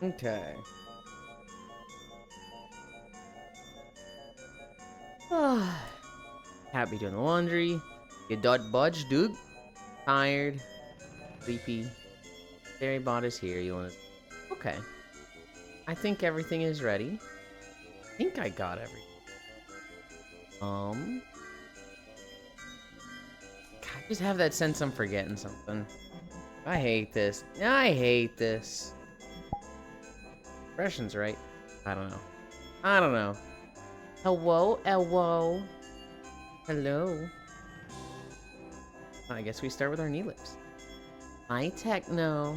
Okay. Happy doing the laundry. You dot budge, dude. Tired. Sleepy. Fairy bot is here. You wanna... Okay. I think everything is ready. I think I got everything. I just have that sense I'm forgetting something. I hate this. I hate this. Expression's right. I don't know. I don't know. Hello? Hello? Hello? I guess we start with our Neelix. Hi, Techno.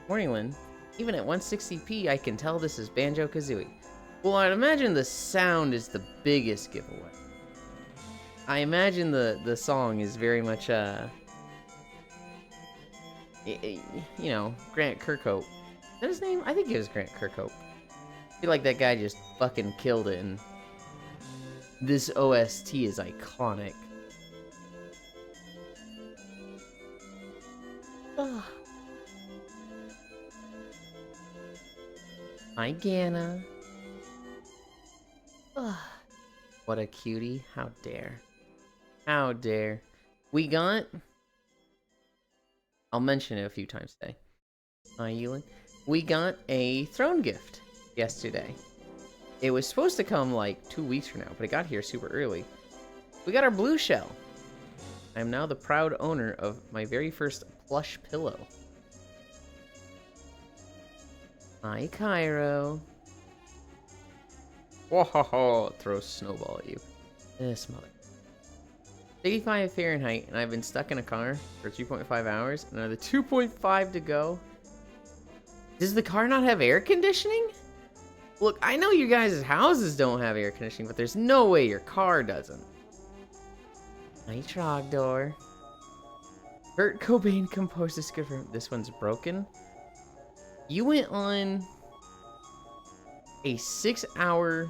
Morning, Lynn. Even at 160p, I can tell this is Banjo-Kazooie. Well, I'd imagine the sound is the biggest giveaway. I imagine the song is very much, you know, Grant Kirkhope. Is that his name? I think it was Grant Kirkhope. I feel like that guy just fucking killed it, and this OST is iconic. Ugh. Hi, Gana. Ugh. What a cutie. How dare. How dare. We got... I'll mention it a few times today. Hi, Ewan. We got a throne gift yesterday. It was supposed to come like 2 weeks from now, but it got here super early. We got our blue shell. I am now the proud owner of my very first plush pillow. Hi, Cairo. Whoa, throw a snowball at you. This mother. 85 Fahrenheit, and I've been stuck in a car for 3.5 hours. Another 2.5 to go. Does the car not have air conditioning? Look, I know you guys' houses don't have air conditioning, but there's no way your car doesn't. Hi, Trogdor. Kurt Cobain composed this good for this one's broken. You went on a 6-hour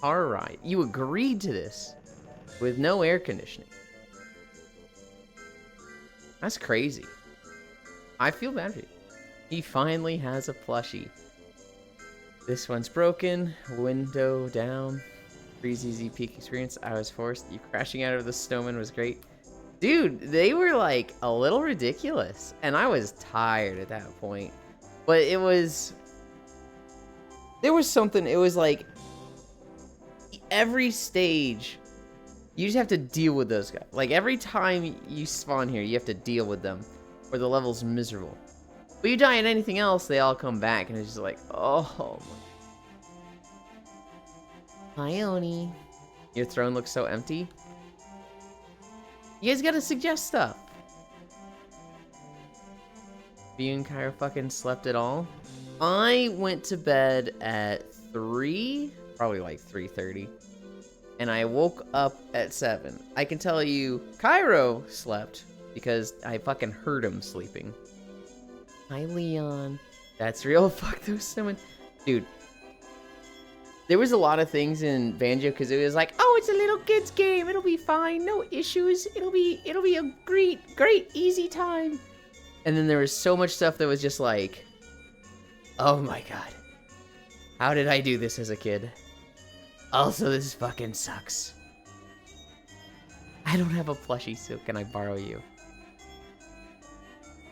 car ride. You agreed to this with no air conditioning. That's crazy. I feel bad for you. He finally has a plushie. This one's broken. Window down. Breezy Z peak experience. I was forced. You crashing out of the snowman was great. Dude, they were like a little ridiculous. And I was tired at that point. But it was... There was something, it was like... Every stage... You just have to deal with those guys. Like, every time you spawn here, you have to deal with them. Or the level's miserable. But you die in anything else, they all come back. And it's just like, oh... Hi, Oni. Your throne looks so empty. You guys gotta suggest stuff. You and Kyra fucking slept at all? I went to bed at 3, probably like 3:30. And I woke up at 7. I can tell you, Cairo slept because I fucking heard him sleeping. Hi, Leon. That's real. Fuck those snowmen. Dude. There was a lot of things in Banjo-Kazooie. It was like, oh, it's a little kid's game. It'll be fine. No issues. It'll be a great, easy time. And then there was so much stuff that was just like, oh my god. How did I do this as a kid? Also, this fucking sucks. I don't have a plushie, so can I borrow you?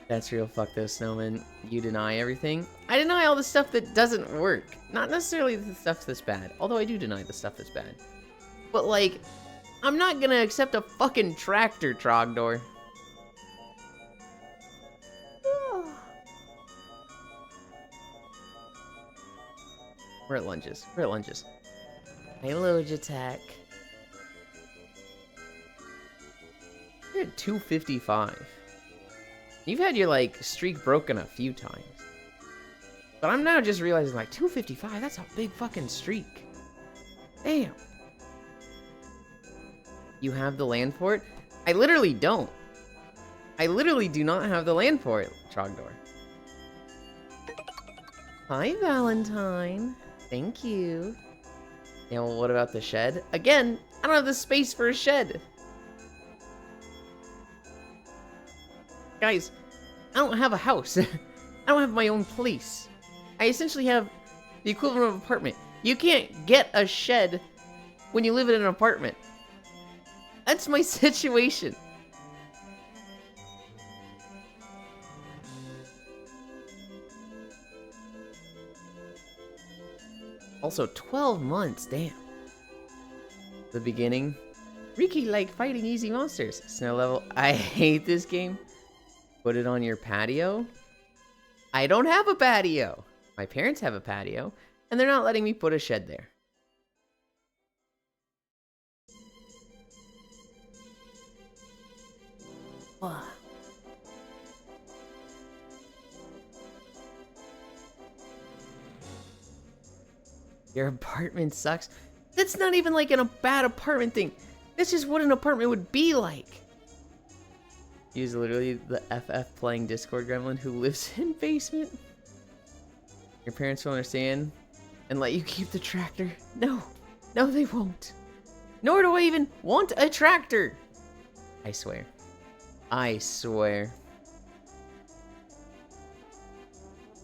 That's real. Fuck those snowmen. You deny everything? I deny all the stuff that doesn't work. Not necessarily the stuff that's bad. Although I do deny the stuff that's bad. But like, I'm not gonna accept a fucking tractor, Trogdor. We're at lunges. We're at lunges. Hello, Jatak. You're at 255. You've had your, like, streak broken a few times. But I'm now just realizing, like, 255, that's a big fucking streak. Damn. You have the land for it? I literally don't. I literally do not have the land for it, Trogdor. Hi, Valentine. Thank you. Yeah, well, what about the shed? Again, I don't have the space for a shed. Guys, I don't have a house. I don't have my own place. I essentially have the equivalent of an apartment. You can't get a shed when you live in an apartment. That's my situation. Also, 12 months, damn. The beginning. Riki like fighting easy monsters. Snow level. I hate this game. Put it on your patio. I don't have a patio. My parents have a patio, and they're not letting me put a shed there. Ugh. Your apartment sucks. That's not even like a bad apartment thing. That's just what an apartment would be like. He's literally the FF playing Discord gremlin who lives in basement. Your parents will understand and let you keep the tractor. No, no, they won't. Nor do I even want a tractor. I swear. I swear.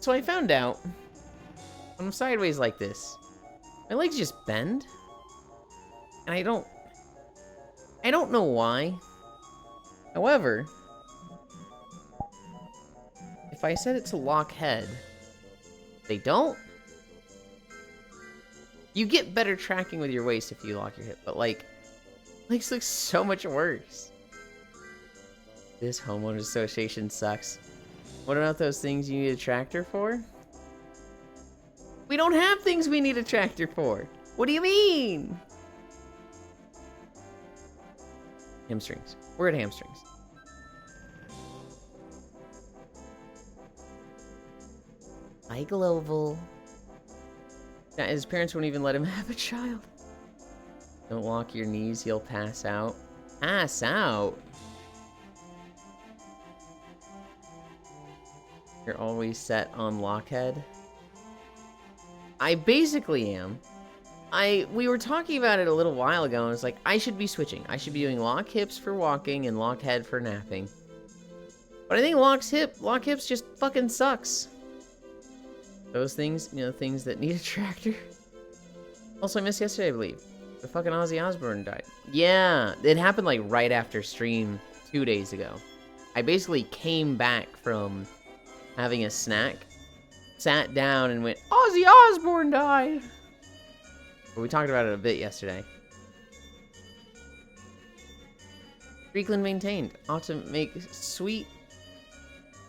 So I found out when I'm sideways like this, my legs just bend. And I don't know why. However, if I set it to lock head, they don't. You get better tracking with your waist if you lock your hip, but like, legs look so much worse. This homeowners association sucks. What about those things you need a tractor for? We don't have things we need a tractor for. What do you mean? Hamstrings. We're at hamstrings. Hi, Global. Yeah, his parents won't even let him have a child. Don't lock your knees, he'll pass out. Pass out? You're always set on lockhead? I basically am. We were talking about it a little while ago, and it's like, I should be switching. I should be doing lock hips for walking and lock head for napping. But I think lock hips just fucking sucks. Those things, you know, things that need a tractor. Also, I missed yesterday, I believe. The fucking Ozzy Osbourne died. Yeah, it happened like right after stream 2 days ago. I basically came back from having a snack, sat down and went, Ozzy Osbourne died! But we talked about it a bit yesterday. Freakland maintained. Ought to make sweet.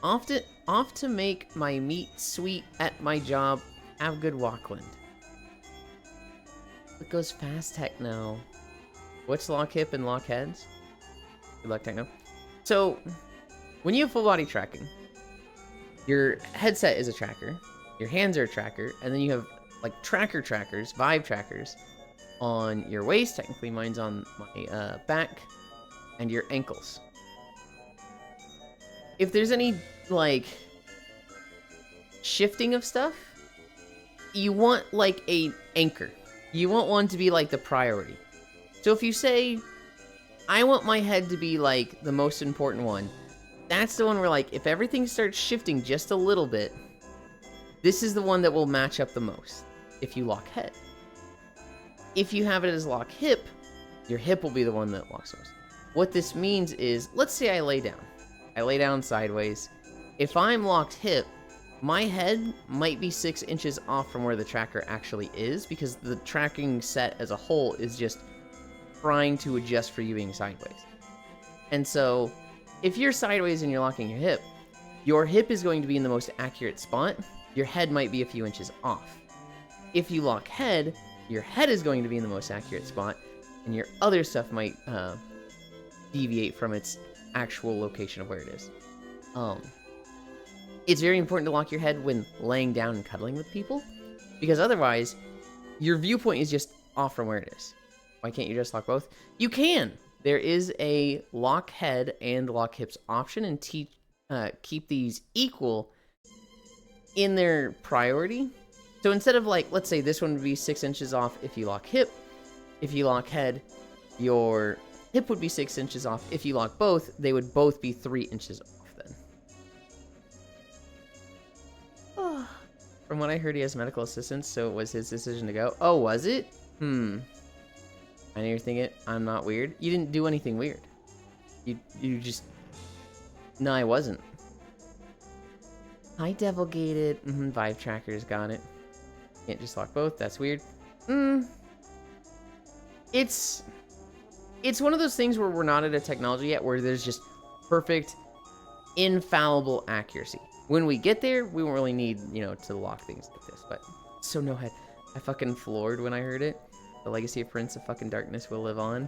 Off to make my meat sweet at my job. Have good Walkland. It goes fast, Techno. What's lock hip and lock heads? Good luck, Techno. So, when you have full body tracking, your headset is a tracker, your hands are a tracker, and then you have like trackers, vibe trackers on your waist. Technically, mine's on my back and your ankles. If there's any like shifting of stuff, you want like a anchor. You want one to be like the priority. So if you say, I want my head to be like the most important one, that's the one where like if everything starts shifting just a little bit, this is the one that will match up the most if you lock head. If you have it as lock hip, your hip will be the one that locks most. What this means is, let's say I lay down. I lay down sideways. If I'm locked hip, my head might be 6 inches off from where the tracker actually is, because the tracking set as a whole is just trying to adjust for you being sideways. And so, if you're sideways and you're locking your hip is going to be in the most accurate spot. Your head might be a few inches off. If you lock head, your head is going to be in the most accurate spot, and your other stuff might deviate from its actual location of where it is. It's very important to lock your head when laying down and cuddling with people, because otherwise, your viewpoint is just off from where it is. Why can't you just lock both? You can! There is a lock head and lock hips option, and keep these equal in their priority. So instead of like, let's say this one would be 6 inches off if you lock hip. If you lock head, your hip would be 6 inches off. If you lock both, they would both be 3 inches off then. From what I heard, he has medical assistance, so it was his decision to go. Oh, was it? I know you're thinking, I'm not weird. You didn't do anything weird. You just... No, I wasn't. Hi, Devil Gated. Vive trackers, got it. Can't just lock both, that's weird. It's one of those things where we're not at a technology yet where there's just perfect, infallible accuracy. When we get there, we won't really need, you know, to lock things like this, but so no head. I fucking floored when I heard it. The legacy of Prince of fucking Darkness will live on.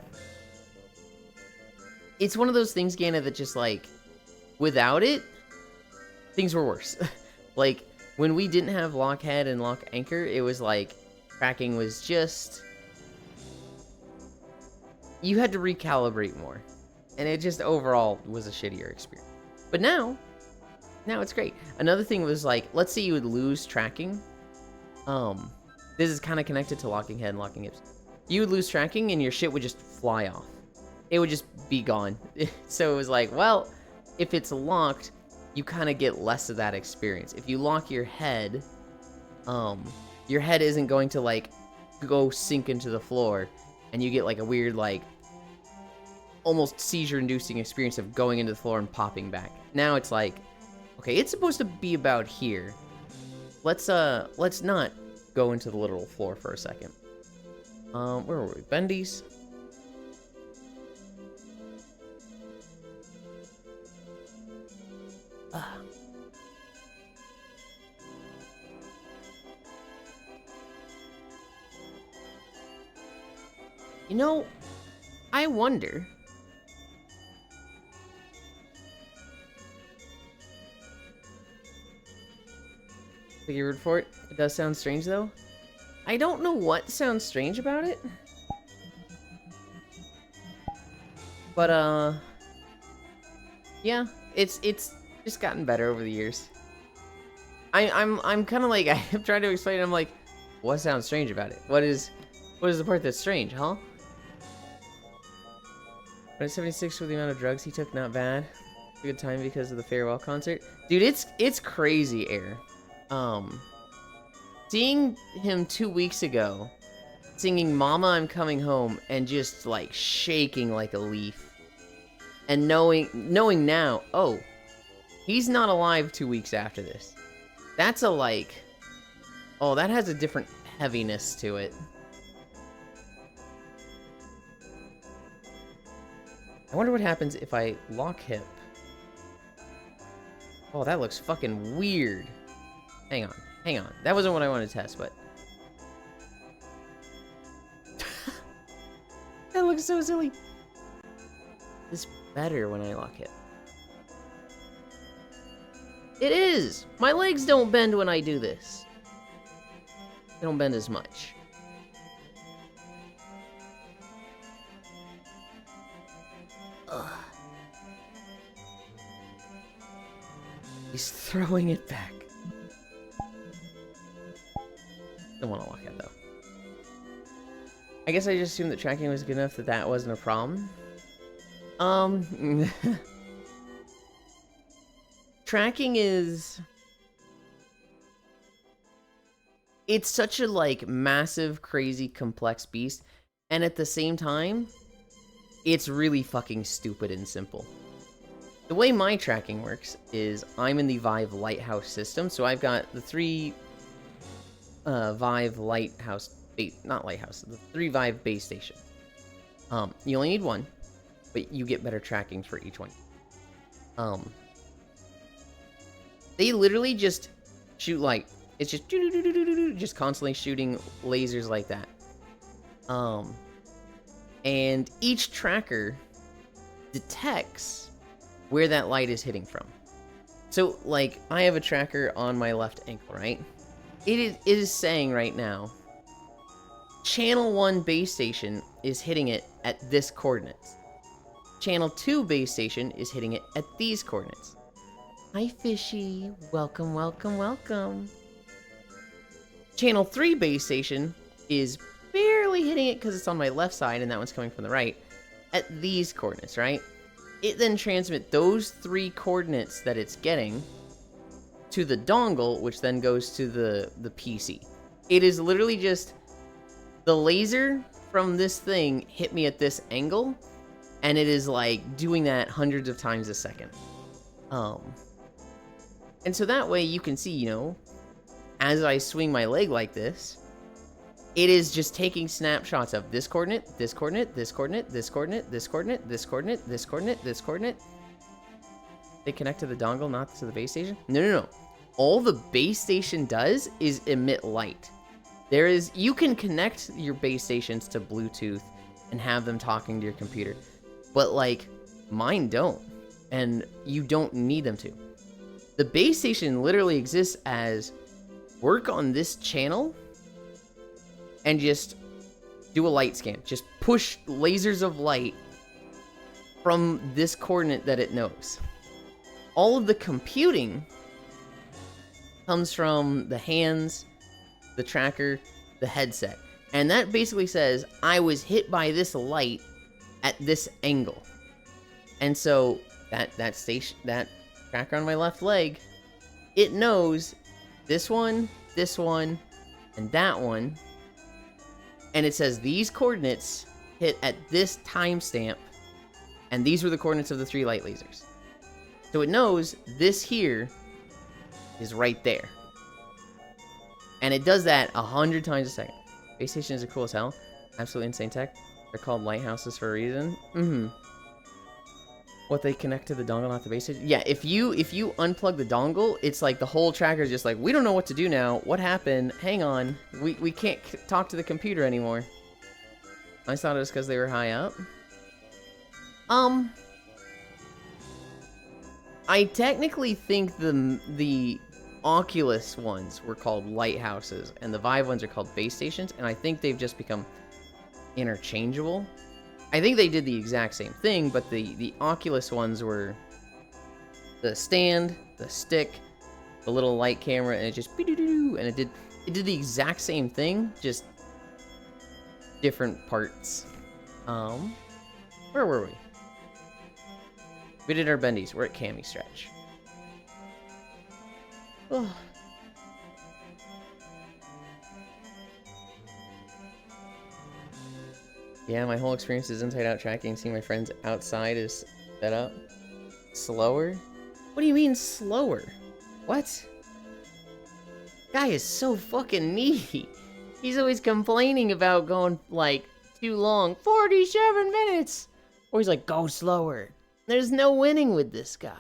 It's one of those things, Gana, that just like, without it, things were worse. Like, when we didn't have lock head and lock anchor, it was like, tracking was just... You had to recalibrate more. And it just overall was a shittier experience. But now it's great. Another thing was like, let's say you would lose tracking. This is kind of connected to locking head and locking hips. You would lose tracking and your shit would just fly off. It would just be gone. So it was like, well, if it's locked, you kind of get less of that experience. If you lock your head isn't going to like go sink into the floor and you get like a weird like almost seizure-inducing experience of going into the floor and popping back. Now it's like, okay, it's supposed to be about here. Let's not go into the literal floor for a second. Where were we? Bendy's. You know, I wonder. Take your word for it. It does sound strange, though. I don't know what sounds strange about it. But, yeah, it's just gotten better over the years. I'm kind of like, I'm trying to explain it. I'm like, what sounds strange about it? What is the part that's strange, huh? But at 76 with the amount of drugs he took, not bad. A good time because of the farewell concert. Dude, it's crazy, Air. Seeing him 2 weeks ago, singing Mama I'm Coming Home, and just, like, shaking like a leaf. And knowing now, oh, he's not alive 2 weeks after this. That's a, like, oh, that has a different heaviness to it. I wonder what happens if I lock hip. Oh, that looks fucking weird. Hang on. That wasn't what I wanted to test, but... That looks so silly. It's better when I lock hip. It is! My legs don't bend when I do this. They don't bend as much. Ugh. He's throwing it back. Don't want to lock it though. I guess I just assumed that tracking was good enough that that wasn't a problem. Tracking is... It's such a, like, massive, crazy, complex beast. And at the same time, it's really fucking stupid and simple. The way my tracking works is I'm in the Vive Lighthouse system. So I've got the 3 Vive Lighthouse... Not Lighthouse. The 3 Vive base station. You only need 1. But you get better tracking for each one. They literally just shoot like... It's just... Just constantly shooting lasers like that. And each tracker detects where that light is hitting from. So, like, I have a tracker on my left ankle, right? It is saying right now, Channel 1 base station is hitting it at this coordinates. Channel 2 base station is hitting it at these coordinates. Hi, Fishy. Welcome, welcome, welcome. Channel 3 base station is barely hitting it because it's on my left side and that one's coming from the right at these coordinates, right? It then transmits those 3 coordinates that it's getting to the dongle, which then goes to the PC. It is literally just the laser from this thing hit me at this angle, and it is like doing that hundreds of times a second. And so that way you can see, you know, as I swing my leg like this, it is just taking snapshots of this coordinate, this coordinate, this coordinate, this coordinate, this coordinate, this coordinate, this coordinate, this coordinate. They connect to the dongle, not to the base station? No. All the base station does is emit light. You can connect your base stations to Bluetooth and have them talking to your computer. But like, mine don't. And you don't need them to. The base station literally exists as work on this channel and just do a light scan. Just push lasers of light from this coordinate that it knows. All of the computing comes from the hands, the tracker, the headset. And that basically says, I was hit by this light at this angle. And so that tracker on my left leg, it knows this one, and that one. And it says these coordinates hit at this timestamp, and these were the coordinates of the 3 light lasers. So it knows this here is right there. And it does that 100 times a second. Base stations are cool as hell. Absolutely insane tech. They're called lighthouses for a reason. What, they connect to the dongle, not the base station? Yeah, if you unplug the dongle, it's like the whole tracker is just like, we don't know what to do now. What happened? Hang on. We can't talk to the computer anymore. I thought it was because they were high up. I technically think the Oculus ones were called lighthouses, and the Vive ones are called base stations, and I think they've just become interchangeable. I think they did the exact same thing, but the Oculus ones were the stand, the stick, the little light camera, and it just and it did the exact same thing, just different parts. Where were we? We did our bendies. We're at Cami stretch. Oh. Yeah, my whole experience is inside-out tracking. Seeing my friends outside is set up. Slower? What do you mean slower? What? Guy is so fucking needy. He's always complaining about going, like, too long. 47 minutes! Or he's like, go slower. There's no winning with this guy.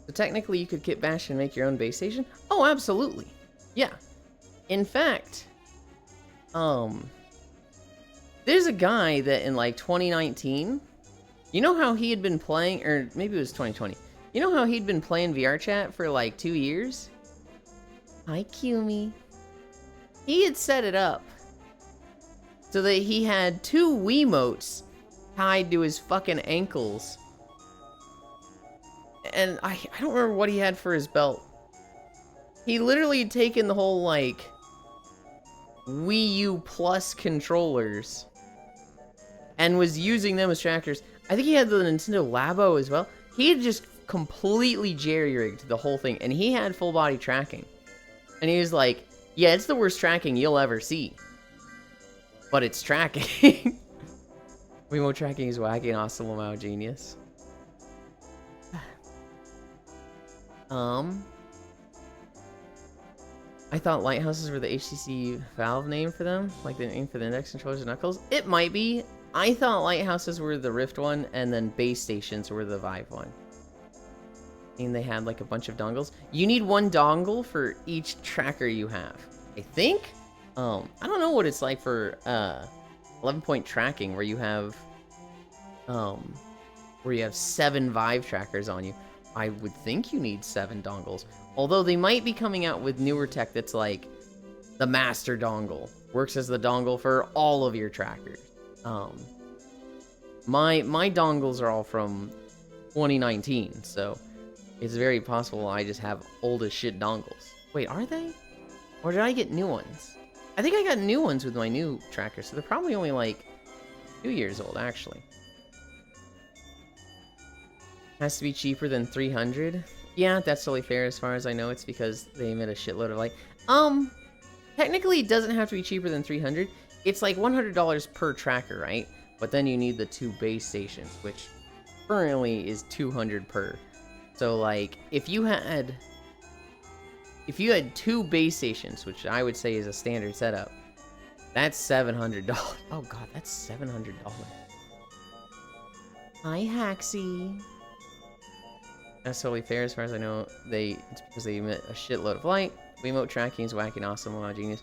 So technically you could kit bash and make your own base station? Oh, absolutely. Yeah. In fact, there's a guy that in like 2019, you know how he had been playing, or maybe it was 2020. You know how he'd been playing VR chat for like 2 years? Hi, Qumi. He had set it up so that he had 2 Wiimotes tied to his fucking ankles. And I don't remember what he had for his belt. He literally had taken the whole, like, Wii U Plus controllers and was using them as trackers. I think he had the Nintendo Labo as well. He had just completely jerry-rigged the whole thing, and he had full-body tracking. And he was like, yeah, it's the worst tracking you'll ever see. But it's tracking. Wiimote tracking is wacky and awesome, wow, genius. I thought lighthouses were the HTC Valve name for them, like the name for the index controllers and knuckles. It might be. I thought lighthouses were the Rift one, and then base stations were the Vive one. And they had like a bunch of dongles. You need 1 dongle for each tracker you have, I think. I don't know what it's like for 11-point tracking, where you have 7 Vive trackers on you. I would think you need 7 dongles. Although they might be coming out with newer tech that's like the master dongle. Works as the dongle for all of your trackers. My dongles are all from 2019, so It's very possible I just have old as shit dongles. Wait, are they? Or did I get new ones? I think I got new ones with my new tracker, so they're probably only like 2 years old, actually. Has to be cheaper than 300. Yeah, that's totally fair. As far as I know, it's because they emit a shitload of light. Technically, it doesn't have to be cheaper than 300. It's like $100 per tracker, right? But then you need the 2 base stations, which currently is 200 per. So, like, if you had 2 base stations, which I would say is a standard setup, that's $700. Oh god, that's $700. Hi, Haxie. That's totally fair. As far as I know, it's because they emit a shitload of light. Wiimote tracking is wacky and awesome. Wow, genius.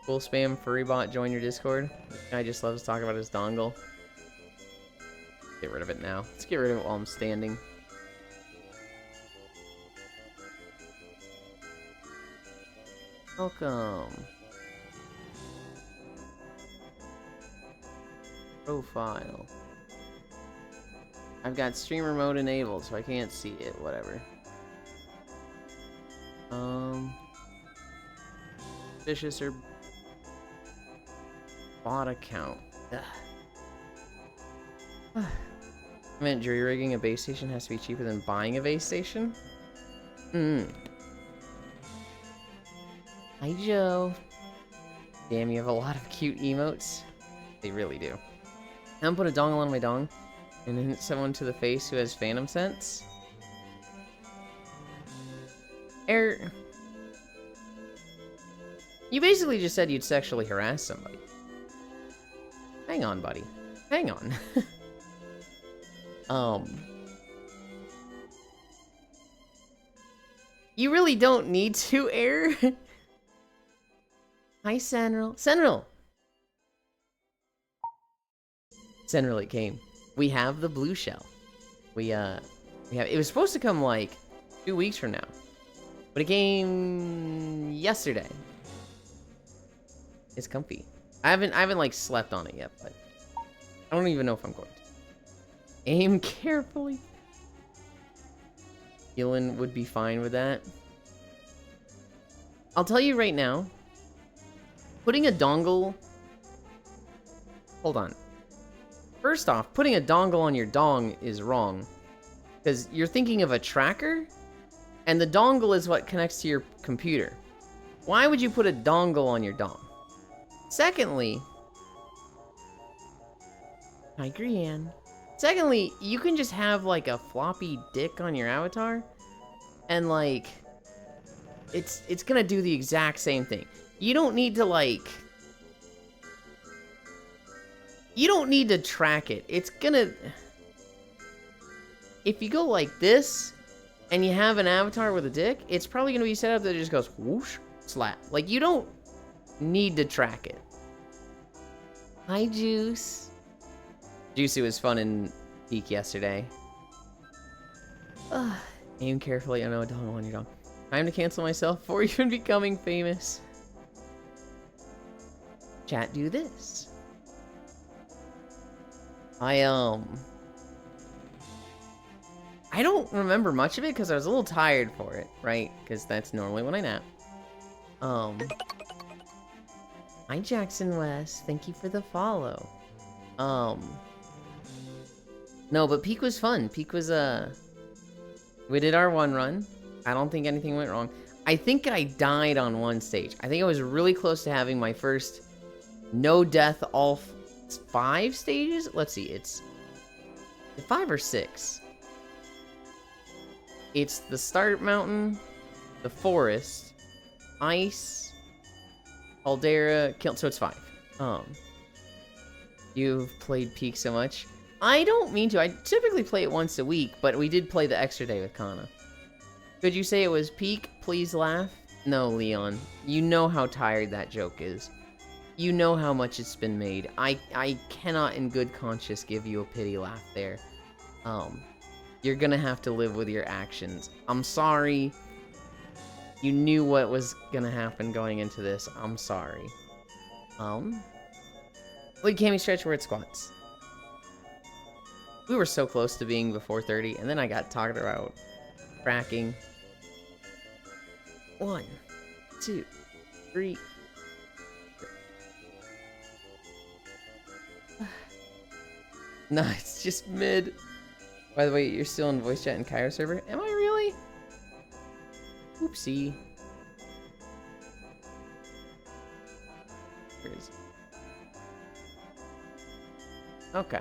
Cool spam furrybot, join your Discord. This guy just loves to talk about his dongle. Get rid of it now. Let's get rid of it while I'm standing. Welcome. Profile. I've got streamer mode enabled, so I can't see it. Whatever. Vicious or bot account. Ugh. I meant jury rigging a base station has to be cheaper than buying a base station? Hi, Joe. Damn, you have a lot of cute emotes. They really do. I'm put a dongle on my dong and then hit someone to the face who has phantom sense. You basically just said you'd sexually harass somebody. Hang on, buddy. Hang on. You really don't need to, Air. Hi, Senril. Senril! Senril, it came. We have the blue shell. We have, it was supposed to come like 2 weeks from now, but it came yesterday. It's comfy. I haven't like slept on it yet, but I don't even know if I'm going to. Aim carefully. Gillen would be fine with that. I'll tell you right now, putting a dongle... Hold on. First off, putting a dongle on your dong is wrong. Because you're thinking of a tracker, and the dongle is what connects to your computer. Why would you put a dongle on your dong? Secondly... I agree, Ann. Secondly, you can just have, like, a floppy dick on your avatar, and, like, it's gonna do the exact same thing. You don't need to, like... You don't need to track it. It's gonna... If you go like this, and you have an avatar with a dick, it's probably gonna be set up that it just goes whoosh, slap. Like, you don't need to track it. Hi, Juice. Juicy was fun in Peak yesterday. Aim carefully. I know, don't want your dog. Time to cancel myself before even becoming famous. Chat, do this. I don't remember much of it because I was a little tired for it, right? Because that's normally when I nap. Hi, Jackson West. Thank you for the follow. No, but Peak was fun. Peak was, we did our one run. I don't think anything went wrong. I think I died on one stage. I think I was really close to having my first no death all 5 stages? Let's see, it's 5 or 6. It's the start mountain, the forest, ice, Caldera, so it's 5. You've played Peak so much. I don't mean to. I typically play it once a week, but we did play the extra day with Kana. Could you say it was Peak? Please laugh. No, Leon. You know how tired that joke is. You know how much it's been made. I cannot in good conscience give you a pity laugh there. You're gonna have to live with your actions. I'm sorry. You knew what was gonna happen going into this. I'm sorry. Look, Cammy stretch where it squats. We were so close to being before 30, and then I got talked about cracking. 1, 2, 3. No, it's just mid. By the way, you're still in voice chat and Cairo server? Am I really? Oopsie. Where is it? Okay.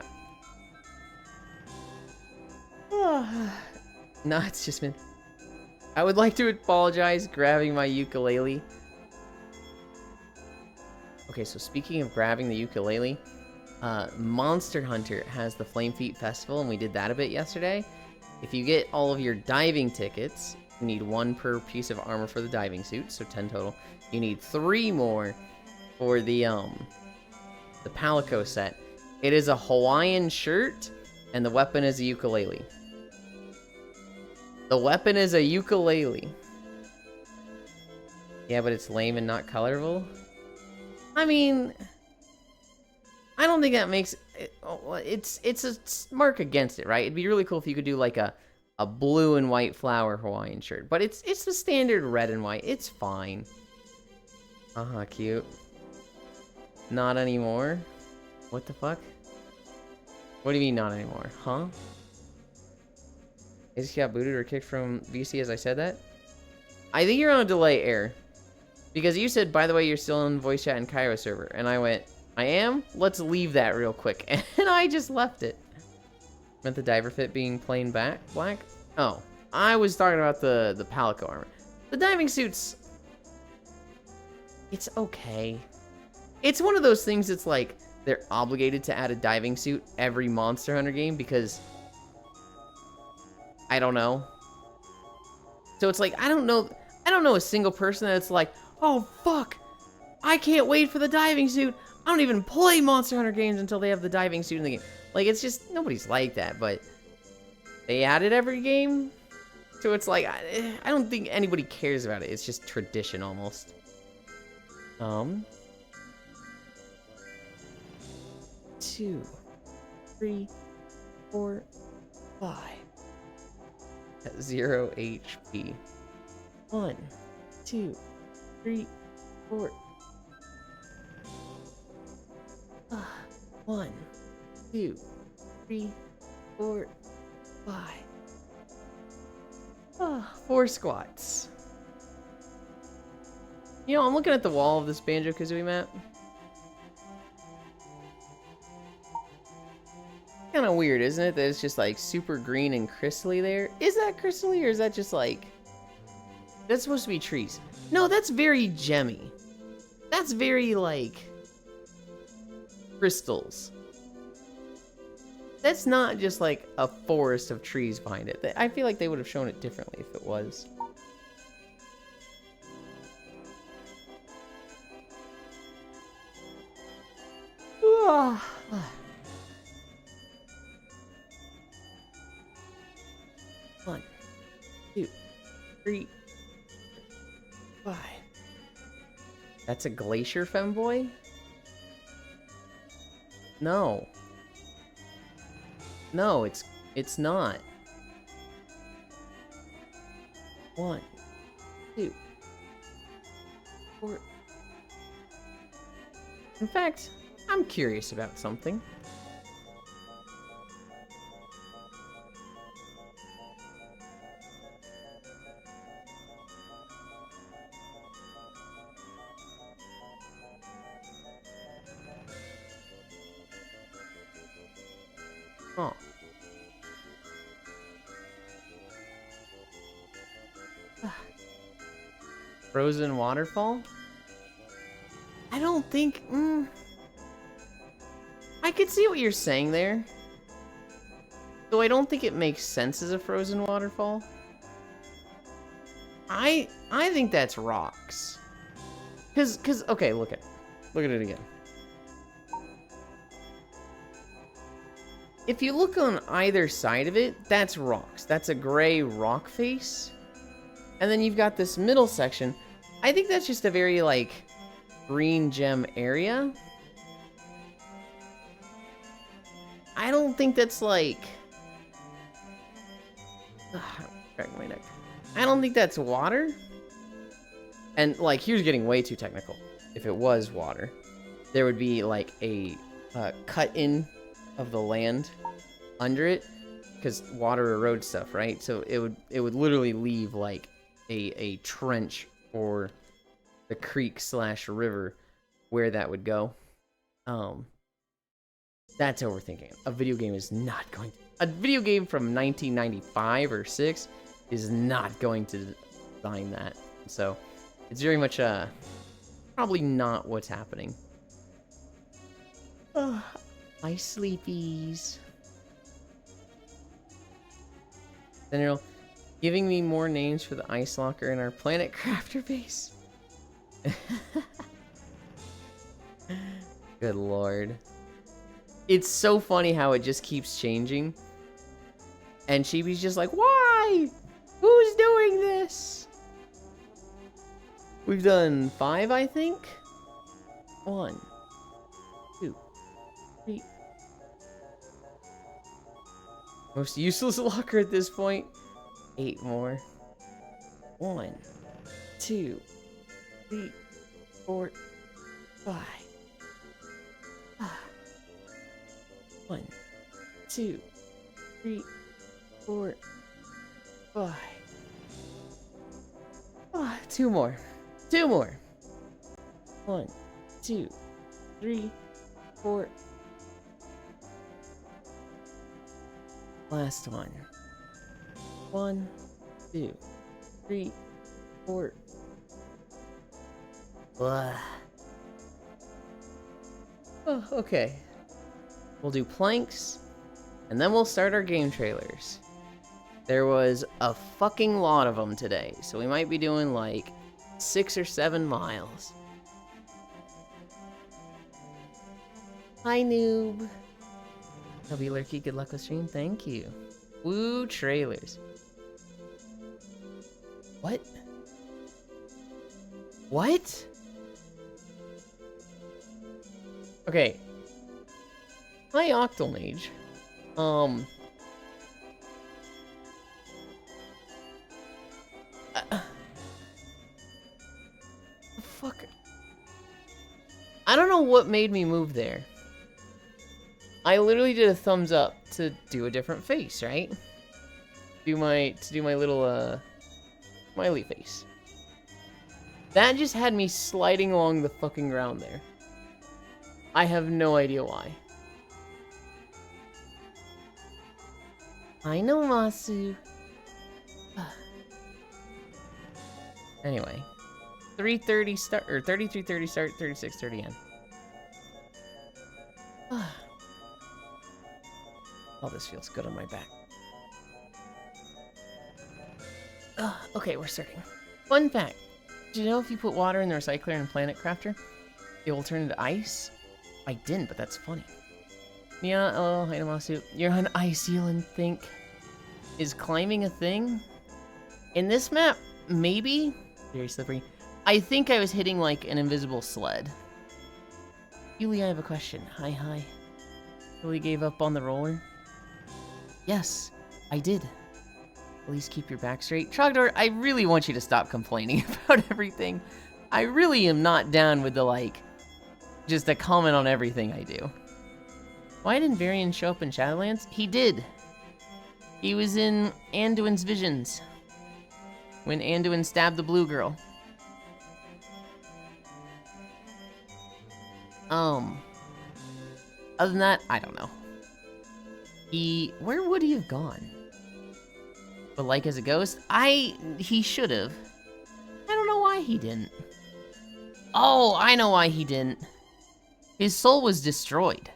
No, it's just mid. I would like to apologize grabbing my ukulele. Okay, so speaking of grabbing the ukulele, Monster Hunter has the Flame Feet Festival, and we did that a bit yesterday. If you get all of your diving tickets, you need 1 per piece of armor for the diving suit, so 10 total. You need 3 more for the Palico set. It is a Hawaiian shirt, and the weapon is a ukulele. The weapon is a ukulele. Yeah, but it's lame and not colorful. I mean, I don't think that makes it, it's a mark against it, right? It'd be really cool if you could do like a blue and white flower Hawaiian shirt, but it's the standard red and white. It's fine. Cute. Not anymore. What the fuck? What do you mean not anymore? Huh? Is he got booted or kicked from VC as I said that? I think you're on a delay, Air. Because you said, by the way, you're still in voice chat and Cairo server. And I went, I am? Let's leave that real quick. And I just left it. Meant the diver fit being plain black? Oh, I was talking about the Palico armor. The diving suits, it's okay. It's one of those things that's like, they're obligated to add a diving suit every Monster Hunter game because I don't know. So it's like, I don't know a single person that's like, oh fuck, I can't wait for the diving suit. I don't even play Monster Hunter games until they have the diving suit in the game. Like, it's just, nobody's like that, but they add it every game. So it's like, I don't think anybody cares about it. It's just tradition almost. 2, 3, 4, 5. At 0 HP. 1, 2, 3, 4. 1, 2, 3, 4, 5. 4 squats. You know, I'm looking at the wall of this Banjo-Kazooie map. Kind of weird, isn't it? That it's just like super green and crystally there. Is that crystally or is that just like... That's supposed to be trees. No, that's very gemmy. That's very like... crystals. That's not just like a forest of trees behind it. I feel like they would have shown it differently if it was. One, 2, 3, 5. That's a glacier femboy? No. No, it's not. 1, 2, 4. In fact, I'm curious about something. Oh. Frozen waterfall? I don't think... I could see what you're saying there. Though I don't think it makes sense as a frozen waterfall. I think that's rocks. Cause okay, look at it again. If you look on either side of it, that's rocks. That's a gray rock face. And then you've got this middle section. I think that's just a very, like, green gem area. I don't think that's, like... Cracking my neck. I don't think that's water. And, like, here's getting way too technical. If it was water, there would be, like, a cut-in of the land under it. Because water erodes stuff, right? So it would literally leave, like, a trench for the creek / river where that would go. That's overthinking. A video game is not going to... A video game from 1995 or 6 is not going to design that. So it's very much probably not what's happening. Oh, my sleepies. General, giving me more names for the ice locker in our Planet Crafter base. Good lord. It's so funny how it just keeps changing. And Chibi's just like, why? Who's doing this? We've done 5, I think. 1, 2, 3. Most useless locker at this point. 8 more. 1, 2, 3, 4, 5. 1, 2, 3, 4, 5. 2 more. 2 more. 1, 2, 3, 4. Last one. 1, 2, 3, 4. Blah. Oh, okay. We'll do planks, and then we'll start our game trailers. There was a fucking lot of them today, so we might be doing like 6 or 7 miles. Hi, noob. W Lurky, good luck with stream. Thank you. Woo, trailers. What? What? Okay. Hi, Octomage. Fuck. I don't know what made me move there. I literally did a thumbs up to do a different face, right? To do my little smiley face. That just had me sliding along the fucking ground there. I have no idea why. I know, Masu. Anyway, 3:30 start or 33:30 start, 36:30 end. Oh, this feels good on my back. Okay, we're starting. Fun fact: did you know if you put water in the recycler in Planet Crafter, it will turn into ice? I didn't, but that's funny. Yeah, oh, Hinamasu. You're on ice, Elon, think. Is climbing a thing? In this map, maybe? Very slippery. I think I was hitting, like, an invisible sled. Yuli, I have a question. Hi. Really gave up on the roller? Yes, I did. Please keep your back straight. Trogdor, I really want you to stop complaining about everything. I really am not down with the, like, just a comment on everything I do. Why didn't Varian show up in Shadowlands? He did. He was in Anduin's visions. When Anduin stabbed the blue girl. Other than that, I don't know. Where would he have gone? But like as a ghost? He should have. I don't know why he didn't. Oh, I know why he didn't. His soul was destroyed.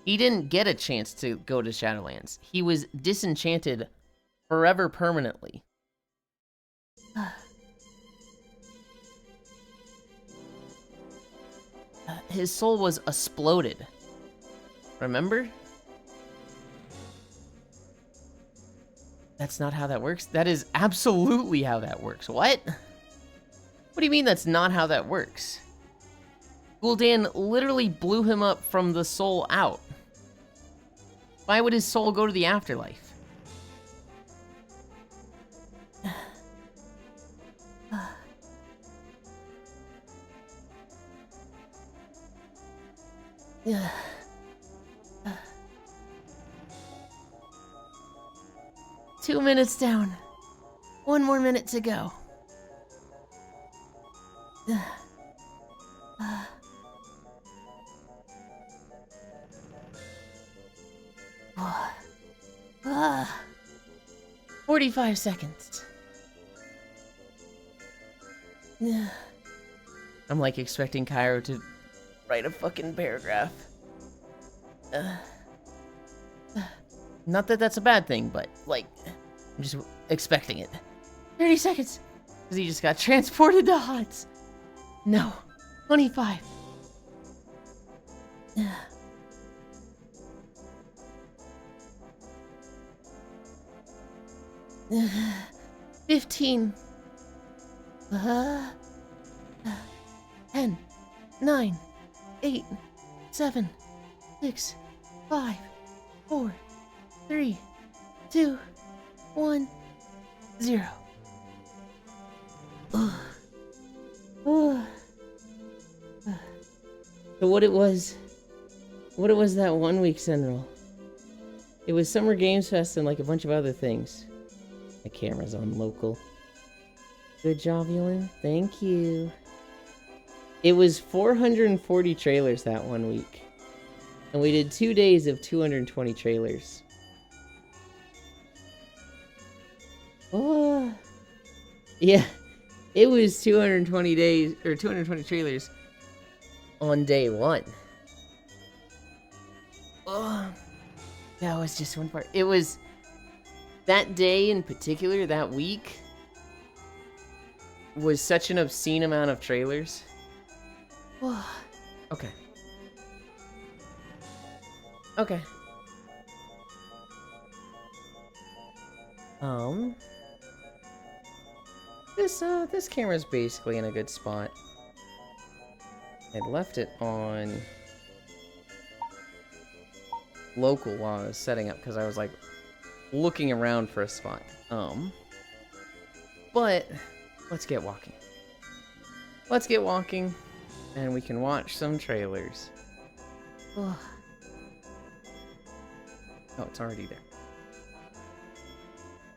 He didn't get a chance to go to Shadowlands. He was disenchanted forever permanently. His soul was exploded. Remember? That's not how that works. That is absolutely how that works. What? What do you mean that's not how that works? Gul'dan literally blew him up from the soul out. Why would his soul go to the afterlife? Yeah. 2 minutes down. 1 more minute to go. Uh, 45 seconds. I'm like expecting Cairo to write a fucking paragraph. Not that that's a bad thing, but like, I'm just expecting it. 30 seconds. Because he just got transported to Hots. No. 25. 15. 10. 9. 8. 7. 6. 5. 4. 3. 2. 1. 0. So what it was that 1 week Sentinel? It was Summer Games Fest and like a bunch of other things. My camera's on local. Good job, Yulin. Thank you. It was 440 trailers that 1 week. And we did 2 days of 220 trailers. Oh. Yeah. It was 220 days, or 220 trailers on day 1. Oh. That was just one part. It was that day in particular, that week, was such an obscene amount of trailers. Oh. Okay. Okay. This camera's basically in a good spot. I left it on local while I was setting up because I was like looking around for a spot. But let's get walking. Let's get walking and we can watch some trailers. Oh, it's already there.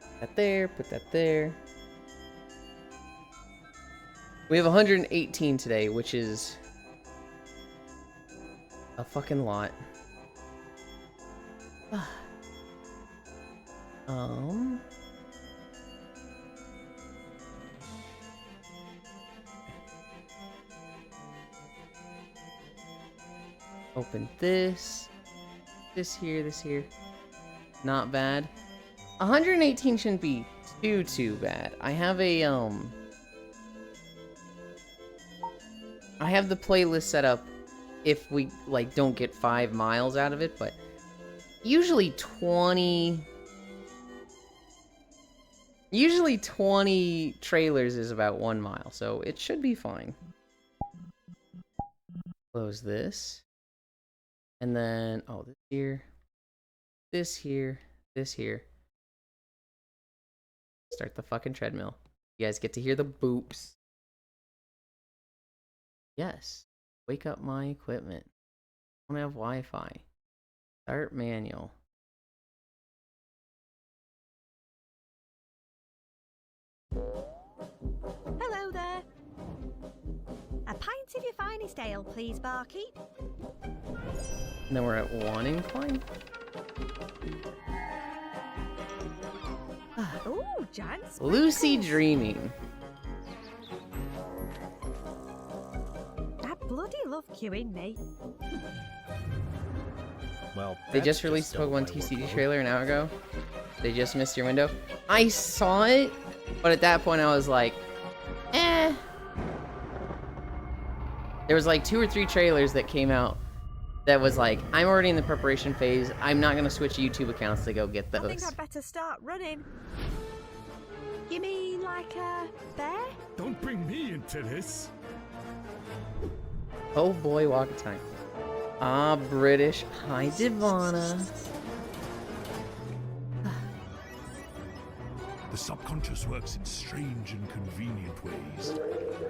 Put that there, put that there. We have 118 today, which is a fucking lot. Open this. This here. Not bad. 118 shouldn't be too bad. I have a, I have the playlist set up if we, like, don't get 5 miles out of it, but usually 20 trailers is about 1 mile, so it should be fine. Close this. And then, oh, this here. This here. This here. Start the fucking treadmill. You guys get to hear the boops. Yes. Wake up my equipment. I don't have Wi-Fi. Start manual. Hello there. A pint of your finest ale, please, barkeep. And then we're at 1 incline. Ooh, Jan's. Lucy Dreaming. I bloody love queuing me. Well, They just released Pokemon TCG trailer an hour ago. They just missed your window. I saw it, but at that point I was like, eh. There was like 2 or 3 trailers that came out that was like, I'm already in the preparation phase. I'm not going to switch YouTube accounts to go get those. I think I'd better start running. You mean like a bear? Don't bring me into this. Oh boy, walk of time. Ah, British. Hi, Divana. The subconscious works in strange and convenient ways.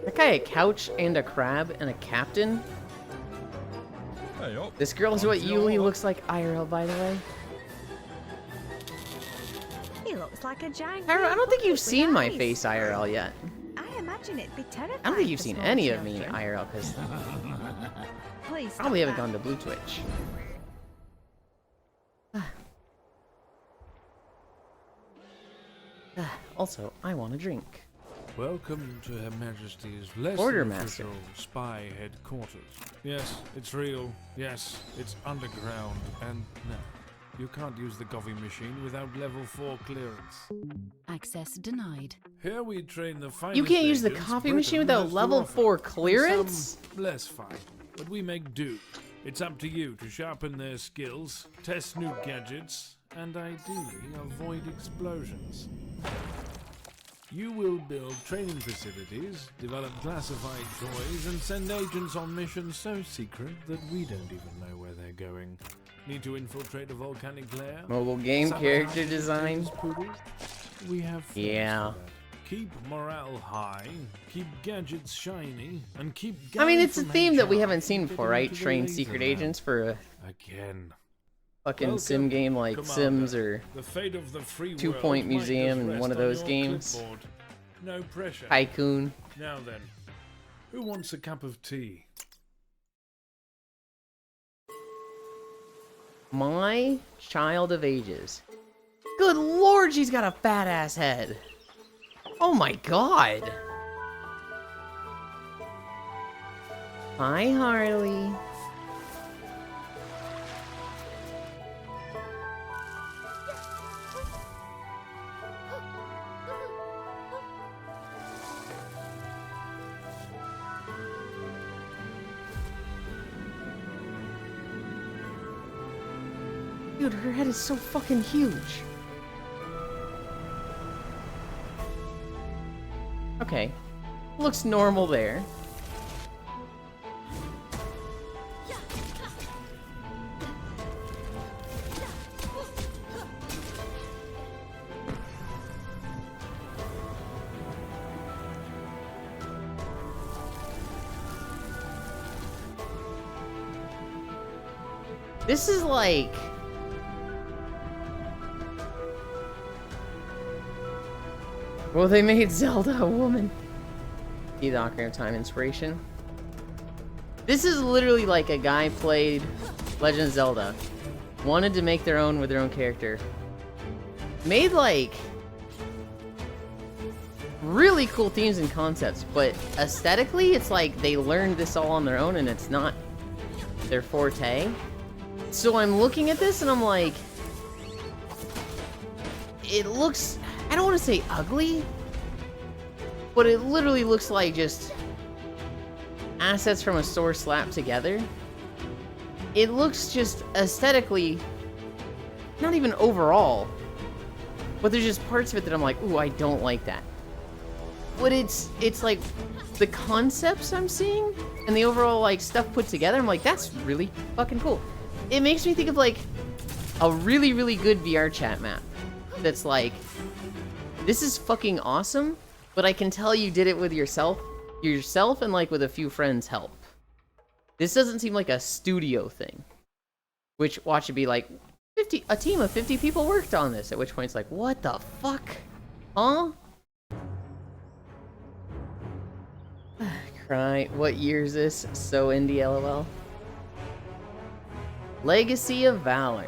That guy a couch and a crab and a captain? Hey, up. This girl is what Yuli looks like IRL, by the way. He looks like a giant. I don't think you've with seen my eyes. face IRL yet. I imagine it'd be terrifying. I don't think you've for seen small any of me children. IRL, because Please. probably stop haven't that. gone to Blue Twitch. Also, I want a drink. Welcome to Her Majesty's less Order than Master. official spy headquarters. Yes, it's real. Yes, it's underground. And no, you can't use the coffee machine without level 4 clearance. Access denied. Here we train the finest You can't use the agents coffee Britain machine has without to level offer, 4 and clearance? some less fine, but we make do. It's up to you to sharpen their skills, test new gadgets, and ideally avoid explosions. You will build training facilities, develop classified toys, and send agents on missions so secret that we don't even know where they're going. Need to infiltrate a volcanic lair? Mobile game Sabotage character the design. dictator's poodle? We have funds Yeah. for that. Keep morale high, keep gadgets shiny, and keep. I mean, Gary it's a from theme that we HR haven't seen getting before, right? into the Train laser secret lab. agents for a Again. fucking Welcome, sim game like Commander. Sims or The fate of the free Two world Point might Museum just and rest one of on those your games. clipboard. No pressure. Tycoon. Now then, who wants a cup of tea? My child of ages. Good lord, she's got a fat ass head. Oh my god. Hi, Harley. Dude, her head is so fucking huge. Okay. Looks normal there. This is like... Well, they made Zelda a woman. See the Ocarina of Time inspiration. This is literally like a guy played Legend of Zelda, wanted to make their own with their own character, made like really cool themes and concepts, but aesthetically it's like they learned this all on their own and it's not their forte. So I'm looking at this and I'm like, it looks, I don't want to say ugly, but it literally looks like just assets from a store slapped together. It looks just aesthetically, not even overall, but there's just parts of it that I'm like, ooh, I don't like that. But it's like the concepts I'm seeing and the overall like stuff put together, I'm like, that's really fucking cool. It makes me think of like a really, really good VR chat map that's like, this is fucking awesome, but I can tell you did it with yourself and like with a few friends' help. This doesn't seem like a studio thing. Which, watch it be like, a team of 50 people worked on this, at which point it's like, what the fuck? Huh? Cry. What year is this? So indie, LOL. Legacy of Valor.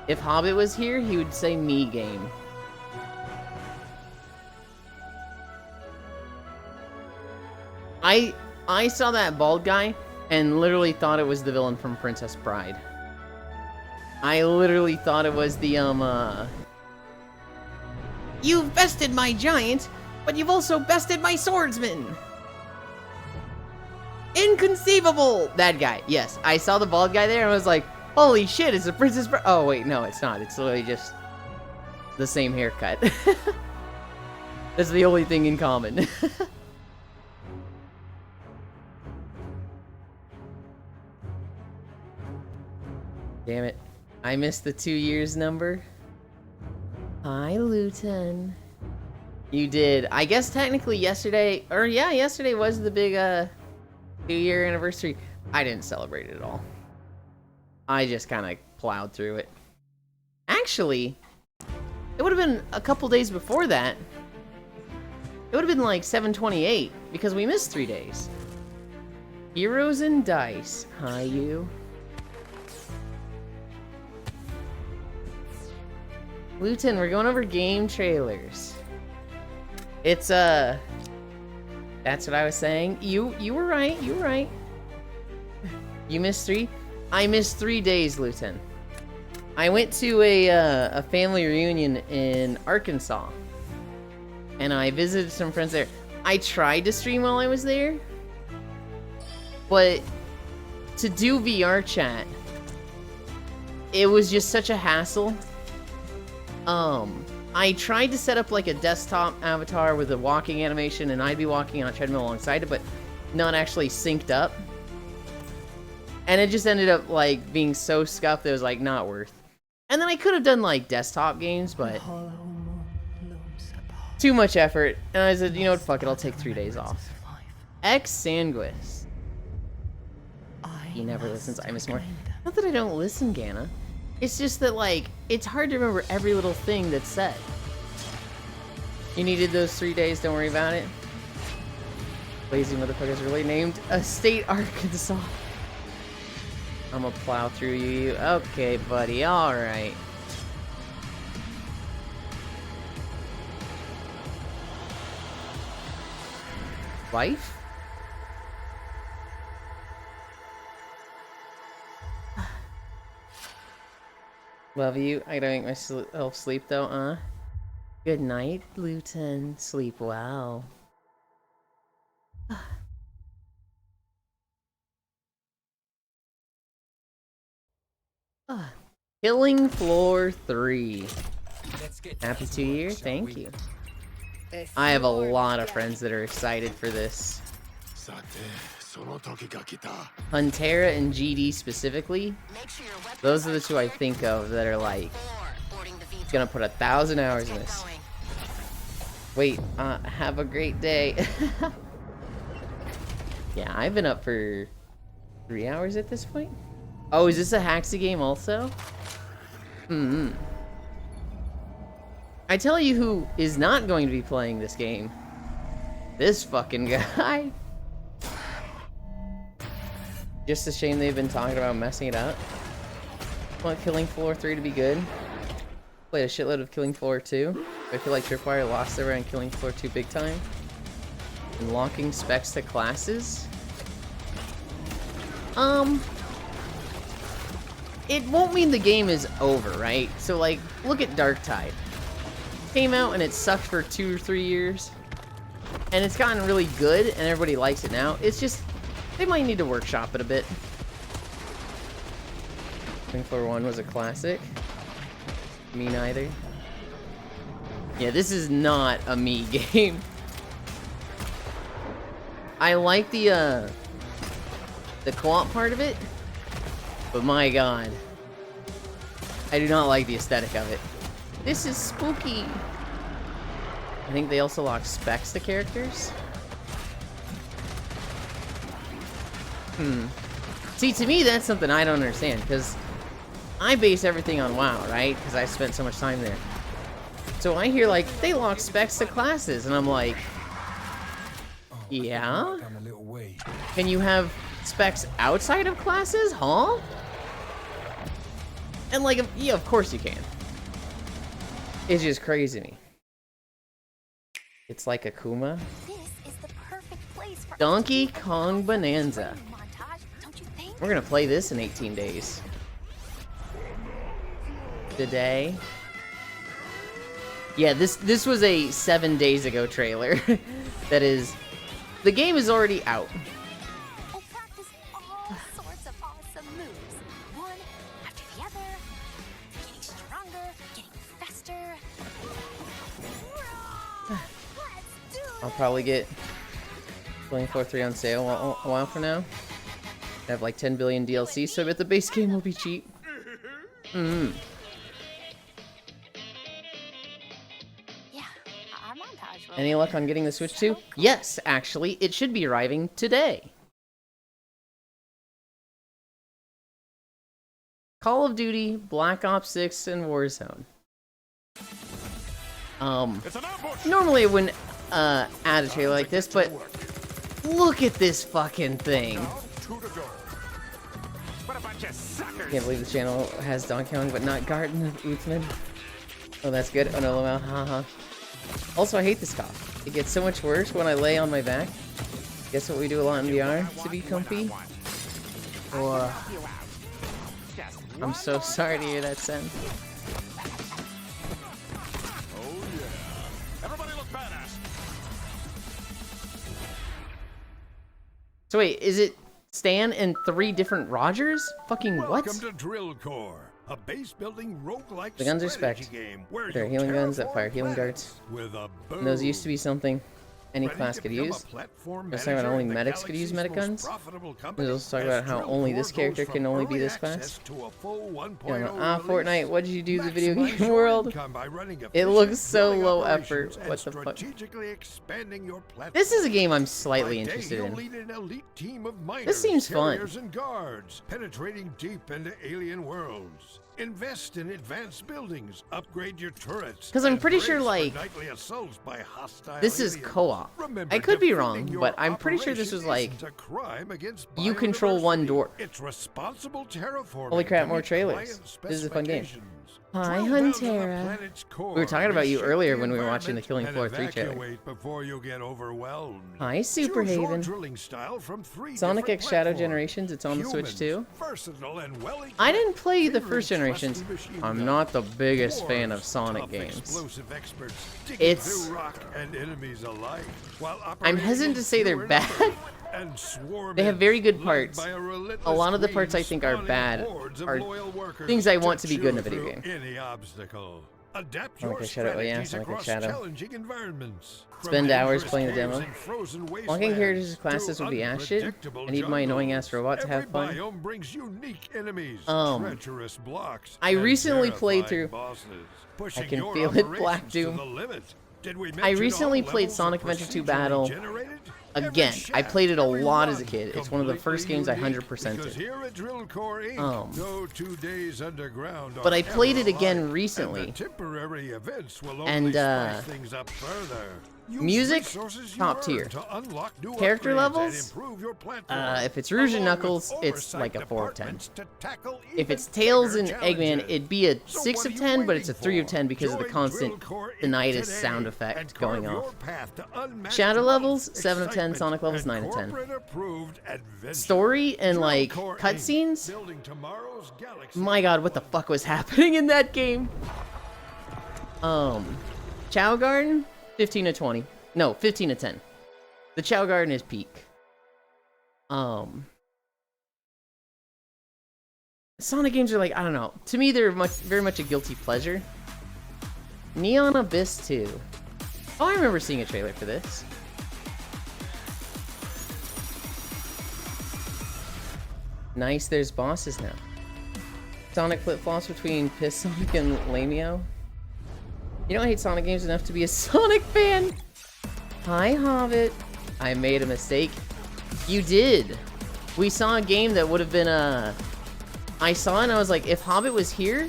If Hobbit was here, he would say me game. I saw that bald guy and literally thought it was the villain from Princess Bride. I literally thought it was the You've bested my giant, but you've also bested my swordsman. Inconceivable! That guy, yes. I saw the bald guy there and I was like, holy shit, it's a Princess Bride. Oh wait, no, it's not. It's literally just the same haircut. That's the only thing in common. Damn it. I missed the 2 years number. Hi, Luton. You did. I guess technically yesterday, or yeah, yesterday was the big 2-year anniversary. I didn't celebrate it at all. I just kind of plowed through it. Actually, it would have been a couple days before that. It would have been like 7/28 because we missed 3 days. Heroes and Dice. Hi, you. Luton, we're going over game trailers. It's that's what I was saying. You were right. You were right. You missed 3. I missed 3 days, Luton. I went to a family reunion in Arkansas, and I visited some friends there. I tried to stream while I was there, but to do VR chat, it was just such a hassle. I tried to set up like a desktop avatar with a walking animation, and I'd be walking on a treadmill alongside it, but not actually synced up. And it just ended up like being so scuffed that it was like not worth. And then I could have done like desktop games, but too much effort. And I said, you know what, fuck it, I'll take 3 days off. X Sanguis. He never listens. I miss more. Not that I don't listen, Gana. It's just that, like, it's hard to remember every little thing that's said. You needed those 3 days, don't worry about it. Lazy motherfuckers really named a state Arkansas. I'm gonna plow through you. Okay, buddy, alright. Wife? Love you. I gotta make myself sleep though, Good night, Luton. Sleep well. Killing Floor 3. Happy 2 year, thank you. I have a lot of friends that are excited for this. Huntera and GD specifically, those are the two I think of that are like gonna put 1,000 hours in this. Wait, have a great day. Yeah, I've been up for 3 hours at this point. Oh, is this a Haxi game also? I tell you who is not going to be playing this game. This fucking guy. Just a shame they've been talking about messing it up. I want Killing Floor 3 to be good. Played a shitload of Killing Floor 2. I feel like Tripwire lost over on Killing Floor 2 big time. Unlocking specs to classes. It won't mean the game is over, right? So like, look at Darktide. Came out and it sucked for 2 or 3 years. And it's gotten really good and everybody likes it now. It's just, they might need to workshop it a bit. Killing Floor 1 was a classic. Me neither. Yeah, this is not a me game. I like the co-op part of it, but my god, I do not like the aesthetic of it. This is spooky. I think they also lock specs to characters. See, to me, that's something I don't understand, because I base everything on WoW, right? Because I spent so much time there. So I hear, like, they lock specs to classes, and I'm like, yeah? Can you have specs outside of classes, huh? And like, yeah, of course you can. It's just crazy to me. It's like Akuma. This is the perfect place for Donkey Kong Bonanza. montage, don't you think? We're gonna play this in 18 days. Today. Yeah, this was a 7 days ago trailer. That is, the game is already out. We'll practice all sorts of awesome moves, one after the other, getting stronger, getting faster. I'll probably get Killing Floor 3 on sale a while from now. I have like 10 billion DLC, so I bet the base game will be cheap. Yeah, our montage will. Any luck on getting the Switch 2? Yes, actually, it should be arriving today. Call of Duty, Black Ops 6, and Warzone. Normally I wouldn't add a trailer like this, but look at this fucking thing. Can't believe the channel has Donkey Kong, but not Garten of Uthman. Oh, that's good. Oh no, Lamau, haha. Also, I hate this cough. It gets so much worse when I lay on my back. Guess what we do a lot in VR to be comfy? Oh, I'm so sorry to hear that, Sen. So wait, is it Stan and 3 different Rogers? Fucking what? Welcome to Drill Core, a base building roguelike The guns are strategy spec'd. game where They're you healing guns that fire terraform healing planets darts. with a And those used to be boom. something any Ready class to could become a use. platform They're talking about manager only in the medics could use galaxy's medic most guns. profitable company They'll also talk as about how Drill only Core this character goes can from only be early this class. access to a full 1.0 Yeah, release. Fortnite, what did you do to the video Maximize game your world? income by running It efficient looks so drilling low operations effort. and What the fuck? strategically expanding your platform. This is a game I'm slightly By day, interested you'll in. lead an elite team of miners, This seems fun. carriers, and guards, penetrating deep into alien worlds. Invest in advanced buildings, upgrade your turrets. 'Cause I'm and pretty sure, brace for like, nightly assaults by hostile This is aliens. co-op. Remember, I could be defending wrong, your but I'm pretty sure this operation was like isn't a crime against you control one biodiversity. door. It's responsible terraforming. Holy crap, to more meet trailers. client This is a fun game. specifications. Hi, Drill down to the Huntera. planet's core, We were talking about you reshape earlier the when we were watching the Killing environment, Floor 3 trailer. and evacuate before you get overwhelmed. Hi, Super Choose your Haven. drilling style from 3 Sonic different X Shadow platforms. Generations, it's on the Switch Humans, too. versatile and well-equipped, I didn't play the fingering first Generations. trusty machine I'm guns. not the biggest fan of Dwarves, Sonic tough games. explosive experts, digging It's- through rock and enemies alike, while I'm operating hesitant to in say they're fewer bad. numbers and swarming They have very good led parts. by a relentless A lot of the queen parts I think are spawning bad hordes of are loyal workers things I want to be good in a chew video through game. Any obstacle. Adapt Sonic your X Shadow, oh yeah, strategies Sonic X across Shadow. challenging environments. From Spend hours dangerous playing the caves demo. and frozen Locking wastelands characters' to classes would be ass shit. unpredictable I need my annoying ass jungles. robot to have Every fun. biome brings unique enemies, treacherous blocks, I and recently played terrifying through- bosses, I pushing can your feel it, operations Black to Doom. the limit. Did we I mention recently all played levels Sonic are Adventure 2 procedurally Battle generated? again. Every I played it a shaft, every lot as a run, kid. It's one of the first games I completely 100%ed. Because here at Drill Core Inc., no 2 days underground But are I played ever it again alike, recently. And the temporary events will And, only spice things up further. Use music, resources you top earn tier. to unlock new Character upgrades levels, and improve your platform, if it's Rouge and along with Knuckles, it's oversight like a 4 of 10. departments to tackle If even it's Tails and bigger Eggman, challenges. it'd be a So 6 what of are you 10, but it's a waiting 3 of for? 10 because of the Join constant Drill Core Inc. tinnitus today sound effect and going carve off. your path to unmatched Shadow wealth, levels, 7 of 10, excitement, Sonic levels, and 9 of 10. corporate-approved adventure. Story and Drill like Core Inc. cutscenes. Building tomorrow's galaxy. My god, what the fuck was happening in that game? Chow Garden, 15 to 20. No, 15 to 10. The Chow Garden is peak. Sonic games are like, I don't know. To me, they're very much a guilty pleasure. Neon Abyss 2. Oh, I remember seeing a trailer for this. Nice, there's bosses now. Sonic flip-flops between Piss Sonic and Lameo. You don't hate Sonic games enough to be a Sonic fan. Hi, Hobbit. I made a mistake. You did. We saw a game that would have been I saw it and I was like, if Hobbit was here,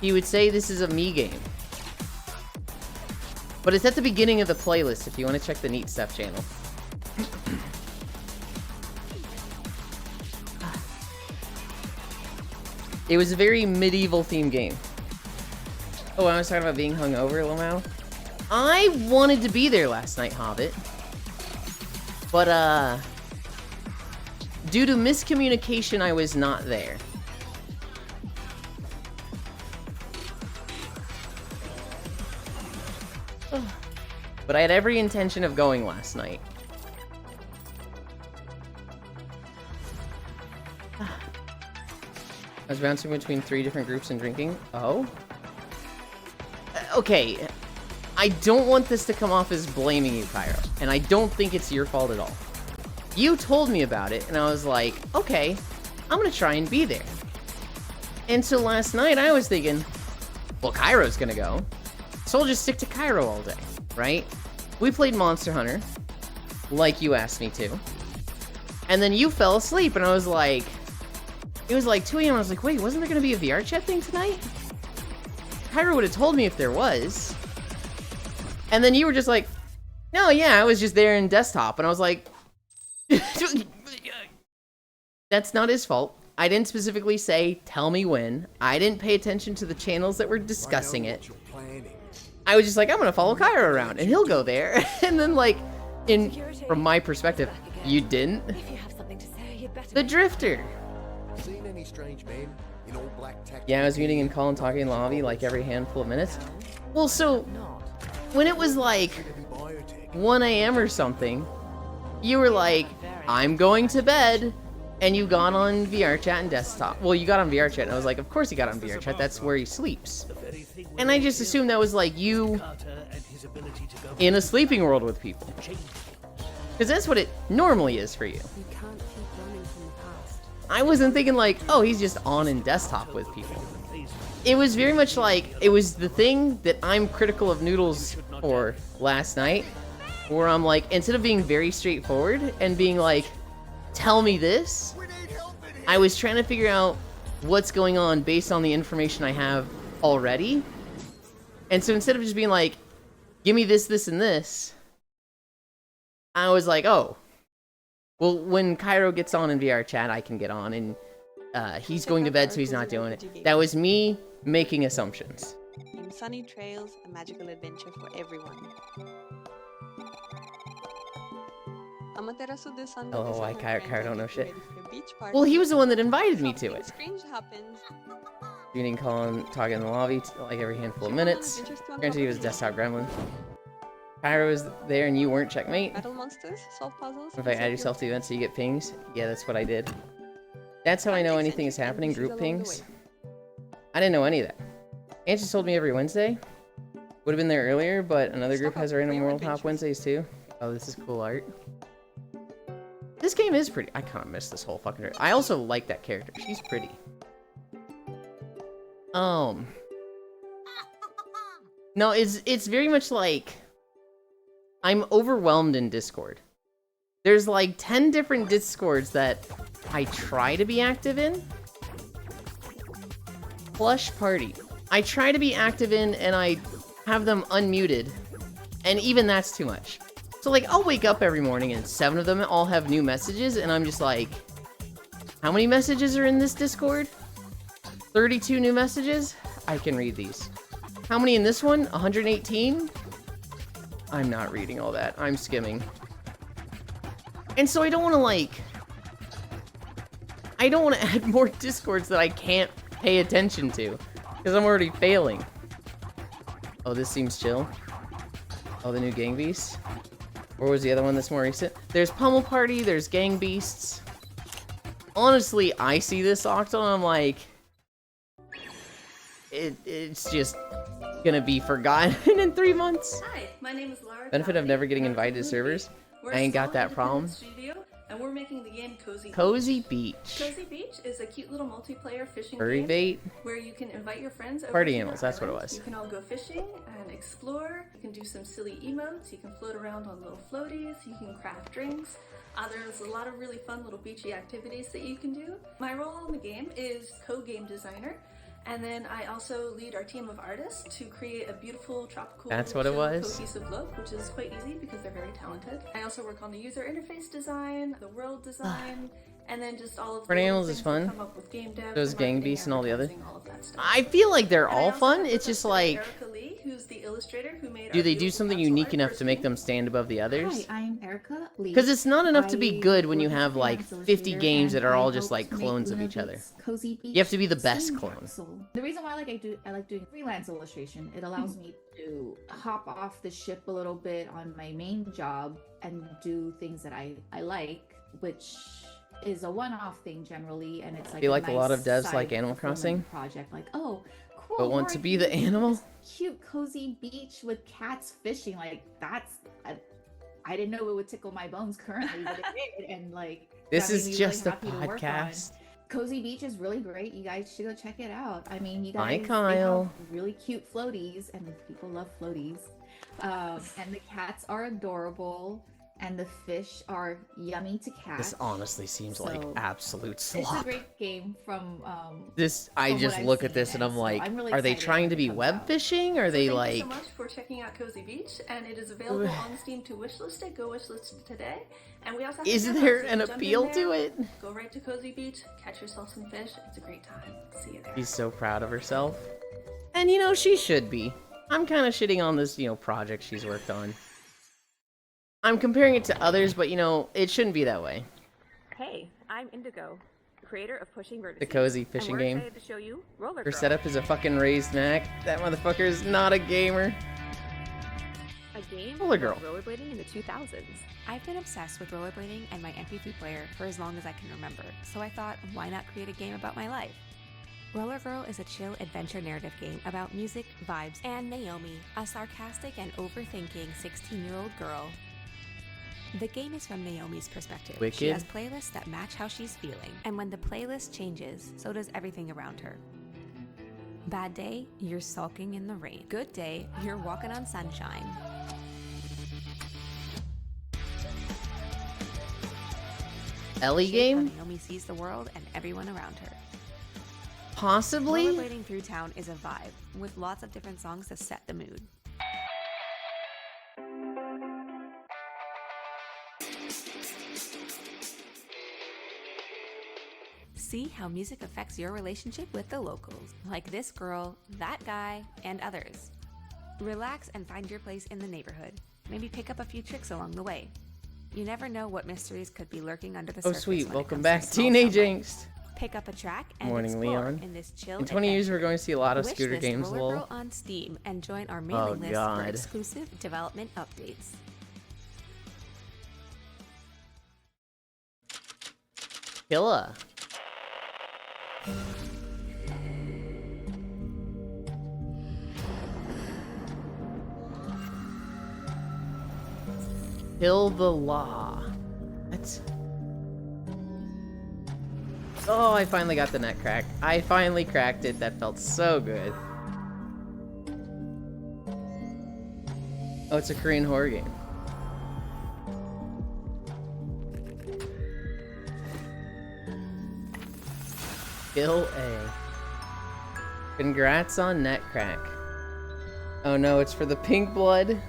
he would say this is a me game. But it's at the beginning of the playlist if you want to check the Neat Stuff channel. It was a very medieval themed game. Oh, I was talking about being hungover, Lamau. I wanted to be there last night, Hobbit. But, due to miscommunication, I was not there. But I had every intention of going last night. I was bouncing between 3 different groups and drinking. Oh? Okay. I don't want this to come off as blaming you, Cairo, and I don't think it's your fault at all. You told me about it, and I was like, okay, I'm gonna try and be there. And so last night, I was thinking, well, Cairo's gonna go, so I'll just stick to Cairo all day, right? We played Monster Hunter, like you asked me to, and then you fell asleep, and I was like, it was like 2 a.m. I was like, wait, wasn't there gonna be a VR chat thing tonight? Cairo would have told me if there was. And then you were just like, no, yeah, I was just there in desktop. And I was like, that's not his fault. I didn't specifically say, tell me when. I didn't pay attention to the channels that were discussing it. I was just like, I'm gonna follow Cairo around, and he'll go there. And then, like, from my perspective, you didn't. If you have something to say, you'd better. The Drifter. Seen any strange men in all black tech? Yeah, I was muting and calling, talking in lobby like every handful of minutes. Well, so when it was like 1 a.m. or something, you were like, I'm going to bed, and you got on VR chat and desktop. Well, you got on VR chat, and I was like, of course he got on VR chat, that's where he sleeps. And I just assumed that was like you in a sleeping world with people. Because that's what it normally is for you. You can't keep running from the past. I wasn't thinking like, oh, he's just on in desktop with people. It was very much like, it was the thing that I'm critical of Noodles for last night, where I'm like, instead of being very straightforward and being like, tell me this, I was trying to figure out what's going on based on the information I have already. And so instead of just being like, give me this, this, and this, I was like, oh, well, when Cairo gets on in VR chat, I can get on, and he's going to bed, so he's not doing it. That was me making assumptions. In sunny trails, a magical adventure for everyone. Oh, why Cairo don't know shit. Well, he was the one that invited me to it. Strange happens. Muting, calling, talking in the lobby, like every handful of minutes. Guarantee he was desktop gremlin. Cairo was there and you weren't, checkmate. Battle monsters, solve puzzles. If I add yourself to events so you get pings, yeah, that's what I did. That's how I know anything is happening, group pings. I didn't know any of that. Aunt just told me every Wednesday. Would have been there earlier, but another group has random World Hop Wednesdays too. Oh, this is cool art. This game is pretty. I kind of miss this whole fucking. I also like that character. She's pretty. No, it's very much like I'm overwhelmed in Discord. There's like 10 different Discords that I try to be active in. Plush Party. I try to be active in and I have them unmuted. And even that's too much. So like I'll wake up every morning and 7 of them all have new messages and I'm just like, how many messages are in this Discord? 32 new messages? I can read these. How many in this one? 118? I'm not reading all that. I'm skimming. And so I don't want to like... I don't want to add more Discords that I can't pay attention to. Because I'm already failing. Oh, this seems chill. Oh, the new Gang Beasts. Or was the other one that's more recent? There's Pummel Party, there's Gang Beasts. Honestly, I see this Octo and I'm like... It's just gonna be forgotten in 3 months. Hi, my name is Laura. Benefit of never getting invited to servers. I ain't got that problem. Studio, and we're making the game Cozy Beach. Cozy Beach. Cozy Beach is a cute little multiplayer fishing Furry game bait. where you can invite your friends over Party to animals, your that's what it island. was. You can all go fishing and explore. You can do some silly emotes. You can float around on little floaties. You can craft drinks. There's a lot of really fun little beachy activities that you can do. My role in the game is co-game designer. And then I also lead our team of artists to create a beautiful tropical That's what it was? cohesive look, which is quite easy because they're very talented. I also work on the user interface design, the world design, and then just all of the Party animals things is that fun. come up with game dev, Those Gang marketing, Beasts and all the other. advertising, all of that stuff. I feel like they're And I all also fun. have It's just with like, Erica Lee, who's the illustrator who made do our they do beautiful something capsule unique art enough for to make Steam. them stand above the others? Hi, I'm Erica Lee. Because it's not enough to be I good when you work have as like freelance 50 illustrator, games that are and all I just like helped make clones of Luna each other. Beats Cozy Beach You have to be the best Steam clone. capsule. The reason why I like doing freelance illustration, it allows me to hop off the ship a little bit on my main job and do things that I like, which is a one-off thing generally, and it's like Feel like a lot of devs side like Animal fulfillment Crossing? project. Like, oh, cool. But want to be the animal? Cute, cozy beach with cats fishing. Like, that's... I didn't know it would tickle my bones currently, but it did. And, like... This that made is me just really a happy to work on. podcast. Cozy Beach is really great. You guys should go check it out. I mean, you Hi, guys they Kyle. have really cute floaties, and people love floaties. And the cats are adorable, and the fish are yummy to catch. This honestly seems like So, absolute It's a slop. great game from This, I from what just I've look at seen, this and I'm and so like, I'm really are they excited trying when to it be comes web out. fishing? Are they Thank like... you so much for checking out Cozy Beach, and it is available on Steam to wishlist it. Go wishlist it today. And we also have Is a demo, there so an jump in appeal there, to it? Go right to Cozy Beach, catch yourself some fish. It's a great time. See you there. She's so proud of herself. And you know, she should be. I'm kind of shitting on this, you know, project she's worked on. I'm comparing it to others, but you know, it shouldn't be that way. Hey, I'm Indigo, creator of Pushing Vertices. The cozy fishing and we're game. excited to show you Roller Her Girl. setup is a fucking raised Mac. That motherfucker is not a gamer. A game Roller about Girl. rollerblading in the 2000s. I've been obsessed with rollerblading and my MP3 player for as long as I can remember, so I thought, why not create a game about my life? Roller Girl is a chill adventure narrative game about music, vibes, and Naomi, a sarcastic and overthinking 16-year-old girl. The game is from Naomi's perspective. She Wicked. has playlists that match how she's feeling, and when the playlist changes, so does everything around her. Bad day, you're sulking in the rain. Good day, you're walking on sunshine. Ellie Shape game? How Naomi sees the world and everyone around her. Possibly? Rollerblading through town is a vibe, with lots of different songs to set the mood. See how music affects your relationship with the locals, like this girl, that guy, and others. Relax and find your place in the neighborhood. Maybe pick up a few tricks along the way. You never know what mysteries could be lurking under the Oh surface. sweet, when it welcome comes back, to small Teenage town life. Angst. Pick up a track and Morning, explore Leon. in this chill In 20 years, adventure. we're going to see a lot of Wish scooter list games, Roller lol. Girl on Steam and join our mailing list God. for exclusive development updates. Killa. Kill the law. What? Oh, I finally got the net crack. I finally cracked it. That felt so good. Oh, it's a Korean horror game. Kill A. Congrats on net crack. Oh no, it's for the pink blood.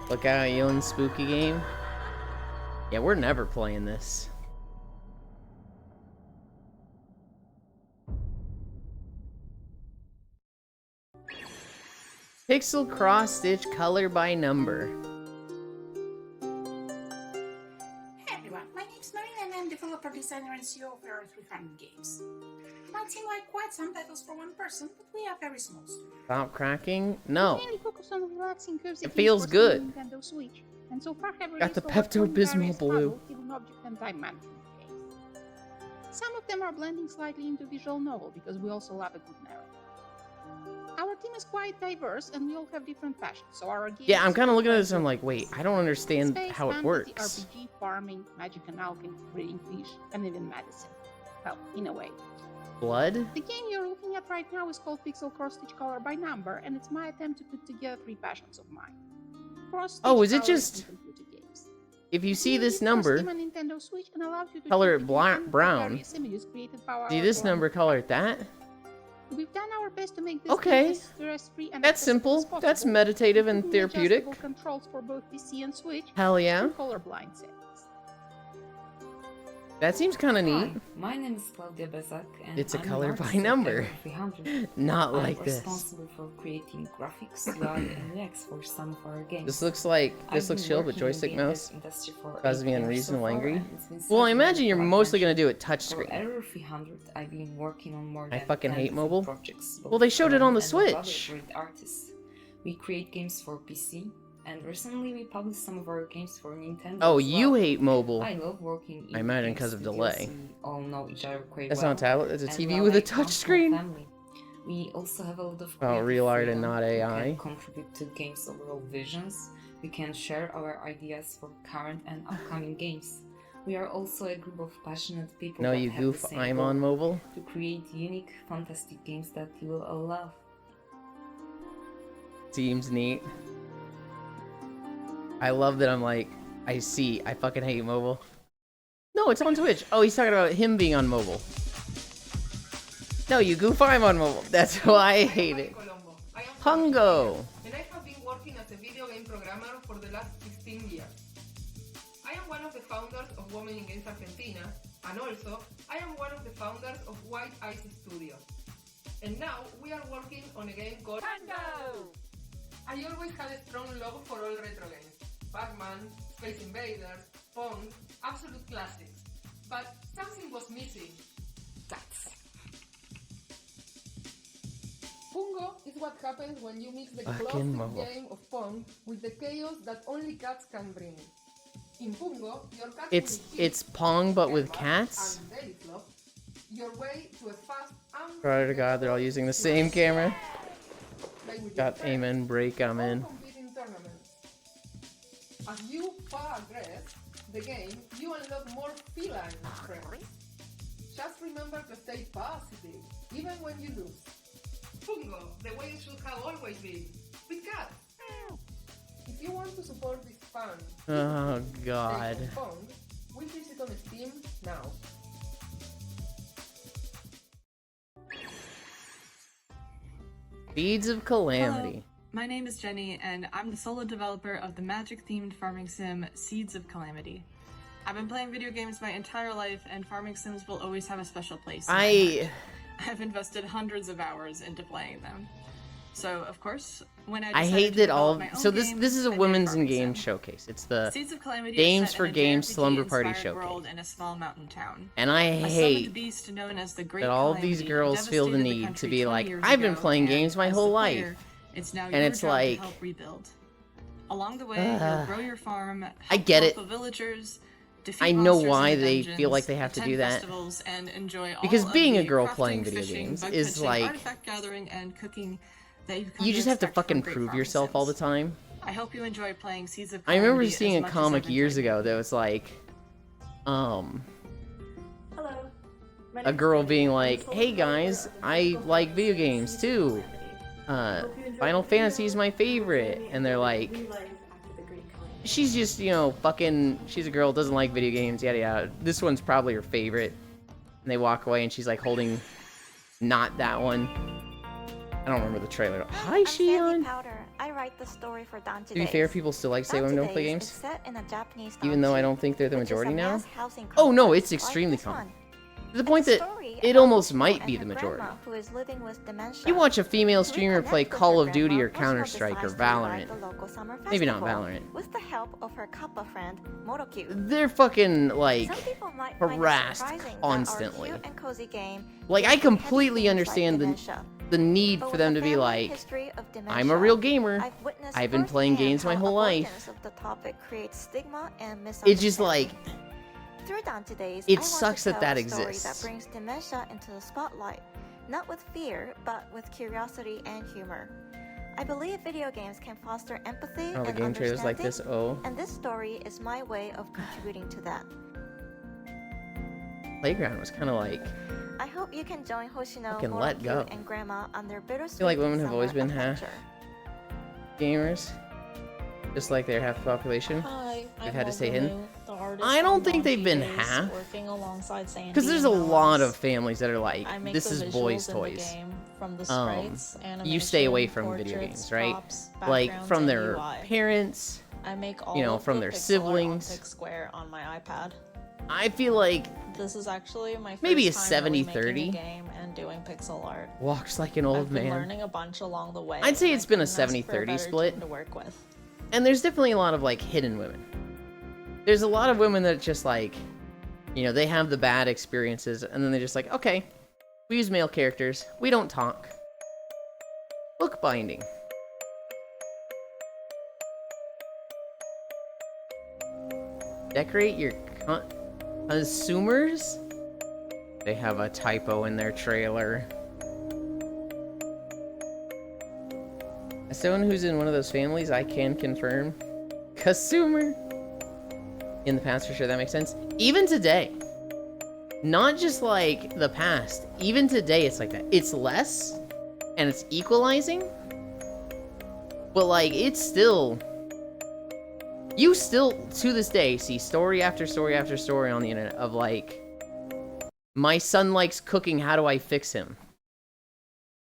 Look out, you own spooky game. Yeah, we're never playing this. Pixel cross stitch color by number. Hey everyone, my name's Marina and I'm developer, designer, and CEO of Error 300 Games. Might seem like quite some titles for one person, but we are very small studio. Stop cracking? No. We mainly focus on relaxing cozy It games feels for good. Nintendo Switch, and so far have Got the released over 20 Pepto-Bismol various blue. puzzle, hidden object, and time management games. Some of them are blending slightly into visual novel because we also love a good narrative. Our team is quite diverse and we all have different passions, so our games... Yeah, I'm kind of looking at this and I'm like, wait, I don't understand Space, how it fantasy, works. RPG, farming, magic and alchemy, breeding fish, and even medicine. Well, in a way. Blood? The game you're looking at right now is called Pixel Cross Stitch Color by Number, and it's my attempt to put together three passions of mine. Cross Oh, is it coloring, just... and computer games. If you see this For number, Steam and Nintendo Switch and allows you to color choose it between brown. various images created by our See this program. number, color it that? We've done our best to make this Okay. game as stress-free and That's accessible as simple. That's possible, meditative and including therapeutic. adjustable controls for both PC and Switch. Hell yeah. And colorblind settings. That seems kind of neat. Hi, my name is Claudia Bezak, and It's a I'm color an by artist at number. Error 300. Not I'm like this. responsible for creating graphics, UI, and UX for some of our games. This looks like this I've looks been chill, but working in joystick the mouse industry for causes 8 me years unreasonable so far, angry. and it's been Well, I such a imagine you're fun mostly adventure. gonna do it For touchscreen. Error 300, I've been working on more I than fucking 10 hate different mobile. projects, Well, both they showed it current on the and with other Switch. great artists. We create games for PC, and recently we published some of our games for Nintendo. Oh, as you well. hate mobile. I love working in I imagine game because of studios. delay. We all know each other quite That's well. not a tablet, it's a and TV we're with a like touch one small screen. family. We also have a lot of Oh, real art and freedom. not We AI. can contribute to games' overall visions. We can share our ideas for current and upcoming games. We are also a group of passionate people No, that you have goof, the same I'm goal, on mobile. to create unique, fantastic games that you will all love. Seems neat. I love that I'm like, I fucking hate mobile. No, it's on Twitch. Oh, he's talking about him being on mobile. No, you goof, I'm on mobile. That's why I hate it. Hungo. And I have been working as a video game programmer for the last 16 years. I am one of the founders of Women in Games Argentina, and also, I am one of the founders of White Ice Studios. And now, we are working on a game called Tango! I always had a strong love for all retro games. Pac-Man, Space Invaders, Pong, absolute classics. But something was missing. Cats. Pungo is what happens when you mix the Fucking classic mobile. game of Pong with the chaos that only cats can bring. In Pungo, your cat It's Pong but with cats? and belly flop your way to a fast and Swear to God, they're all using the same camera. play with Got your aim in, break, I'm in. compete in tournaments. As you progress the game, you unlock more feline friends. Just remember to stay positive, even when you lose. Pungo, the way it should have always been, with cats. If you want to support this fun, Oh God. take on Pong, we visit on Steam now. Beads of Calamity. My name is Jenny, and I'm the solo developer of the magic-themed farming sim Seeds of Calamity. I've been playing video games my entire life, and farming sims will always have a special place in my heart. I've invested hundreds of hours into playing them. So, of course, when I I decided hate to that all develop of my so own this game, this is a I made women's Farming and Sim. games showcase. It's the Seeds of Calamity Games is set for in a Games Slumber JRPG Party inspired showcase. world in a small mountain town. And I A hate summoned beast known as the Great that all of these Calamity girls feel the devastated need to country be 20 like, years I've been ago, playing and games my as whole the life. player, it's now And your it's job like, to help rebuild. Along the way, you'll grow your farm, help I get it. local villagers, defeat I know monsters why in they dungeons, feel like they have to attend do that. festivals, and enjoy all Because of being a the girl crafting, playing video fishing, games bug is catching, like, artifact gathering, and cooking that you've come you to just have to expect from fucking great prove farming yourself all the sims. time. I hope you enjoy playing Seeds of I Calamity remember as seeing a much as comic I've years enjoyed ago that was like, Hello. My a name's girl Jenny. being I'm like, a solo hey developer guys, of the I magical like farming video sim games Seeds of too. Calamity. Hope you enjoy Final the video. Fantasy is my favorite. Really And they're like, realize after the Great Calamity. she's just, you know, fucking, she's a girl, doesn't like video games, yada yada. This one's probably her favorite. And they walk away and she's like holding not that one. I don't remember the trailer. Hi, I'm Sandy Shion. Powder. I write the story for Dante To be Days. fair, people still like to say women don't play Dante Days games. is set in a Japanese Even though I Dante, don't think they're the which is a majority now. mass housing Oh no, complex it's like extremely this common. one. To the point It's a that story it about almost Michiko might and be her the majority. grandma who is living with dementia. You watch a female To streamer play reconnect with Call her of Duty or grandma, Michiko Counter-Strike or decides to revive Valorant. the local summer Maybe not festival Valorant. With the help of her Kappa friend, Motokyu. They're fucking, like, Some people might find it harassed surprising that constantly. our cute and cozy game Like, I completely understand the need But for with them a to be family like, history of I'm a dementia, real gamer. I've witnessed I've been playing firsthand games my how whole life. avoidance of the topic creates stigma and It's just like, Through Dante Days, it I want sucks to that tell that a story exists. that brings dementia into the spotlight, not with fear, but with curiosity and humor. I believe video games can foster empathy oh, the and game trailers like this, understanding, oh. and this story is my way of contributing to that. Playground was kind of like, I hope you can join Hoshino, Fucking let Motokyu, go. and Grandma on their bittersweet I feel like women have always summer been half adventure. gamers. Just like they're half the population. Hi, We've I'm had to stay hidden. Mogunu, the artist I don't on think they've been Donkey Days, half. Working alongside Sandy Because there's a and lot Melons. of families that are like, I make this the is visuals boys' in the toys. game, from the sprites, You stay away animation, from video portraits, games, right? props, Like backgrounds, from and their UI. parents, I make all you know, of from the their pixel art siblings. on Square on my iPad. I feel like This is actually my first maybe a time really 70-30. making a game and doing pixel art. walks like an old I've been man. learning a bunch along the way. I'd say and it's I been a couldn't ask for 70-30 better split. team to work with. And there's definitely a lot of like hidden women. There's a lot of women that just like, you know, they have the bad experiences and then they're just like, okay, we use male characters, we don't talk. Bookbinding. Decorate your consumers? They have a typo in their trailer. As someone who's in one of those families, I can confirm. Consumer. In the past, for sure, that makes sense. Even today. Not just like the past. Even today, it's like that. It's less, and it's equalizing. But like, it's still... You still, to this day, see story after story after story on the internet of like, my son likes cooking, how do I fix him?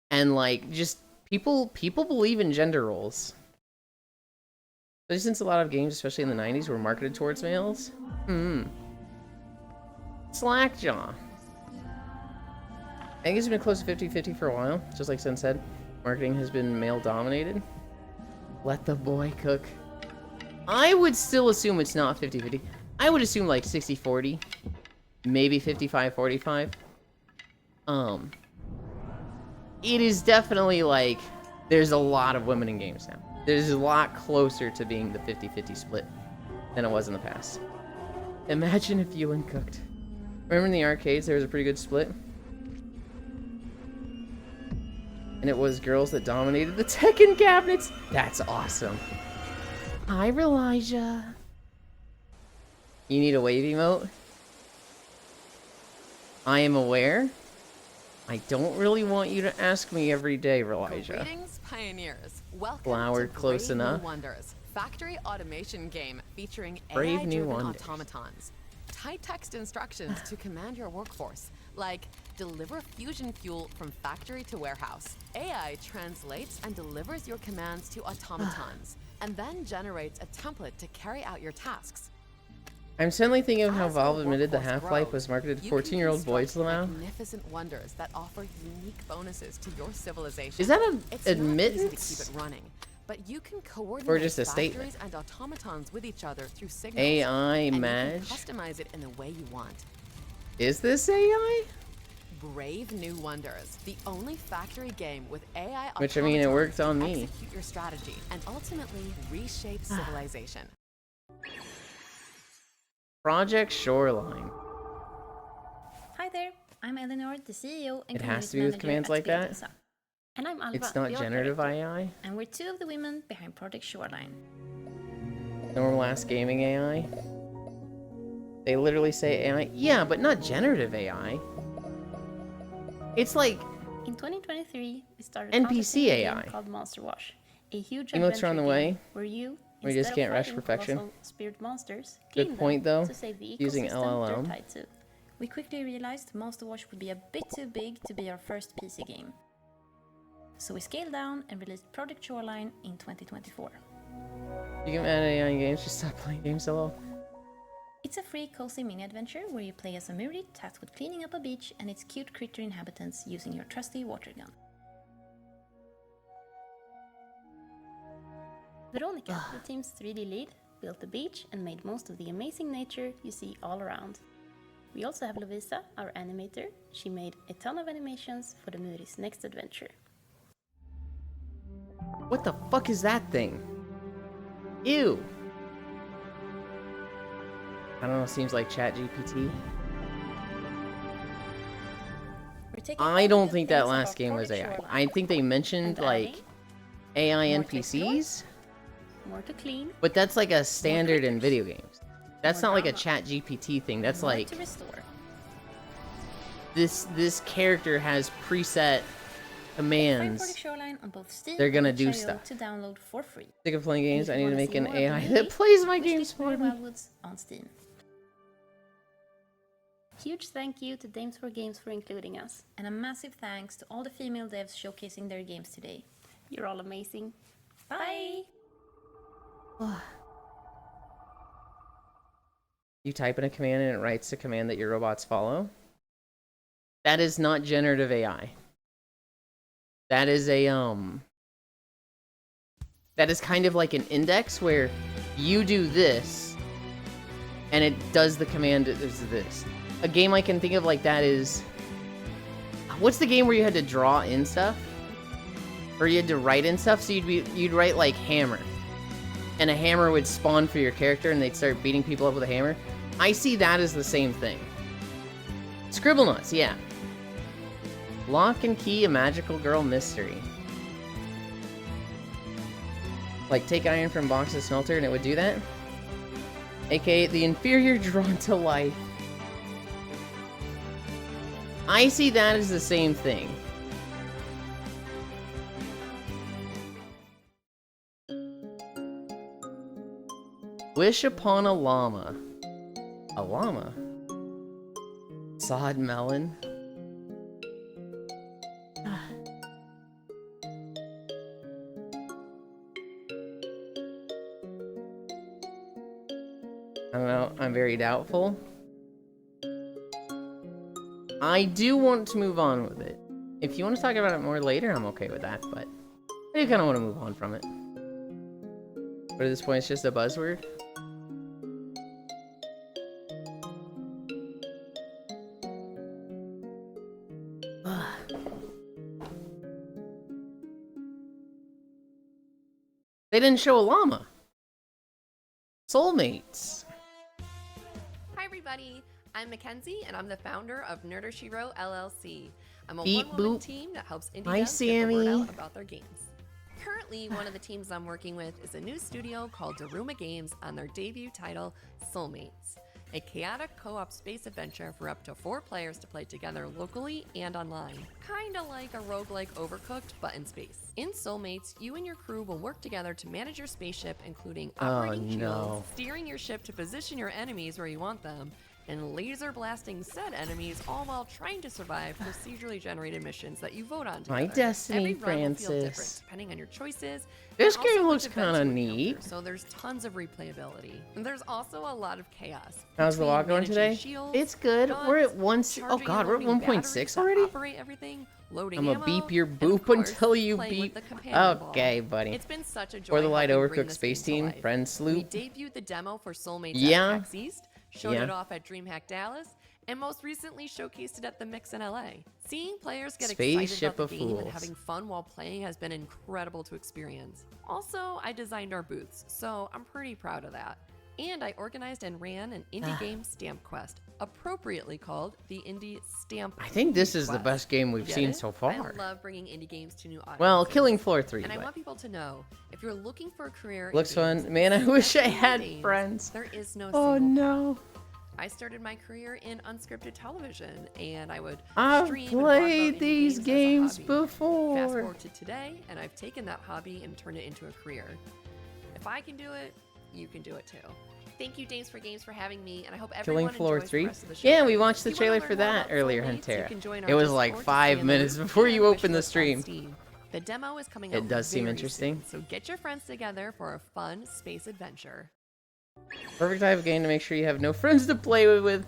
And like, just people believe in gender roles. Especially since a lot of games, especially in the 90s, were marketed towards males. Slackjaw. I think it's been close to 50-50 for a while. Just like Sen said, marketing has been male dominated. Let the boy cook. I would still assume it's not 50-50. I would assume like 60-40. Maybe 55-45. It is definitely like, there's a lot of women in games now. There's a lot closer to being the 50-50 split than it was in the past. Imagine if Ewan cooked. Remember in the arcades there was a pretty good split? And it was girls that dominated the Tekken cabinets? That's awesome. Hi, Elijah. You need a wave emote? I am aware. I don't really want you to ask me every day, Elijah. Greetings, pioneers. Welcome Flowered to close Brave enough. New Wonders, factory automation game featuring Brave New AI-driven Wonders. automatons. Tight text instructions to command your workforce, like deliver fusion fuel from factory to warehouse. AI translates and delivers your commands to automatons, and then generates a template to carry out your tasks. I'm suddenly thinking of how As Valve your admitted the workforce Half-Life grows, was marketed to you can 14-year-old boys construct now. magnificent wonders that offer unique bonuses to your civilization. Is that an It's not easy admittance? to keep it running, but you can coordinate Or just a factories statement? and automatons with each other through signals. AI and Madge? you can customize it in the way you want. Is this AI? Brave New Wonders, the only factory game with AI Which, I mean, it automatons worked to on me. execute your strategy and ultimately reshape civilization. Project Shoreline. Hi there, I'm Eleanor, the CEO and It has to community be with manager commands at like that? Spiritus. And I'm Alva, It's not the art generative director, AI? and we're two of the women behind Project Shoreline. Normal ass gaming AI? They literally say AI? Yeah, but not generative AI. It's like In 2023, we started NPC concepting a game AI. called Monster Wash, a huge Emotes are adventure on the game way. where you, We just instead can't of rush fighting perfection. colossal spirit monsters, Good clean point, them though, to save the using ecosystem LLM. they're tied to. We quickly realized Monster Wash would be a bit too big to be our first PC game. So we scaled down and released Project Shoreline in 2024. You can add AI in games, just stop playing games solo. It's a free, cozy mini-adventure where you play as a Muri tasked with cleaning up a beach and its cute critter inhabitants using your trusty water gun. Veronica, the team's 3D lead, built the beach and made most of the amazing nature you see all around. We also have Lovisa, our animator. She made a ton of animations for the Muri's next adventure. What the fuck is that thing? Ew. I don't know, seems like ChatGPT. I don't think that last game was AI. I think they mentioned like AI NPCs, More to clean, but that's like a standard in video games. That's not like a ChatGPT thing. That's more like to restore. this character has preset Find commands. Project Shoreline on both Steam They're gonna and do itch.io stuff. to download for free. Sick of playing games. And I if you need to wanna make see an more of the AI movie, that plays my wish games list for Mary me. Wildwoods on Steam. Huge thank you to Dames for Games for including us, and a massive thanks to all the female devs showcasing their games today. You're all amazing. Bye! You type in a command and it writes the command that your robots follow. That is not generative AI. That is a that is kind of like an index where you do this and it does the command that does this. A game I can think of like that is, what's the game where you had to draw in stuff? Or you had to write in stuff? So you'd write like hammer. and a hammer would spawn for your character and they'd start beating people up with a hammer. I see that as the same thing. Scribblenauts, yeah. Lock and Key, a magical girl mystery. Like, take iron from box of smelter and it would do that? AKA, the inferior drawn to life. I see that as the same thing. Wish upon a llama. A llama? Sod melon? I don't know, I'm very doubtful. I do want to move on with it. If you want to talk about it more later, I'm okay with that, but I do kind of want to move on from it. But at this point, it's just a buzzword. They didn't show a llama. Soulmates. Hi everybody, I'm Mackenzie and I'm the founder of Nerdershiro LLC. I'm a Beep one-woman boop. team that helps indie Hi, devs get the word Sammy. out about their games. Currently, one of the teams I'm working with is a new studio called Daruma Games on their debut title, Soulmates, a chaotic co-op space adventure for up to 4 players to play together locally and online. Kinda like a roguelike Overcooked, but in space. In Soulmates, you and your crew will work together to manage your spaceship, including operating shields, no. steering your ship to position your enemies where you want them, and laser blasting said enemies, all while trying to survive procedurally generated missions that you vote on together. My destiny, Every run will feel different Francis. depending on your choices. This and also game which looks events kinda you neat. encounter, so there's tons of replayability. And there's also a lot of chaos. How's the between walk going managing today? shields, It's good. guns, We're at one. Oh charging god, and we're at loading 1.6 batteries to already? operate everything, loading I'm gonna ammo, beep your and of boop course, until you playing with beep. the companion ball. Okay, buddy. It's been such a joy For the light helping bring overcooked this space game to team, life. friend We sloop. debuted the demo for Soulmates Yeah. at PAX East, showed Yeah. it off at DreamHack Dallas, and most recently showcased it at the Mix in LA. Seeing players get excited Spaceship about the of game and Fools. having fun while playing has been incredible to experience. Also, I designed our booths, so I'm pretty proud of that. And I organized and ran an indie game stamp quest, appropriately called the Indie Stamp. I think this is the Quest. best game we've Get seen it? so I far. love bringing indie games to new audiences. Well, Killing Floor 3, And I but- want people to know, if you're looking for a career in Looks games, fun. Man, I wish I especially had games, friends. There is no Oh single no. I started my career in unscripted television, and I would I've stream and blog about played indie these games as a games hobby. Fast before. forward to today, and I've taken that hobby and turned it into a career. If I can do it, you can do it too. Thank you, Dames for Games, for having me, and I hope everyone Killing Floor enjoys 3? the rest of the show. Yeah, we watched the If you wanna trailer for learn more that about earlier, Soulmates, you Huntera. can join It our was like Discord to 5 stay in the minutes loop before and you wish opened the list on stream. Steam. The demo is coming It out does seem very interesting. soon, so get your friends together for a fun space adventure. Perfect type of game to make sure you have no friends to play with.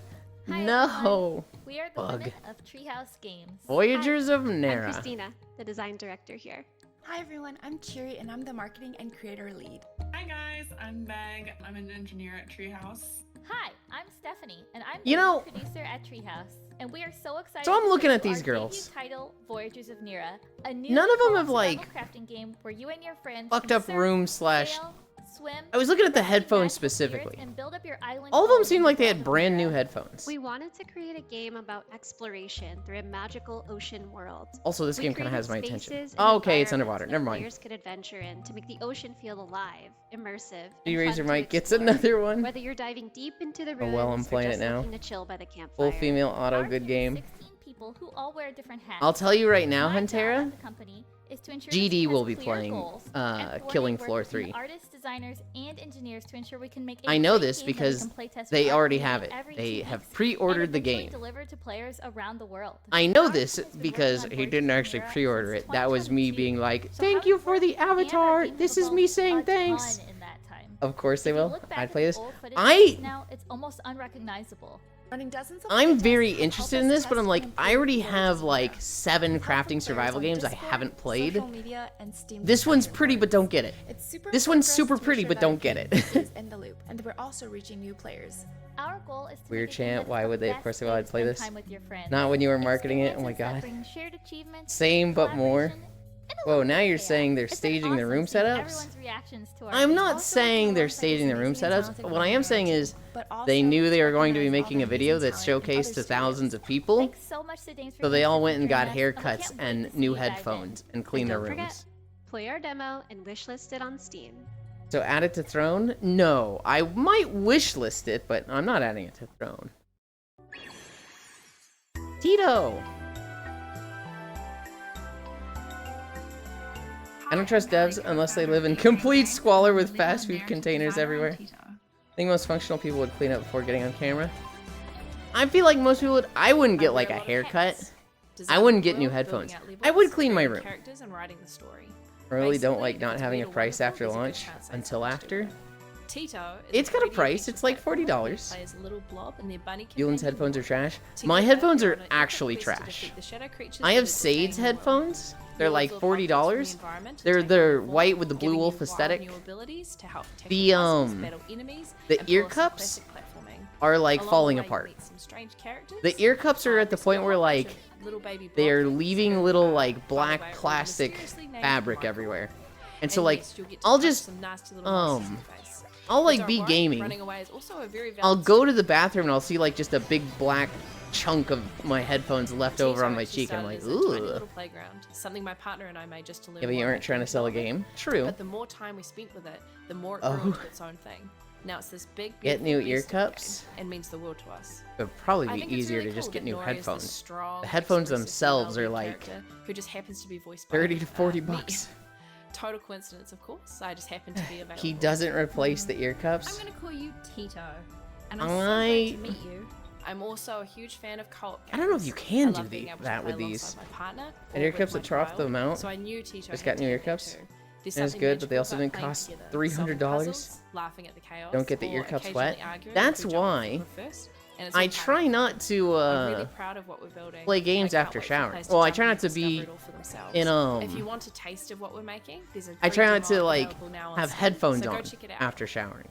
No. We are the Bug. women of Treehouse Games. Voyagers of I'm Nera. Christina, the design director here. Hi everyone, I'm Chiri and I'm the marketing and creator lead. Hi guys, I'm Meg. I'm an engineer at Treehouse. Hi, I'm Stephanie, and I'm You the know- producer at Treehouse. And we are so excited. So I'm to looking show at you these our girls. debut title, Voyagers of Nera, a new None of them have, survival like, crafting game where you and your friends fucked can up surf, room slash. sail, swim, I was looking at the rescue headphones magical spirits, specifically. and build up your island All of them home seemed in like the they world had of brand new Nera. headphones. We wanted to create a game about exploration through a magical ocean world. Also, this We game kinda created has my attention. spaces Oh, and okay, it's environments underwater. that Never mind. Players could adventure in to make the ocean feel alive, immersive. You and raise fun your to mic gets explore. another one. Whether you're diving deep into the Oh ruins well, I'm playing or it just now. looking to chill by the campfire. Full female auto, good game. People who all wear different hats. I'll tell you right now, My job Huntera. as a company is to ensure GD the team will has be clear playing goals and coordinate Killing work Floor between 3. Artists, designers, and engineers to ensure we can make a I know great this game that we because can play test they for our already community have it. every They 2 have weeks, pre-ordered and the eventually game. delivered to players around the world. I know this because he didn't actually pre-order it. That was me being like, "Thank you for the avatar. This is me saying thanks." In that time. Of course they If you will. look back I'd at play the this. old footage I now it's almost unrecognizable. Running dozens of I'm playtests very will help interested us in this, but test I'm like, and I already improve have Voyagers like 7 crafting survival on games I Discord, haven't played. social media, and Steam This one's discussion pretty, but don't get it. It's super This important one's for us super to pretty, ensure but that don't our get it. community is in the loop, and we're also reaching new players. Our goal is to Weird make a game chant. that's Why the would they? Of best course they way will. to I'd play spend this. time with your friends. Not when you were marketing it. Oh my Experiences that god. bring shared achievements, Same, but more. collaboration, Whoa, now you're saying they're staging the room setups? Everyone's reactions to our I'm videos. not saying they're staging the room setups. What I am saying is they knew they were going to be making a video that showcased to thousands of people. Thanks so much to Dames for So they all went and got featuring us, haircuts and new headphones and cleaned their Don't rooms. forget, play our demo and wishlist it on Steam. So add it to Throne? No, I might wishlist it, but I'm not adding it to Throne. Tito! I don't trust devs unless they live in complete squalor with fast food containers everywhere. I think most functional people would clean up before getting on camera. I feel like most people would. I wouldn't get like a haircut. I wouldn't get new headphones. I would clean my room. Characters and writing the story. I really don't like not having a price after launch until after. Tito. It's got a price. It's like $40. Plays a little blob and their bunny Yulin's headphones are trash. My headphones are actually trash. I have Sade's headphones. They're like $40. They're white with the blue wolf aesthetic. The ear cups are like falling apart. The ear cups are at the point where like they are leaving little like black plastic fabric everywhere. And so like I'll just I'll like be gaming. I'll go to the bathroom and I'll see like just a big black chunk of my headphones left over on my cheek, and I'm like, ooh. Something my partner and I made just to learn. Yeah, but you aren't trying to sell a game. True. But the more time we spent with it, the more it grew into its own thing. Now it's this big. Get new ear cups. And means the world to us. It would probably be easier to just get new headphones. The headphones themselves are like who just happens to be voiced by 30 to 40 bucks. Total coincidence, of course. I just happen to be available. He doesn't replace the ear cups. I'm gonna call you Tito, and I'm so glad to meet you. I'm also a huge fan of co-op games. I don't know if you can do that with these. And ear cups that trough the amount. So I knew Tito just got new ear cups. And it's good, but they also didn't cost $300. Don't get the ear cups wet. That's why I try not to play games after showering. Well, I try not to be in If you want a taste of what we're making, there's a I try not to demo like available now on have Steam, headphones so go on check it out. after showering.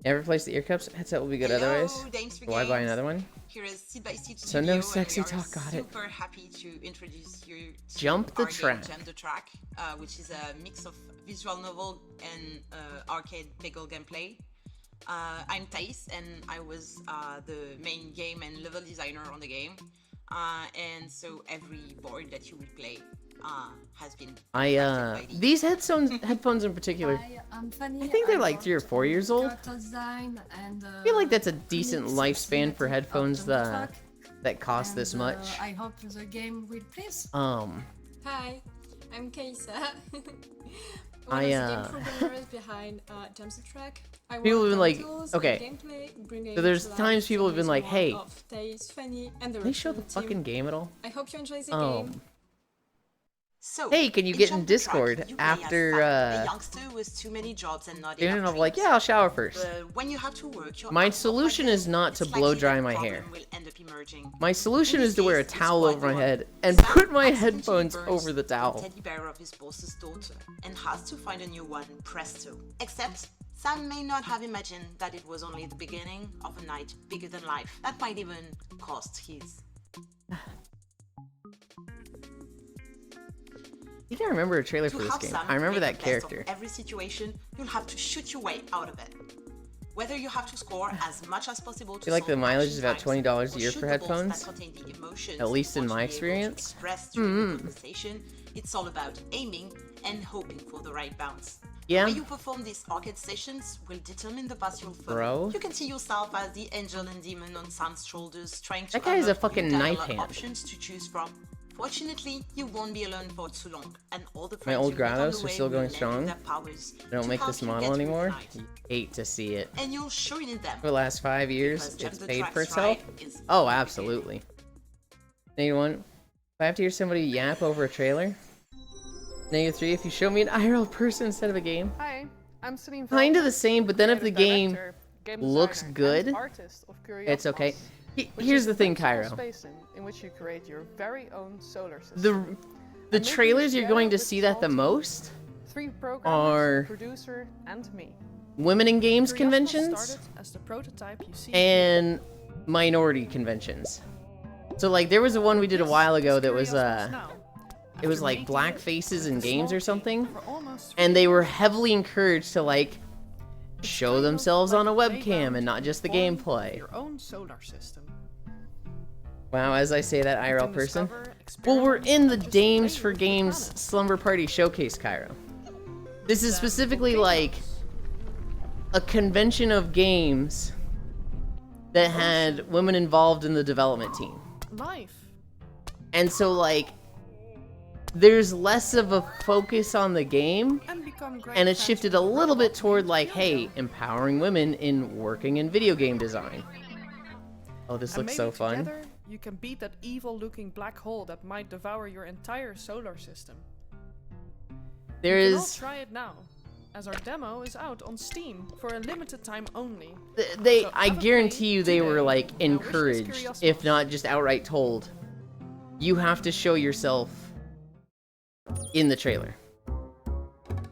Ever replace the ear cups? Headset will be good otherwise. Why buy another one? Here is Seed by Seed So no sexy talk, got it. Super happy to introduce you to Jump the our Track. game, Jump the Track, which is a mix of visual novel and arcade Peggle gameplay. I'm Thais, and I was the main game and level designer on the game. And so every board that you will play has been. These headphones in particular. Hi, I'm Fanny. I think they're like 3 or 4 years old. Design and, I feel like that's a decent lifespan for headphones that cost this much. I hope the game will please. Hi, I'm Kaisa. One of the game programmers behind Jump the Track. People have been like, titles, okay. gameplay, bringing So there's to life times people have been like, one hey, of Thais, Fanny, and the can they rest show of the team. fucking game at all? I hope you enjoy the game. So, hey, can you get in Discord after a youngster with too many jobs and not dinner? enough And I'm like, dreams. yeah, I'll shower first. But when you have to work, your My solution is not to blow dry my hair. will end up emerging. My solution is to wear a towel over my head and put my headphones over the towel. Teddy bear of his boss's daughter and has to find a new one presto. Except Sam may not have imagined that it was only the beginning of a night bigger than life. That might even cost his. I think I remember a trailer for To this have game. Sam I remember make that the best of character. every situation, you'll have to shoot your way out of it. Whether you have to score as much as possible I to feel like the solve mileage action is about times, $20 a or year shoot for the balls that headphones. contain the emotions At least in you my want to be able to experience. express during the conversation, it's all about aiming and hoping for the right bounce. Yeah. The way you perform these arcade sessions will determine the path you'll follow. Bro. You can see yourself as the angel and demon on Sam's shoulders, trying to That guy has a unlock fucking new knife dialogue hand. options to choose from. Fortunately, you won't be alone for too long, and all the My friends old you meet on the Grados are way still will going lend you strong. their powers They don't to make help this you model get through anymore. the night. You hate to see it. And you'll sure need them. For the last 5 years, Because Jump it's the paid Track's for itself. ride is Oh, absolutely. Negative 1. If I have to hear somebody yap over a trailer. Negative 3. If you show me an IRL person instead of a game. Hi, I'm Celine. Kind of the same, but then if the game director, game looks designer, good, and artist of it's okay. Curiosmos, which Here's is the a thing, flexible Cairo. space in which you create your very own solar system. The And trailers making you're going to together see with that the small most team, 3 programmers, are a producer, and me. women in games Curiosmos conventions started as the prototype you see and minority conventions. So like there was a one we did a while ago that was it was like black faces in games or something, and they were heavily encouraged to like show themselves on a webcam and not just the gameplay. Your own solar system. Wow, as I say that, IRL person. Well, we're in the Dames for Games Slumber Party Showcase, Cairo. This is specifically like a convention of games that had women involved in the development team. Life. And so like there's less of a focus on the game, and it's shifted a little bit toward like, hey, empowering women in working in video game design. Oh, this looks so fun. Together, you can beat that evil-looking black hole that might devour your entire solar system. There you is. can all try it now, as our demo is out on Steam for a limited time only. I guarantee you they were like encouraged, if not just outright told, you have to show yourself in the trailer.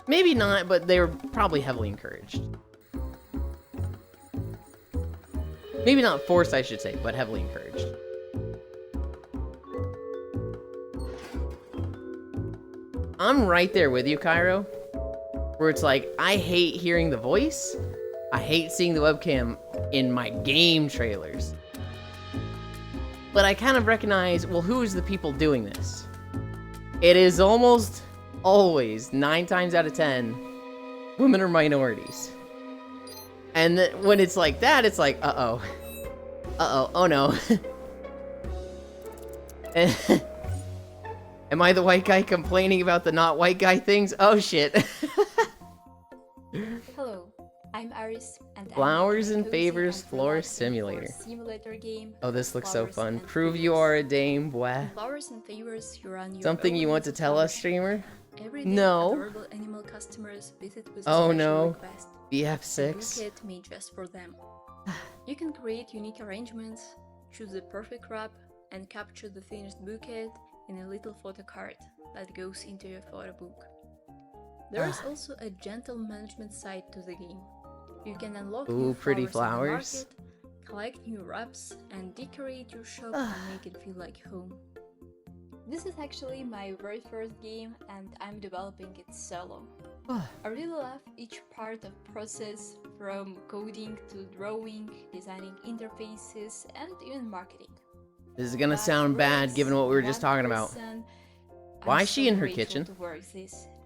Maybe not, but they were probably heavily encouraged. Maybe not forced, I should say, but heavily encouraged. I'm right there with you, Cairo. Where it's like, I hate hearing the voice. I hate seeing the webcam in my game trailers. But I kind of recognize, well, who is the people doing this? It is almost always, 9 times out of 10, women or minorities. And when it's like that, it's like, uh-oh. Uh-oh, oh no. Am I the white guy complaining about the not white guy things? Oh shit. Hello, I'm Aris, and Flowers and Favors Floor Simulator. Game. Oh, this looks so fun. Prove you are a dame, boy. Flowers and Favors, you run your Something own you want to tell us, streamer? Every day, No. adorable animal customers visit with a Oh special no. request. BF6. A bouquet made just for them. You can create unique arrangements, choose the perfect wrap, and capture the finished bouquet in a little photo card that goes into your photo book. There is also a gentle management side to the game. You can unlock new pretty flowers in the market, collect new wraps, and decorate your shop and make it feel like home. This is actually my very first game, and I'm developing it solo. I really love each part of process, from coding to drawing, designing interfaces, and even marketing. This is gonna sound bad given what we were just talking about. Why is she in her kitchen?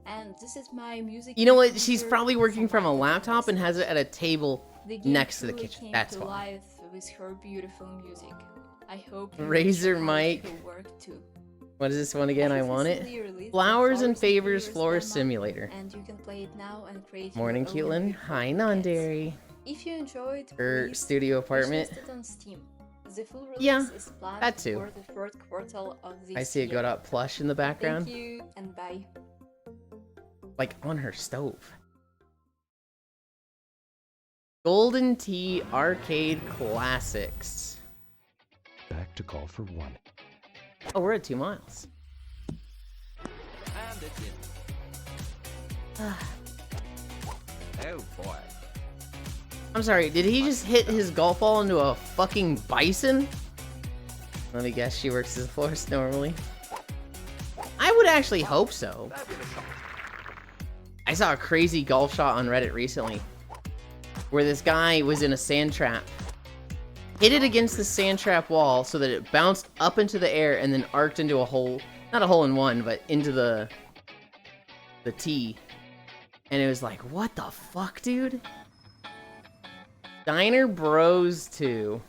And this is my music. You know what? She's probably working from a laptop and has it at a table next to the kitchen. That's why. Life with her beautiful music. I hope Razor mic. work too. What is this one again? I want it. Flowers and Favors Floor Simulator. And you can play it now and create Morning, your own Caitlin. Hi, Nondary. If you enjoyed Her studio apartment. on Steam. The full release Yeah, is planned that too. for the third quarter of this I see a year. Godot plush in the background. Thank you and bye. Like on her stove. Golden Tee Arcade Classics. Back to call for one. Oh, we're at 2 miles. Oh boy. I'm sorry, did he just hit his golf ball into a fucking bison? Let me guess, she works as a florist normally. I would actually hope so. I saw a crazy golf shot on Reddit recently, where this guy was in a sand trap, hit it against the sand trap wall so that it bounced up into the air and then arced into a hole, not a hole in one, but into the tee. And it was like, what the fuck, dude? Diner Bros 2.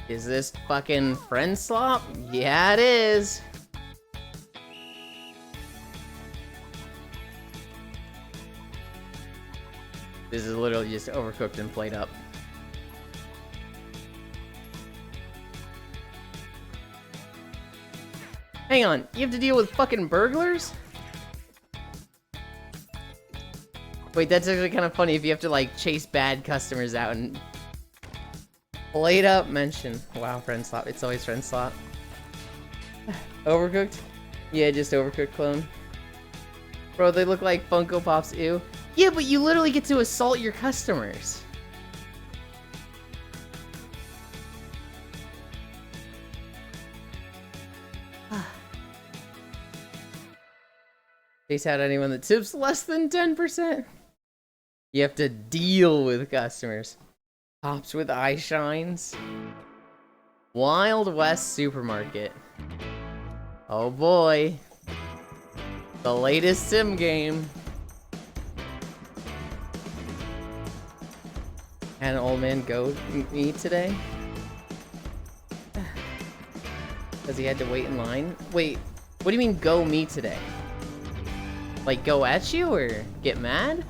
Is this fucking friend slop? Yeah, it is. This is literally just overcooked and played up. Hang on, you have to deal with fucking burglars? Wait, that's actually kind of funny if you have to like chase bad customers out and played up mention. Wow, friend slot. It's always friend slot. Overcooked? Yeah, just Overcooked clone. Bro, they look like Funko Pops, ew. Yeah, but you literally get to assault your customers. Chase out anyone that tips less than 10%. You have to deal with customers. Pops with eye shines. Wild West Supermarket. Oh boy. The latest sim game. Had an old man go me today. Because he had to wait in line. Wait, what do you mean go me today? Like go at you or get mad?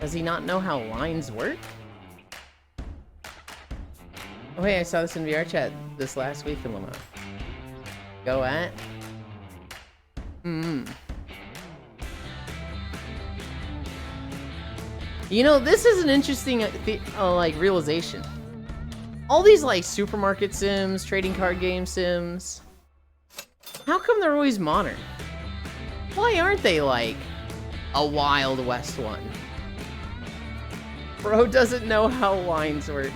Does he not know how lines work? Oh hey, I saw this in VR chat this last week in Lamar. Go at? You know, this is an interesting like realization. All these like supermarket sims, trading card game sims, how come they're always modern? Why aren't they like a Wild West one? Bro doesn't know how lines work.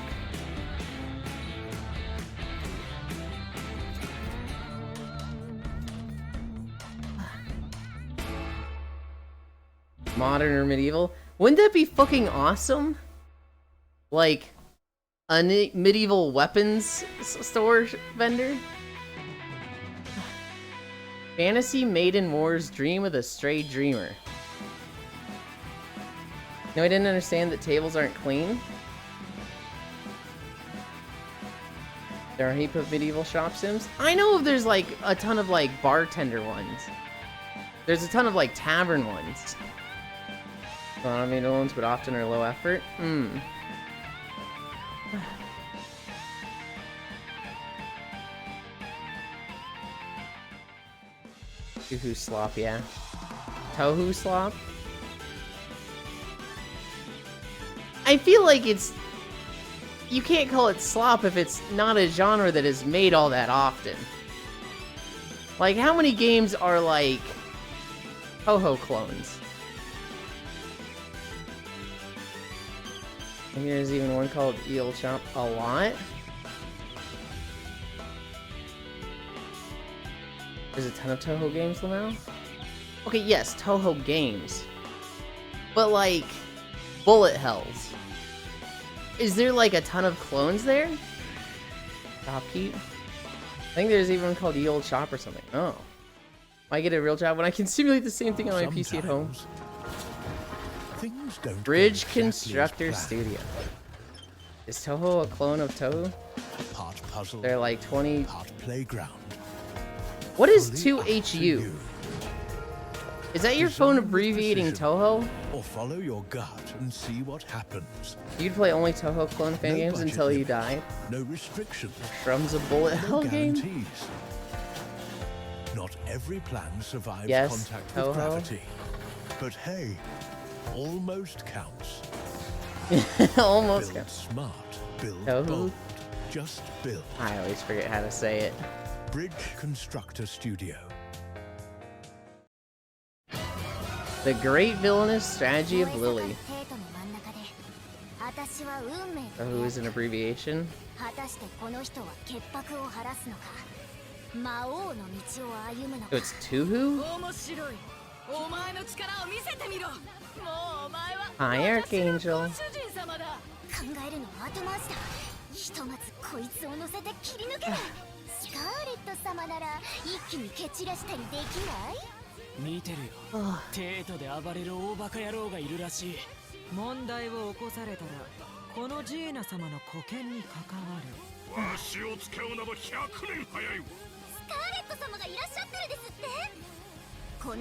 Modern or medieval? Wouldn't that be fucking awesome? Like a medieval weapons store vendor? Fantasy Maiden Wars Dream of the Stray Dreamer. No, I didn't understand that tables aren't clean. There are a heap of medieval shop sims. I know there's like a ton of like bartender ones. There's a ton of like tavern ones. Automated ones, but often are low effort. Tohu slop, yeah. Tohu slop? I feel like it's... You can't call it slop if it's not a genre that is made all that often. Like, how many games are like... Toho clones? And there's even one called Eel Chomp. A lot? There's a ton of Toho games, Lamau? Okay, yes, Toho games. But like, bullet hells. Is there like a ton of clones there? Stop heat. I think there's even one called Eel Chop or something. Oh. I get a real job when I can simulate the same thing on my PC at home. Bridge Constructor Studio. Is Toho a clone of Toho? Part puzzle, they're like 20. Part playground. What is 2HU? Is that your phone abbreviating Toho? Or follow your gut and see what happens. You'd play only Toho clone fan games until you die. No restrictions. Shrums a bullet hell game. Not every plan survives contact Toho. with gravity. But hey, almost counts. Almost build counts. Smart, build Toho. bold. Just build. I always forget how to say it. Bridge Constructor Studio. The Great Villainous Strategy of Lily. Toho is an abbreviation. So it's Tuhu? Hi, Archangel.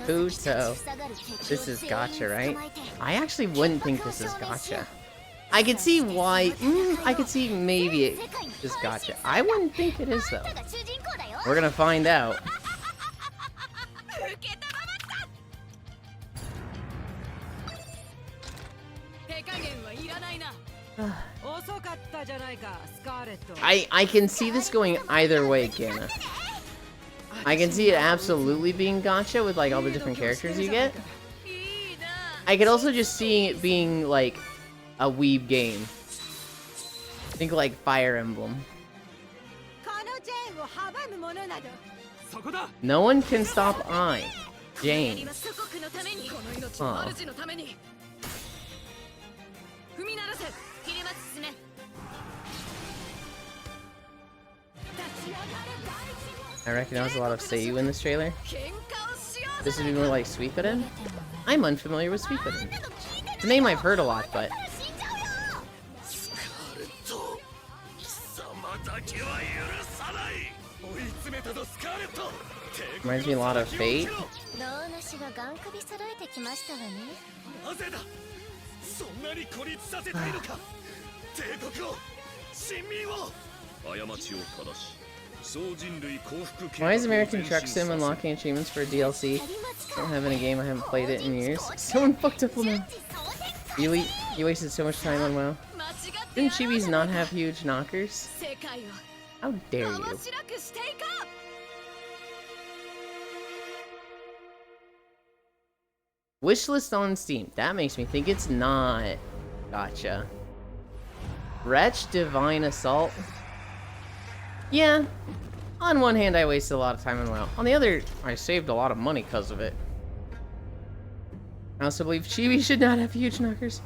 Puto. This is gacha, right? I actually wouldn't think this is gacha. I could see why. I could see maybe it is gacha. I wouldn't think it is though. We're gonna find out. I can see this going either way, Gana. I can see it absolutely being gacha with like all the different characters you get. I could also just see it being like a weeb game. Think like Fire Emblem. No one can stop I. James. Aw. I recognize a lot of Seiyu in this trailer. This would be more like Suikoden? I'm unfamiliar with Suikoden. It's a name I've heard a lot, but... Reminds me a lot of Fate. Why is American Truck Sim unlocking achievements for DLC? I don't have any game, I haven't played it in years. Someone fucked up Lemon. You wasted so much time on WoW. Didn't Chibis not have huge knockers? How dare you? Wishlist on Steam. That makes me think it's not. Gotcha. Wretch Divine Assault. Yeah. On one hand, I wasted a lot of time on WoW. On the other, I saved a lot of money because of it. I also believe Chibi should not have huge knockers.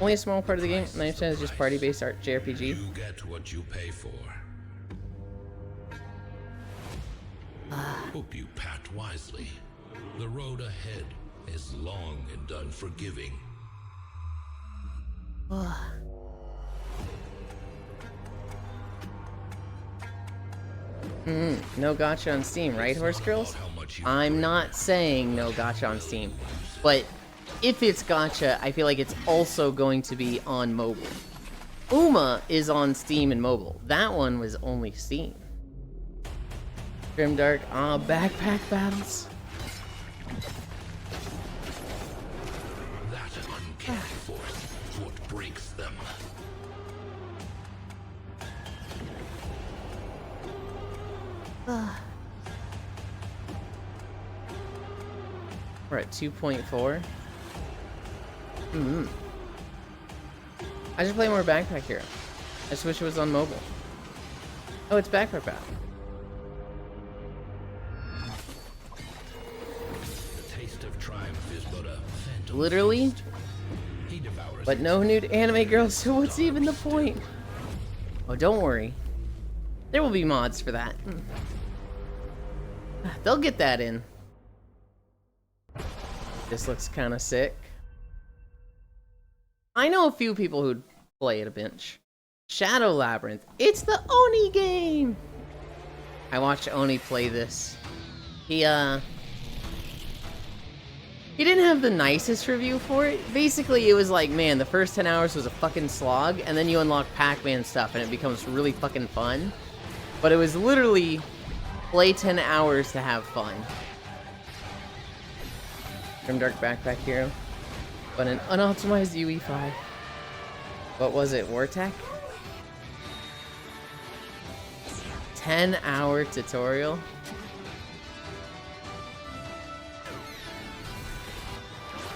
Only a small part of the game. 90% is just party-based JRPG. You get what you pay for. Hope you packed wisely. The road ahead is long and unforgiving. No gacha on Steam, right, Horse Girls? I'm not saying no gacha on Steam, but if it's gacha, I feel like it's also going to be on mobile. Uma is on Steam and mobile. That one was only Steam. Grimdark, backpack battles. That uncanny force is what breaks them. We're at 2.4. I should play more Backpack Hero. I just wish it was on mobile. Oh, it's Backpack Battle. The taste of triumph is but a phantom. Literally? He devours But no nude anime girls, so what's even the point? Oh, don't worry. There will be mods for that. They'll get that in. This looks kind of sick. I know a few people who'd play it a bunch. Shadow Labyrinth. It's the Oni game! I watched Oni play this. He didn't have the nicest review for it. Basically, it was like, man, the first 10 hours was a fucking slog, and then you unlock Pac-Man stuff, and it becomes really fucking fun. But it was literally play 10 hours to have fun. Grimdark Backpack Hero. But an unoptimized UE5. What was it? Wartech? 10-hour tutorial?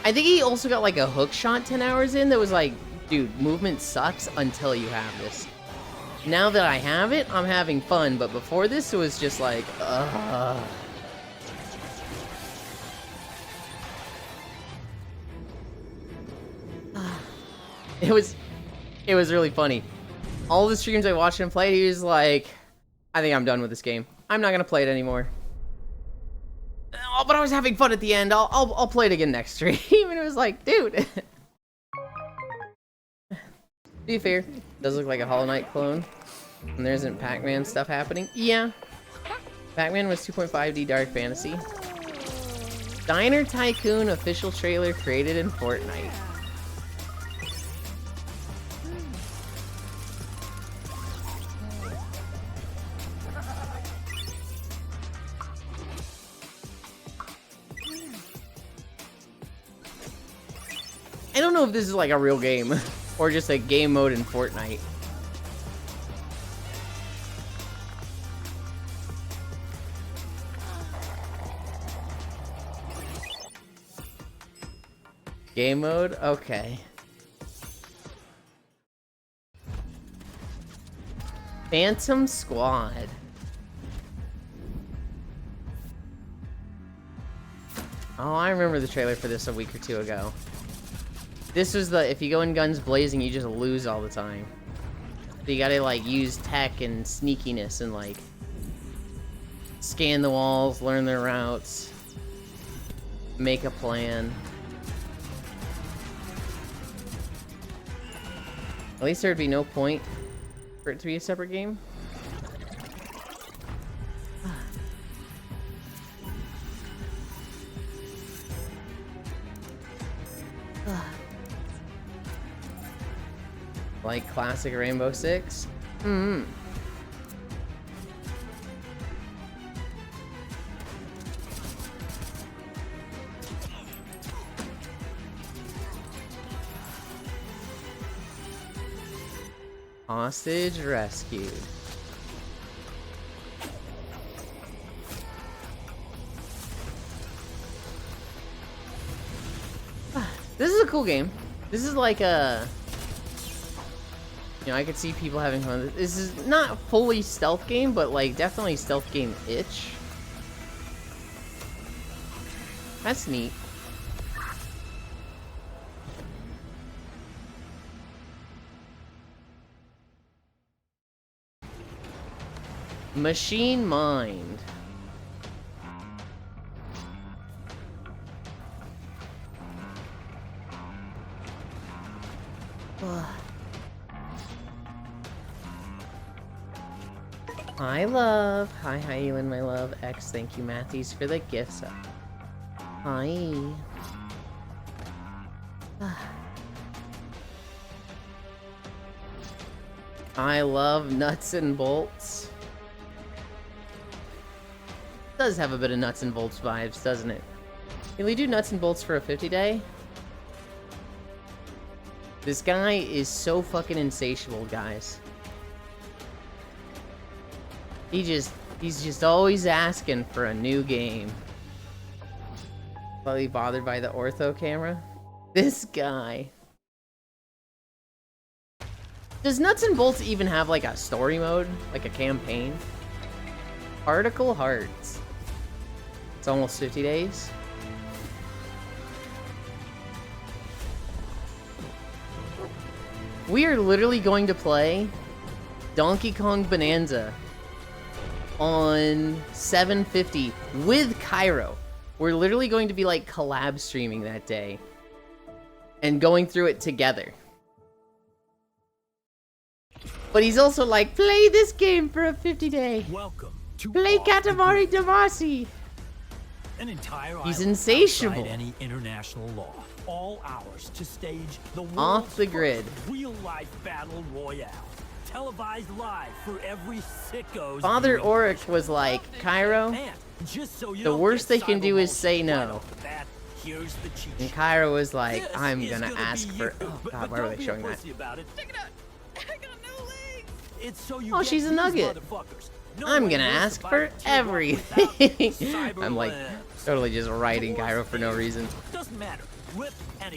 I think he also got like a hook shot 10 hours in that was like, dude, movement sucks until you have this. Now that I have it, I'm having fun, but before this, it was just like, ugh. It was really funny. All the streams I watched him play, he was like, I think I'm done with this game. I'm not gonna play it anymore. Oh, but I was having fun at the end. I'll play it again next stream. And it was like, dude. To be fair, it does look like a Hollow Knight clone. And there isn't Pac-Man stuff happening. Yeah. Pac-Man was 2.5D Dark Fantasy. Diner Tycoon official trailer created in Fortnite. I don't know if this is like a real game or just a game mode in Fortnite. Game mode? Okay. Phantom Squad. Oh, I remember the trailer for this a week or two ago. This was the, if you go in guns blazing, you just lose all the time. So you gotta, like, use tech and sneakiness and, like, scan the walls, learn their routes, make a plan. At least there'd be no point for it to be a separate game. Like classic Rainbow Six? Hostage rescued. This is a cool game. This is like a... You know, I could see people having fun with it. This is not fully stealth game, but like definitely stealth game-itch. That's neat. Machine Mind. Hi, love. Hi, Ewan, my love. X, thank you, Matthews, for the gifts. Hi. I love nuts and bolts. Does have a bit of nuts and bolts vibes, doesn't it? Can we do nuts and bolts for a 50-day? This guy is so fucking insatiable, guys. He's just always asking for a new game. Slightly bothered by the ortho camera. This guy. Does Nuts and Bolts even have like a story mode? Like a campaign? Particle Hearts. It's almost 50 days. We are literally going to play Donkey Kong Bonanza on 750 with Cairo. We're literally going to be like collab streaming that day and going through it together. But he's also like, play this game for a 50-day. Welcome to play Katamari Damacy. An entire He's island insatiable. outside any international law. All ours to stage the Off the grid. real-life battle royale. Televised live for every sicko's. Father Oric was like, Cairo, the worst they can do is say no. And Cairo was like, I'm gonna ask for... Oh god, why were they showing that? Oh, she's a nugget. I'm gonna ask for everything. I'm like, totally just writing Cairo for no reason.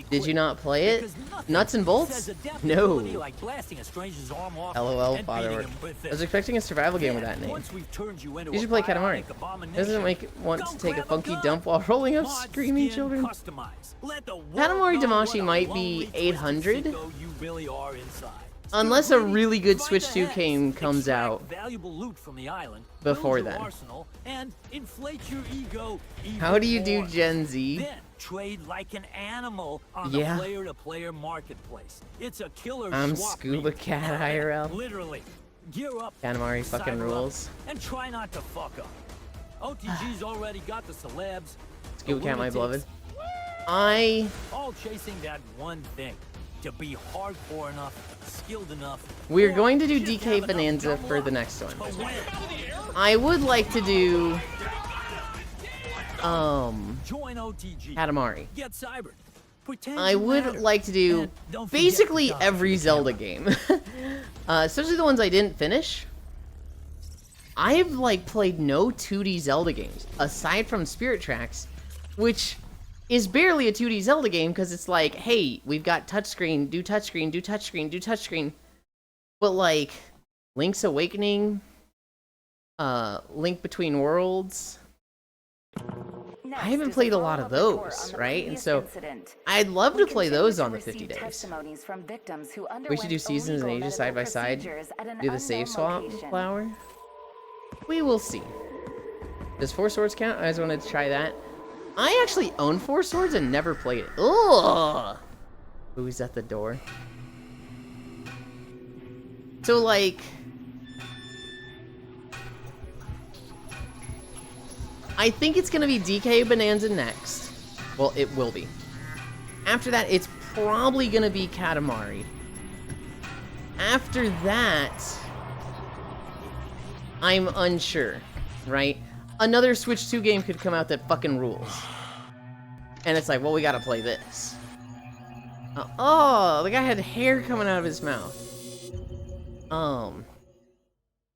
Did you not play it? Nuts and Bolts? No. LOL, Father. I was expecting a survival game with that name. You should play Katamari. Doesn't it make want to take a funky dump while rolling up screaming children? Katamari Damacy might be 800. Unless a really good Switch 2 game comes out before then. How do you do Gen Z? Trade like an animal on Yeah. the player-to-player marketplace. It's a killer I'm swap Scuba meet. Cat IRL. Literally. Gear up. Katamari fucking cyber up, rules. and try not to fuck up. OTG's already got the celebs. Scuba the Cat, my lunatics, beloved. all chasing that one thing. To be hardcore enough, skilled enough. We're going to do DK Bonanza for the next one. I would like to do Join OTG. Katamari. Get cybered. Pretend I you would matter. like to do And don't forget basically to every Zelda game. Especially the ones I didn't finish. I have like played no 2D Zelda games aside from Spirit Tracks, which is barely a 2D Zelda game because it's like, hey, we've got touchscreen, do touchscreen, do touchscreen, do touchscreen. But like Link's Awakening, Link Between Worlds, I haven't played a lot of those, right? And so I'd love to play those on the 50 days. We should do seasons and ages side by side. Do the save swap flower. We will see. Does 4 Swords count? I just wanted to try that. I actually own 4 Swords and never played it. Ugh! Who's at the door? So, like... I think it's gonna be DK Bonanza next. Well, it will be. After that, it's probably gonna be Katamari. After that... I'm unsure, right? Another Switch 2 game could come out that fucking rules. And it's like, well, we gotta play this. Oh, the guy had hair coming out of his mouth.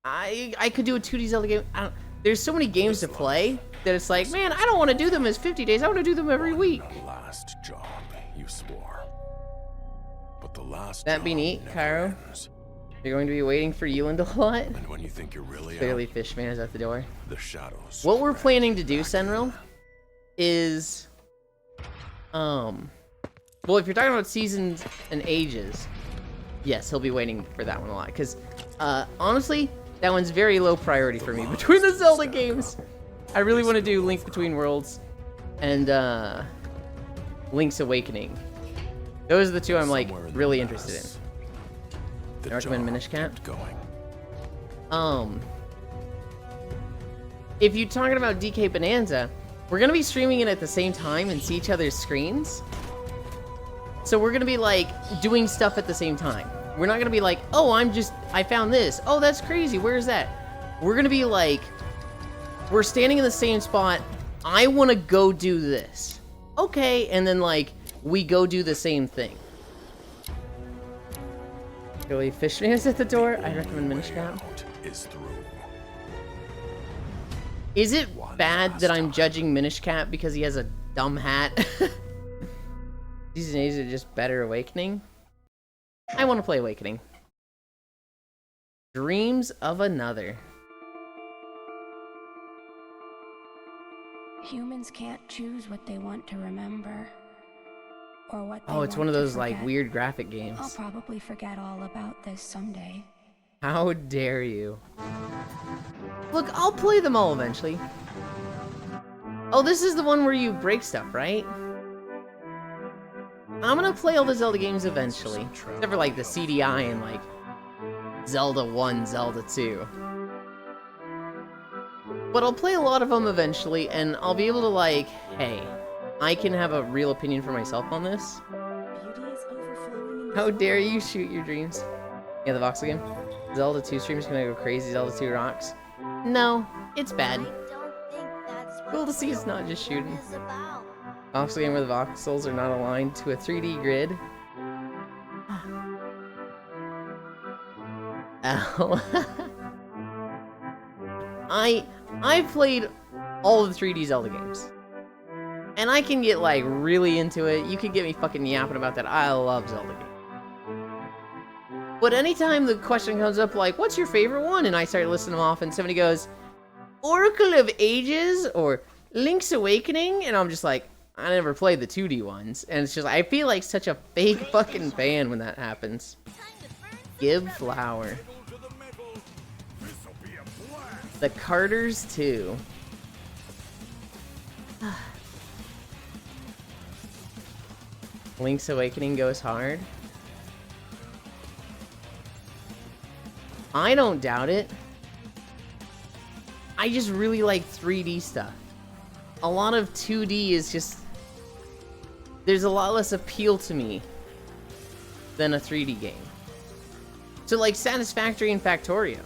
I could do a 2D Zelda game. There's so many games to play that it's like, man, I don't want to do them as 50 days. I want to do them every week. Last job you swore. But the last That'd be neat, Cairo. You're going to be waiting for Euland a lot. And when you think you're really Clearly, Fishman is at the door. The shadows. What we're planning to do, Senril, is well, if you're talking about seasons and ages, yes, he'll be waiting for that one a lot. Because honestly, that one's very low priority for me. Between the Zelda games, I really want to do Link Between Worlds and Link's Awakening. Those are the two I'm like really interested in. I recommend Minish Cap. If you're talking about DK Bonanza, we're gonna be streaming it at the same time and see each other's screens. So we're gonna be like doing stuff at the same time. We're not gonna be like, oh, I found this. Oh, that's crazy. Where's that? We're gonna be like, we're standing in the same spot. I want to go do this. Okay, and then like we go do the same thing. Really, Fishman is at the door. I recommend Minish Cap. Is it bad that I'm judging Minish Cap because he has a dumb hat? These days are just better Awakening. I want to play Awakening. Dreams of Another. Humans can't choose what they want to remember. Or what they it's one of those like weird graphic games. I'll probably forget all about this someday. How dare you? Look, I'll play them all eventually. Oh, this is the one where you break stuff, right? I'm gonna play all the Zelda games eventually. Except for like the CDI and like Zelda 1, Zelda 2. But I'll play a lot of them eventually and I'll be able to like, hey, I can have a real opinion for myself on this. How dare you shoot your dreams? Yeah, the voxel game. Zelda 2 stream's gonna go crazy. Zelda 2 rocks. No, it's bad. Cool to see it's not just shooting. Voxel game where the voxels are not aligned to a 3D grid. Ow. I've played all the 3D Zelda games. And I can get, like, really into it. You can get me fucking yapping about that. I love Zelda games. But anytime the question comes up, like, what's your favorite one? And I start listing them off, and somebody goes, Oracle of Ages, or Link's Awakening, and I'm just like, I never played the 2D ones. And it's just, I feel like such a fake fucking fan when that happens. Give Flower. The Carters 2. Link's Awakening goes hard. I don't doubt it. I just really like 3D stuff. A lot of 2D is just... There's a lot less appeal to me than a 3D game. So like Satisfactory and Factorio.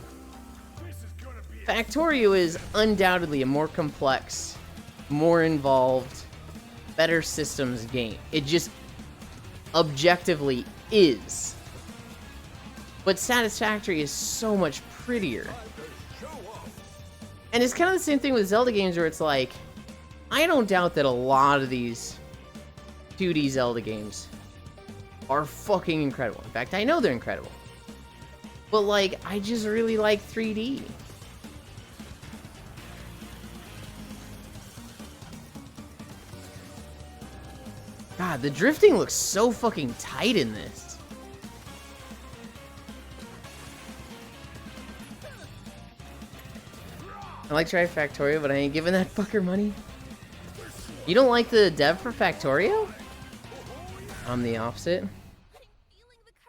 Factorio is undoubtedly a more complex, more involved, better systems game. It just objectively is. But Satisfactory is so much prettier. And it's kind of the same thing with Zelda games where it's like, I don't doubt that a lot of these 2D Zelda games are fucking incredible. In fact, I know they're incredible. But like, I just really like 3D. God, the drifting looks so fucking tight in this. I like trying Factorio, but I ain't giving that fucker money. You don't like the dev for Factorio? I'm the opposite.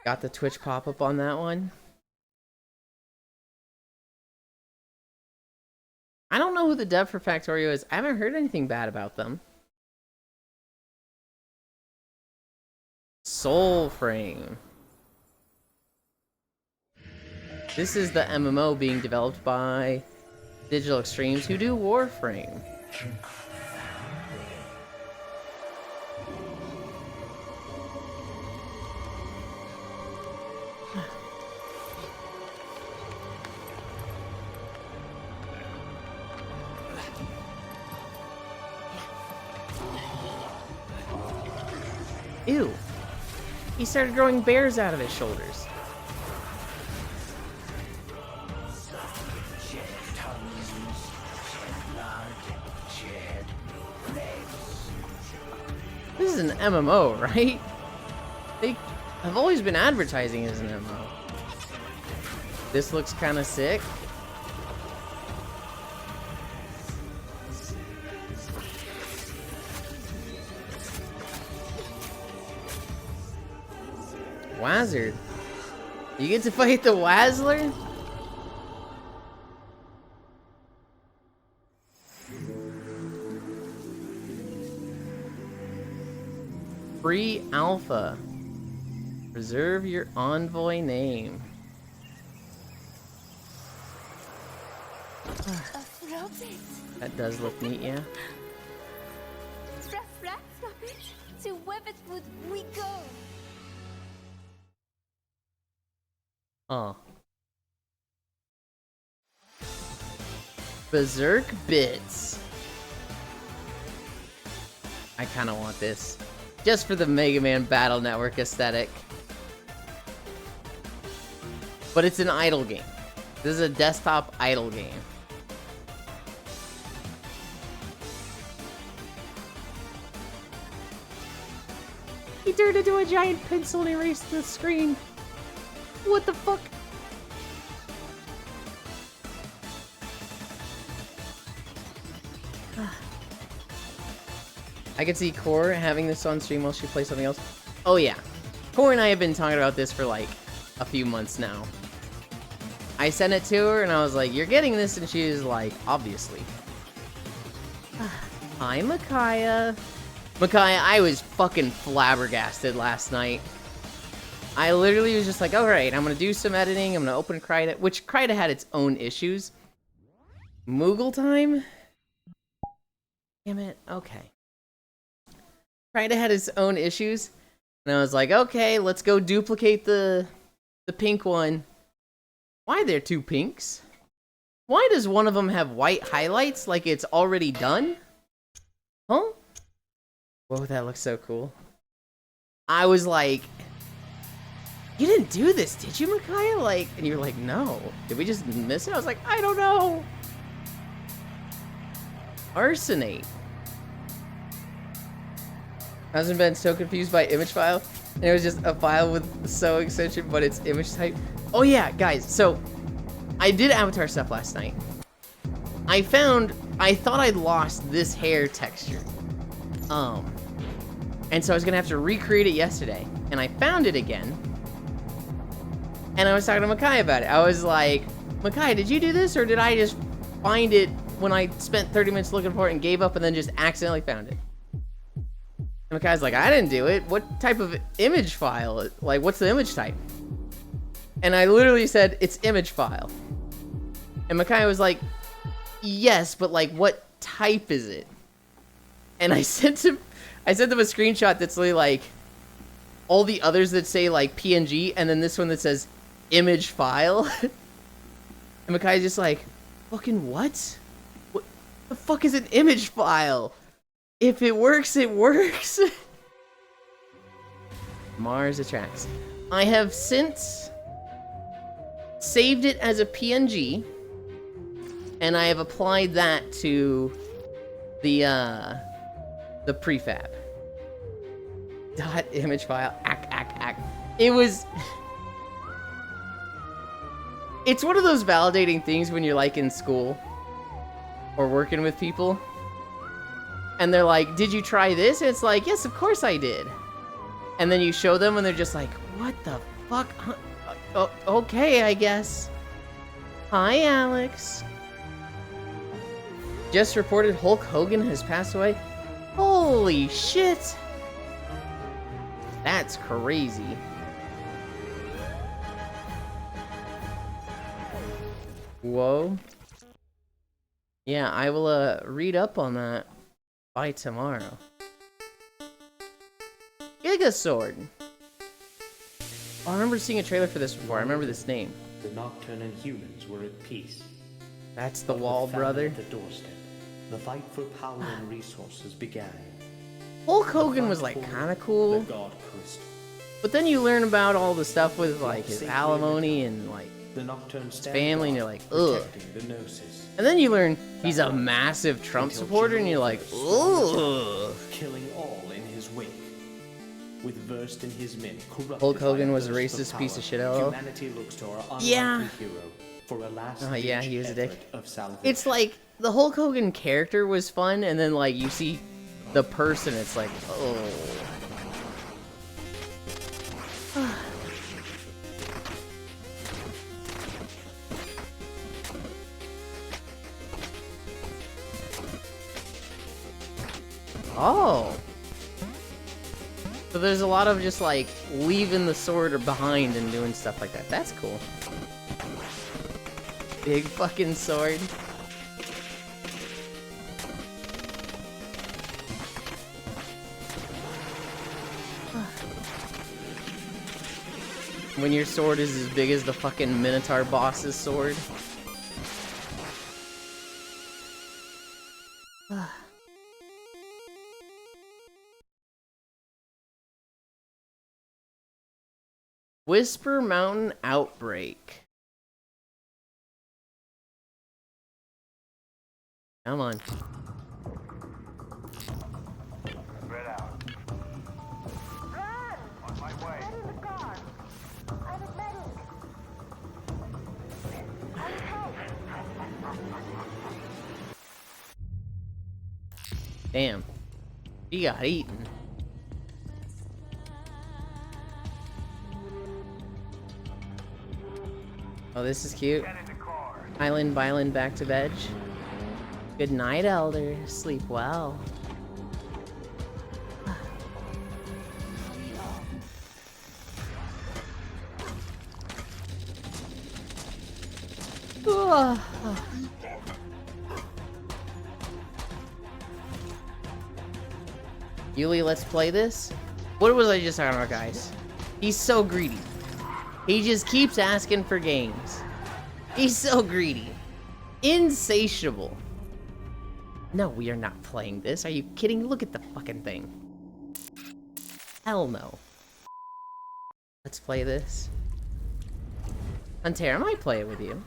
Got the Twitch pop-up on that one. I don't know who the dev for Factorio is. I haven't heard anything bad about them. Soulframe. This is the MMO being developed by Digital Extremes, who do Warframe. Ew. He started growing bears out of his shoulders. This is an MMO, right? They have always been advertising as an MMO. This looks kind of sick. Wazard. You get to fight the Wazzler? Free alpha. Reserve your envoy name. That does look neat, yeah. To Webbit would we go? Oh. Berserk Bits. I kind of want this. Just for the Mega Man Battle Network aesthetic. But it's an idle game. This is a desktop idle game. He turned into a giant pencil and erased the screen. What the fuck? I could see Core having this on stream while she plays something else. Oh yeah. Core and I have been talking about this for like a few months now. I sent it to her and I was like, you're getting this, and she was like, obviously. Hi, Micaiah. Micaiah, I was fucking flabbergasted last night. I literally was just like, alright, I'm gonna do some editing, I'm gonna open Krita, which Krita had its own issues. Moogle time? Damn it, okay. Krita had its own issues, and I was like, okay, let's go duplicate the pink one. Why are there two pinks? Why does one of them have white highlights like it's already done? Huh? Whoa, that looks so cool. I was like, you didn't do this, did you, Micaiah? Like, and you were like, no. Did we just miss it? I was like, I don't know. Arsenate. Hasn't been so confused by image file. And it was just a file with so extension, but it's image type. Oh yeah, guys, so I did Avatar stuff last night. I thought I'd lost this hair texture. And so I was gonna have to recreate it yesterday. And I found it again. And I was talking to Micaiah about it. I was like, Micaiah, did you do this, or did I just find it when I spent 30 minutes looking for it and gave up and then just accidentally found it? And Micaiah's like, I didn't do it. What type of image file? Like, what's the image type? And I literally said, it's image file. And Micaiah was like, yes, but like, what type is it? And I sent him a screenshot that's literally like all the others that say like PNG, and then this one that says image file. And Micaiah's just like, fucking what? What the fuck is an image file? If it works, it works. Mars Attracts. I have since saved it as a PNG, and I have applied that to the prefab. Dot image file. It was. It's one of those validating things when you're like in school or working with people, and they're like, "Did you try this?" And it's like, "Yes, of course I did." And then you show them, and they're just like, "What the fuck? Okay, I guess." Hi, Alex. Just reported Hulk Hogan has passed away. Holy shit! That's crazy. Whoa. Yeah, I will read up on that by tomorrow. Gigasword. Oh, I remember seeing a trailer for this before. I remember this name. The Nocturne and humans were at peace. That's the But Wall with famine brother. At the doorstep, the fight for power and resources began. Hulk Hogan was like kind of cool, The God Crystal. but then you learn about all the stuff with like his alimony and like The Nocturne his family, and you're like, ugh. protecting the Gnosis, And then you learn he's a massive Trump supporter, and you're like, ugh. killing all in his wake. With versed in his men, corrupted Hulk by Hogan was a thirst for racist piece of power, shit, LOL. Humanity looks to our unlikely Yeah. hero for a last Oh yeah, he was a dick. of salvation. It's like the Hulk Hogan character was fun, and then like you see the person, it's like, oh. Oh. So there's a lot of just like leaving the sword or behind and doing stuff like that. That's cool. Big fucking sword. When your sword is as big as the fucking Minotaur boss's sword. Whisper Mountain Outbreak. Come on. Spread out. Run! On my way. Get in the car. I'm a medic. Damn. He got eaten. Oh, this is cute. Island Byland back to bed. Good night, Elder. Sleep well. Yuli, let's play this. What was I just talking about, guys? He's so greedy. He just keeps asking for games. He's so greedy. Insatiable. No, we are not playing this. Are you kidding? Look at the fucking thing. Hell no. Let's play this. Huntera, I might play it with you.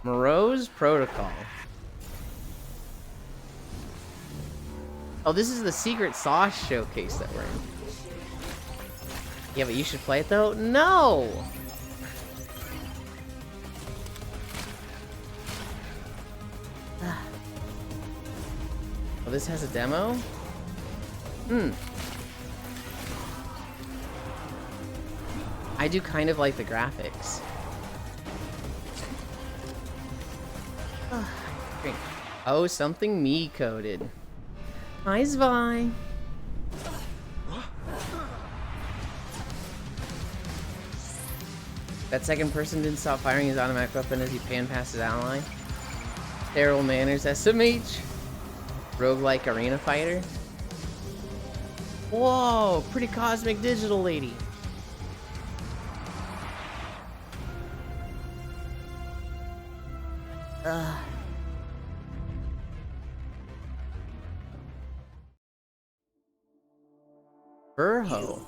Moreau's Protocol. Oh, this is the secret sauce showcase that we're in. Yeah, but you should play it though? No! Oh, this has a demo? I do kind of like the graphics. Drink. Oh, something me coded. Hi, Zvi. That second person didn't stop firing his automatic weapon as he panned past his ally. Terrible manners, SMH. Roguelike arena fighter. Whoa, pretty cosmic digital lady. Burho.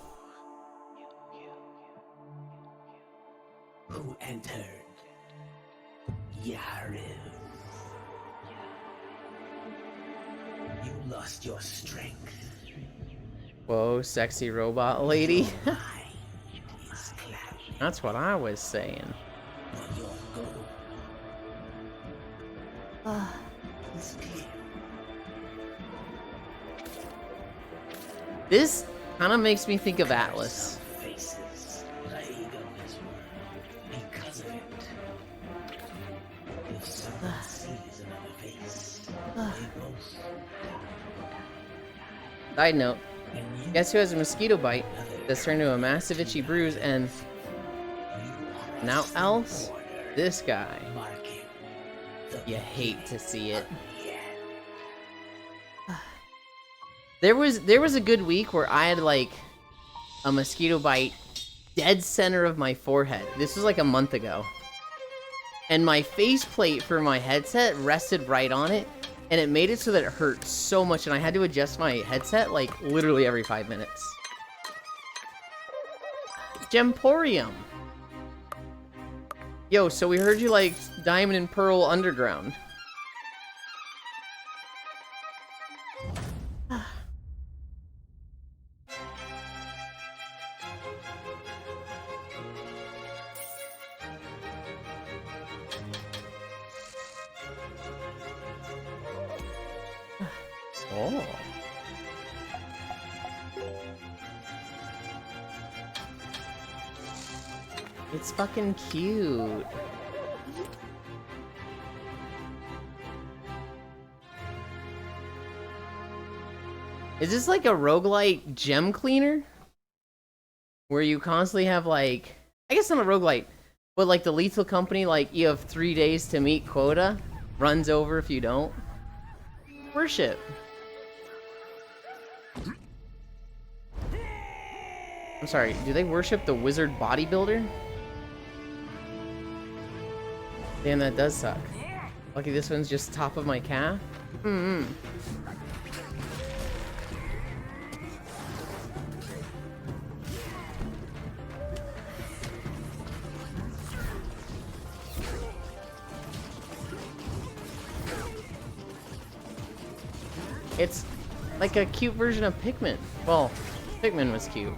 Who entered Yariv? You lost your strength. Whoa, sexy robot lady. That's what I was saying. This kind of makes me think of Atlas. Side note, guess who has a mosquito bite that's turned into a massive itchy bruise and now else? This guy. You hate to see it. There was a good week where I had like a mosquito bite dead center of my forehead. This was like a month ago. And my faceplate for my headset rested right on it, and it made it so that it hurt so much, and I had to adjust my headset like literally every 5 minutes. Gemporium. Yo, so we heard you like Diamond and Pearl Underground. Oh. It's fucking cute. Is this like a roguelite gem cleaner? Where you constantly have like... I guess not a roguelite, but like the Lethal Company, like you have 3 days to meet quota. Runs over if you don't. Worship. I'm sorry, do they worship the wizard bodybuilder? Damn, that does suck. Lucky this one's just top of my calf. It's like a cute version of Pikmin. Well, Pikmin was cute.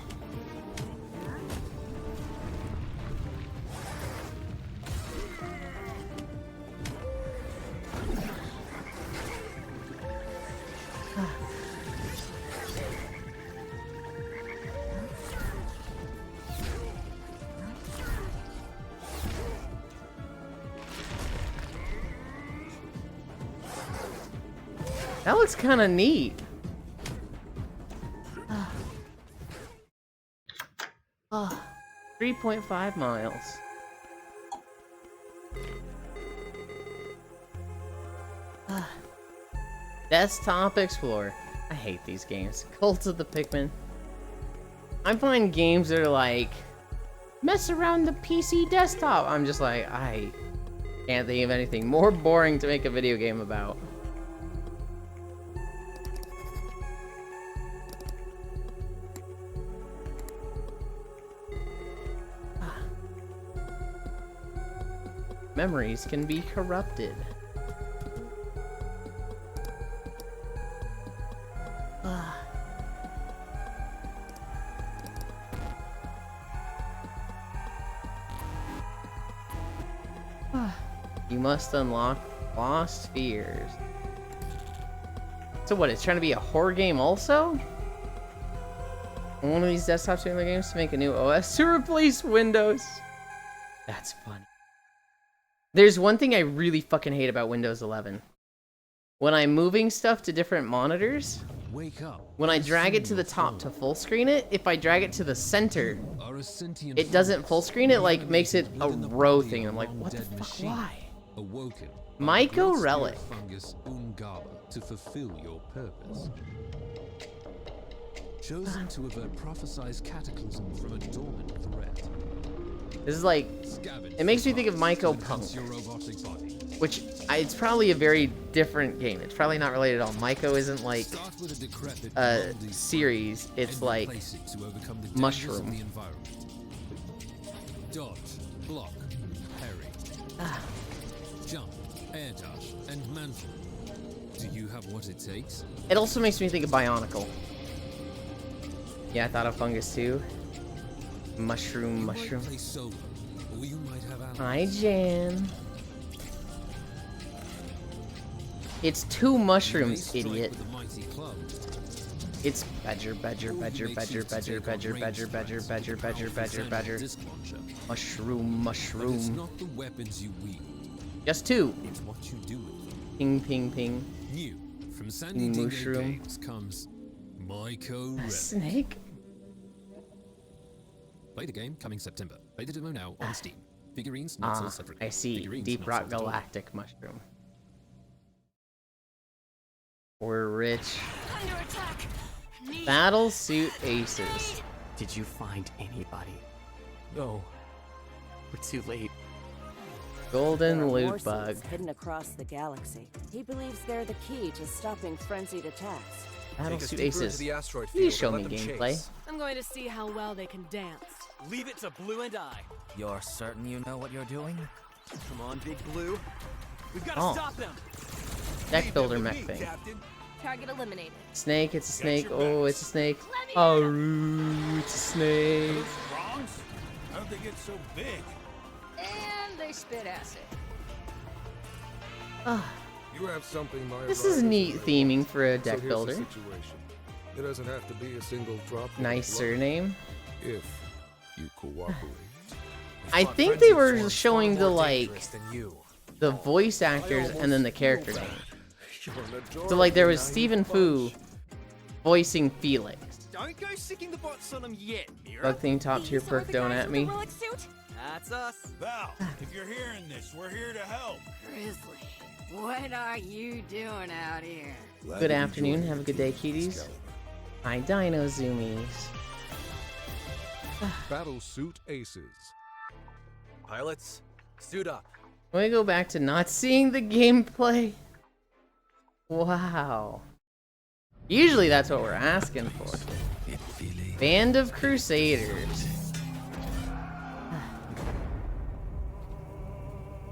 That looks kind of neat. 3.5 miles. Desktop Explorer. I hate these games. Cult of the Pikmin. I find games that are like, mess around the PC desktop. I'm just like, I can't think of anything more boring to make a video game about. Memories can be corrupted. You must unlock Lost Spheres. So what, it's trying to be a horror game also? One of these desktop simulator games to make a new OS to replace Windows. That's funny. There's one thing I really fucking hate about Windows 11. When I'm moving stuff to different monitors, when I drag it to the top to full screen it, if I drag it to the center, it doesn't full screen it, like makes it a row thing. I'm like, what the fuck, why? Myco Relic. To fulfill your purpose. Chosen to avert prophesized cataclysm from a dormant threat. This is like, it makes me think of Myco Punk, which it's probably a very different game. It's probably not related at all. Myco isn't like a series, it's like Mushroom. Dodge, block, parry, jump, air dash, and mantle. Do you have what it takes? It also makes me think of Bionicle. Yeah, I thought of fungus too. Mushroom. You might play solo, or you might have allies. Hi, Jan. It's 2 mushrooms, idiot. With the mighty club. It's badger. Mushroom. But it's not the weapons you wield. Just 2. It's what you do with them. Ping. New from Sandy Dingo Mushroom. Games comes Myco Red. Snake. Play the game coming September. Play the demo now on Steam. Figurines not sold separately. I see. Figurines Deep not Rock sold at all. Galactic Mushroom. We're rich. Under attack. Battle Suit Aces. Did you find anybody? No. We're too late. Golden There are loot more bug. suits hidden across the galaxy. He believes they're the key to stopping frenzied attacks. Battle Take us Suit deeper into Aces. the asteroid Please field show and me let them gameplay. chase. I'm going to see how well they can dance. Leave it to Blue and I. You're certain you know what you're doing? Come on, Big Blue. We've got to Oh. stop them. Deck builder mech thing. Captain. Target eliminated. Snake, it's a snake. Oh, it's a snake. Oh, it's a snake. Bronze? How'd they get so big? And they spit acid. You have something my This is neat theming for a deck builder. Situation. It doesn't have to be a single drop. Nice surname. If you cooperate. I think they were showing the the voice actors and then the character name. So like there was Stephen Fu voicing Felix. Don't go sicking the bots on them yet, Mira. Bug thing top tier perk don't at me. That's us. Val, if you're hearing this, we're here to help. Grizzly, what are you doing out here? Good afternoon, have a good day, cuties. Hi, Dino Zoomies. Battle Suit Aces. Pilots, suit up. Can we go back to not seeing the gameplay? Wow. Usually that's what we're asking for. Band of Crusaders.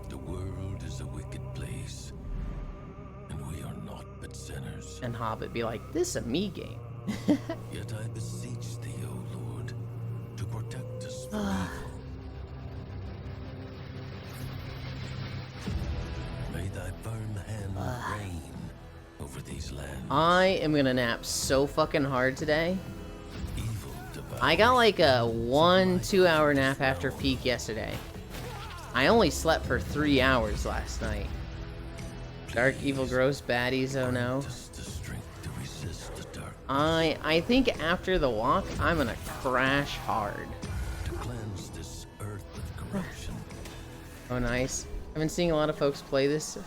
The world is a wicked place, and we are not but sinners. And Hobbit be like, this a me game. Yet I beseech thee, O Lord, to protect us from evil. May thy firm hand reign over these lands. I am gonna nap so fucking hard today. I got like a 1-2 hour nap after peak yesterday. I only slept for 3 hours last night. Dark evil gross baddies, oh no. I think after the walk, I'm gonna crash hard. To cleanse this earth of corruption. Oh nice. I've been seeing a lot of folks play this.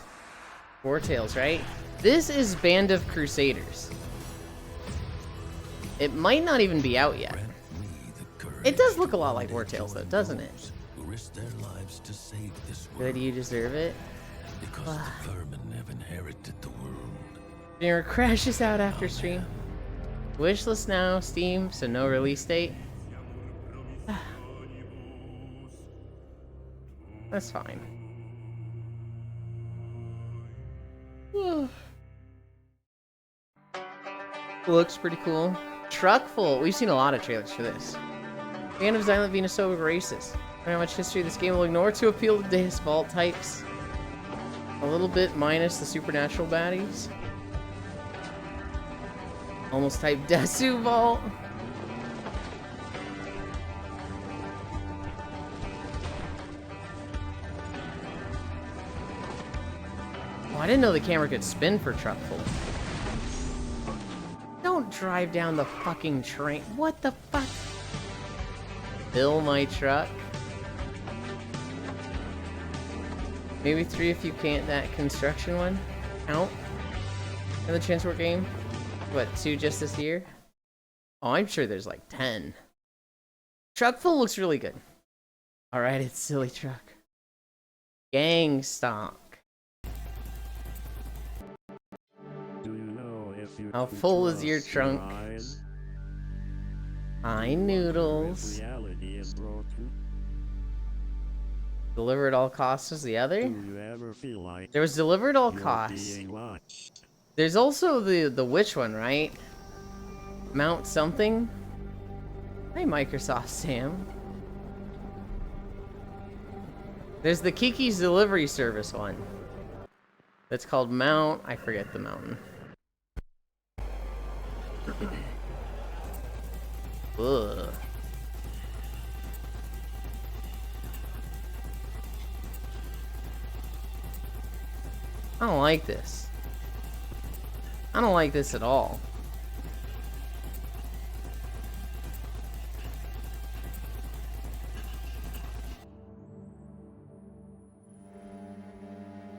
War Tales, right? This is Band of Crusaders. It might not even be out yet. It does look a lot like War Tales though, doesn't it? Who risk their lives to save this Good, you deserve it. Because the vermin have inherited the world. Streamer crashes out after stream. Wishlist now, Steam, so no release date. That's fine. Looks pretty cool. Truckful. We've seen a lot of trailers for this. Fan of Silent Venus so racist. How much history this game will ignore to appeal to Deus Vault types. A little bit minus the supernatural baddies. Almost type Desu Vault. Oh, I didn't know the camera could spin for Truckful. Don't drive down the fucking train. What the fuck? Fill my truck. Maybe 3 if you can't that construction one. Count. Another Transport game. What, 2 just this year? Oh, I'm sure there's like 10. Truckful looks really good. Alright, it's Silly Truck. Gang Stomp. How full is your trunk? Hi, Noodles. Deliver at all costs was the other? There was Deliver at all costs. There's also the witch one, right? Mount something? Hi, Microsoft Sam. There's the Kiki's Delivery Service one. That's called Mount... I forget the mountain. Ugh. I don't like this. I don't like this at all.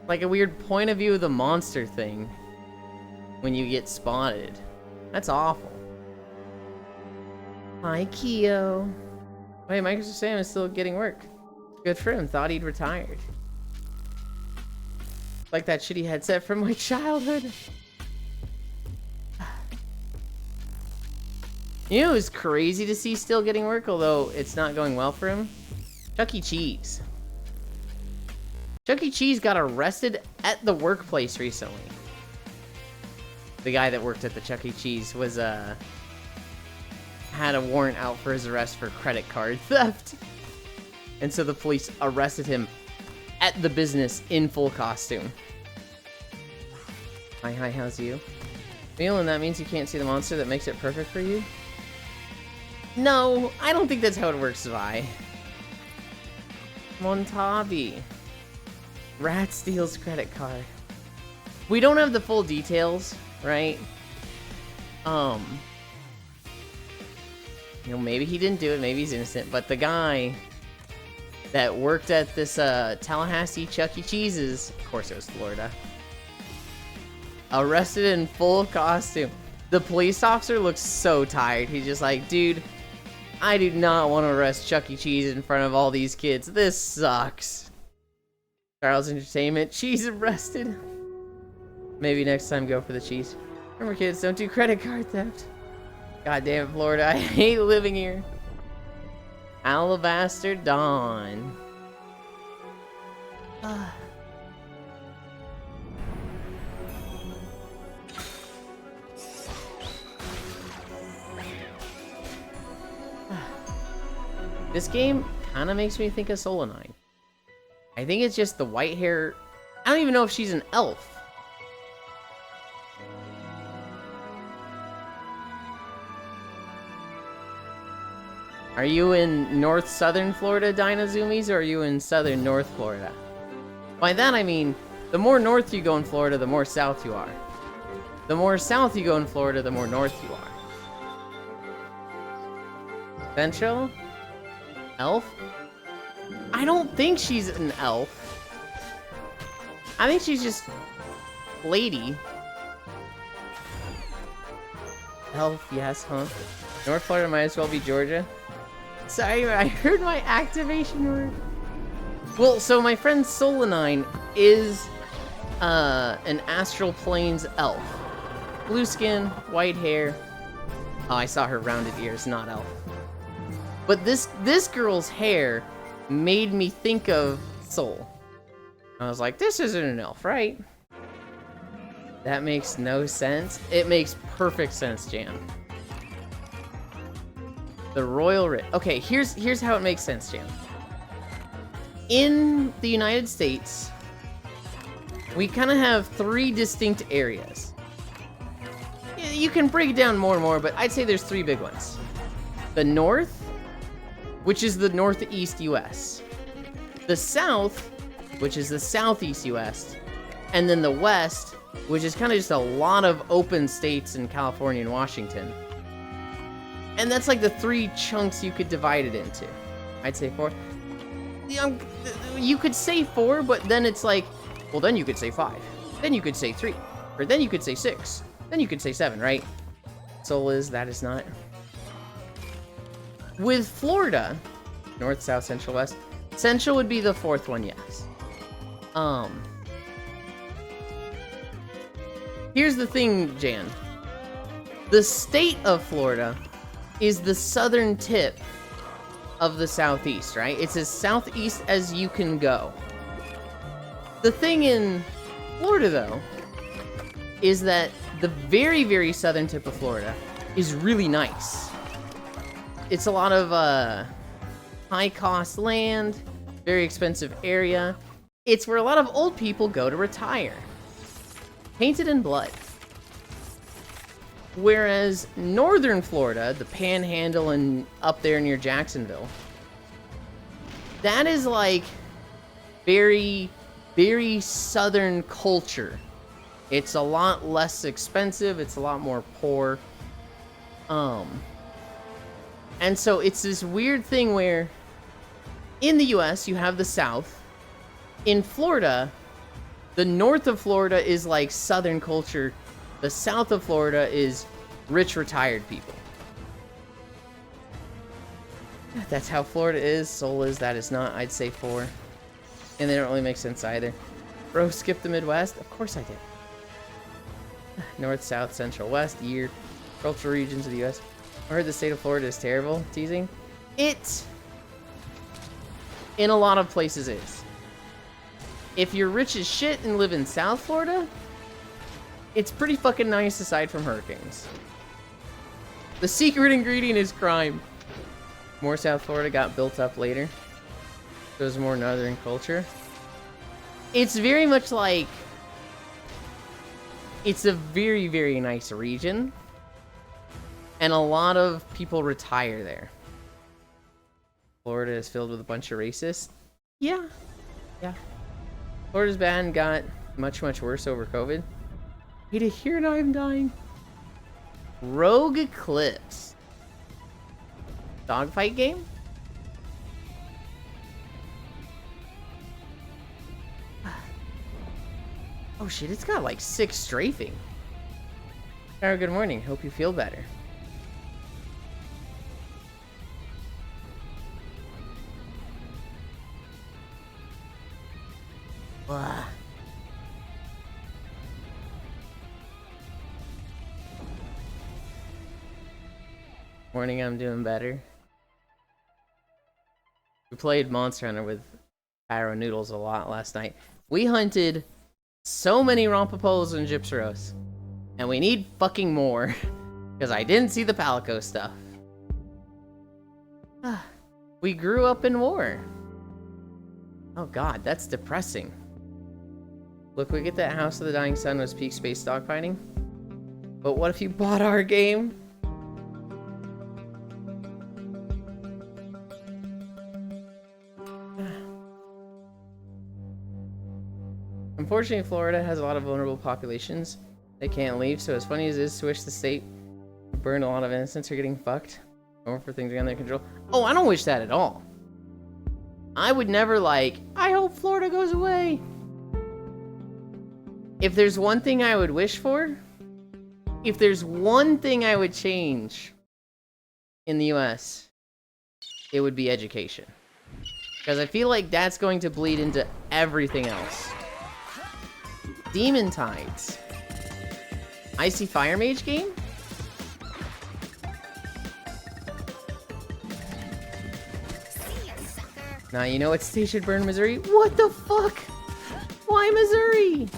Like a weird point of view of the monster thing when you get spotted. That's awful. Hi, Keo. Wait, Microsoft Sam is still getting work. Good for him. Thought he'd retired. Like that shitty headset from my childhood. You know, it was crazy to see still getting work, although it's not going well for him. Chuck E. Cheese. Chuck E. Cheese got arrested at the workplace recently. The guy that worked at the Chuck E. Cheese was, had a warrant out for his arrest for credit card theft. And so the police arrested him at the business in full costume. Hi, how's you? Feeling that means you can't see the monster that makes it perfect for you? No, I don't think that's how it works, Vi. Montavi. Rat steals credit card. We don't have the full details, right? You know, maybe he didn't do it, maybe he's innocent, but the guy that worked at this Tallahassee Chuck E. Cheese's, of course it was Florida, arrested in full costume. The police officer looks so tired. He's just like, dude, I do not want to arrest Chuck E. Cheese in front of all these kids. This sucks. Charles Entertainment, Cheese arrested. Maybe next time go for the cheese. Remember, kids, don't do credit card theft. God damn it, Florida, I hate living here. Alabaster Dawn. This game kind of makes me think of Solanine. I think it's just the white hair. I don't even know if she's an elf. Are you in north southern Florida, Dinozoomies, or are you in southern North Florida? By that I mean, the more north you go in Florida, the more south you are. The more south you go in Florida, the more north you are. Central? Elf? I don't think she's an elf. I think she's just lady. Elf, yes, huh? North Florida might as well be Georgia. Sorry, I heard my activation word. Well, so my friend Solanine is an Astral Plains elf. Blue skin, white hair. Oh, I saw her rounded ears, not elf. But this girl's hair made me think of Soul. I was like, this isn't an elf, right? That makes no sense. It makes perfect sense, Jan. The Royal Writ. Okay, here's how it makes sense, Jan. In the United States, we kind of have 3 distinct areas. You can break it down more and more, but I'd say there's 3 big ones. The North, which is the Northeast US. The South, which is the Southeast US. And then the West, which is kind of just a lot of open states in California and Washington. And that's like the 3 chunks you could divide it into. I'd say 4. You could say 4, but then it's like, well, then you could say 5. Then you could say 3. Or then you could say 6. Then you could say 7, right? Soul is, that is not. With Florida, North, South, Central, West. Central would be the 4th one, yes. Here's the thing, Jan. The state of Florida is the southern tip of the southeast, right? It's as southeast as you can go. The thing in Florida, though, is that the very, very southern tip of Florida is really nice. it's a lot of high cost land, very expensive area. It's where a lot of old people go to retire. Painted in blood. Whereas northern Florida, the Panhandle and up there near Jacksonville, that is like very, very southern culture. It's a lot less expensive. It's a lot more poor. And so it's this weird thing where in the US you have the South. In Florida, the north of Florida is like southern culture. The south of Florida is rich retired people. That's how Florida is. Seoul is. That is not. I'd say 4. And they don't really make sense either. Bro, skip the Midwest? Of course I did. North, South, Central, West, year, cultural regions of the U.S. I heard the state of Florida is terrible. Teasing. It, in a lot of places, is. If you're rich as shit and live in South Florida, it's pretty fucking nice aside from hurricanes. The secret ingredient is crime. More South Florida got built up later. There's more northern culture. It's very much like... It's a very, very nice region. And a lot of people retire there. Florida is filled with a bunch of racists. Yeah. Yeah. Florida's bad and got much, much worse over COVID. Hate to hear it, I'm dying. Rogue Eclipse. Dogfight game? Oh shit, it's got like 6 strafing. Sarah, good morning. Hope you feel better. Ugh. Morning, I'm doing better. We played Monster Hunter with Pyro Noodles a lot last night. We hunted so many Rompopolos and Gypseros. And we need fucking more. Because I didn't see the Palico stuff. We grew up in war. Oh god, that's depressing. Look, we get that House of the Dying Sun was peak space dogfighting. But what if you bought our game? Unfortunately, Florida has a lot of vulnerable populations. They can't leave, so as funny as it is to wish the state burned, a lot of innocents are getting fucked. Or for things beyond their control. Oh, I don't wish that at all. I would never like, I hope Florida goes away. If there's one thing I would wish for, if there's one thing I would change in the US, it would be education. Because I feel like that's going to bleed into everything else. Demon Tides. Icy Fire Mage game? Now you know what state should burn Missouri? What the fuck? Why Missouri?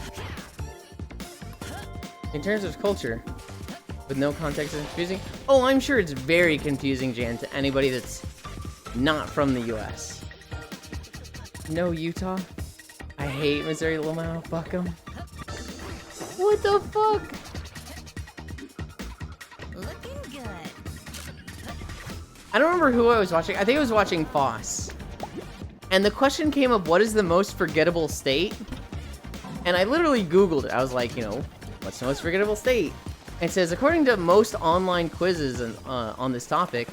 In terms of culture, with no context, it's confusing. Oh, I'm sure it's very confusing, Jan, to anybody that's not from the US. No Utah? I hate Missouri, Lamau, fuck them. What the fuck? Looking good. I don't remember who I was watching. I think I was watching Foss. And the question came up, what is the most forgettable state? And I literally Googled it. I was like, you know, what's the most forgettable state? And it says, according to most online quizzes on this topic,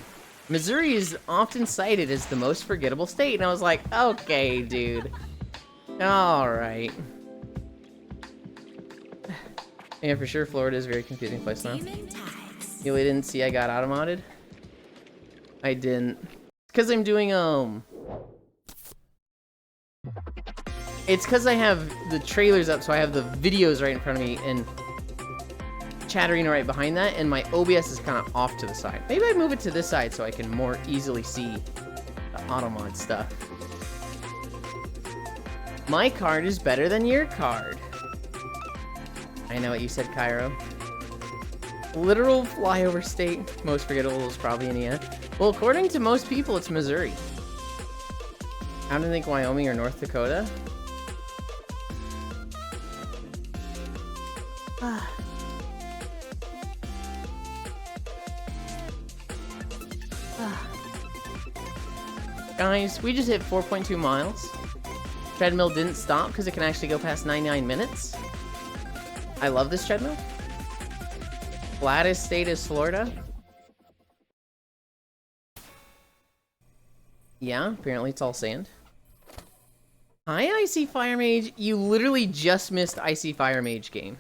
Missouri is often cited as the most forgettable state. And I was like, okay, dude. Alright. Yeah, for sure, Florida is a very confusing place now. You really didn't see I got auto-modded? I didn't. Because I'm doing, It's because I have the trailers up, so I have the videos right in front of me, and Chatterina right behind that, and my OBS is kind of off to the side. Maybe I move it to this side so I can more easily see the auto-mod stuff. My card is better than your card. I know what you said, Cairo. Literal flyover state. Most forgettable is probably Indiana. Well, according to most people, it's Missouri. I don't think Wyoming or North Dakota. Guys, we just hit 4.2 miles. Treadmill didn't stop because it can actually go past 99 minutes. I love this treadmill. Flattest state is Florida. Yeah, apparently it's all sand. Hi, Icy Fire Mage. You literally just missed Icy Fire Mage game.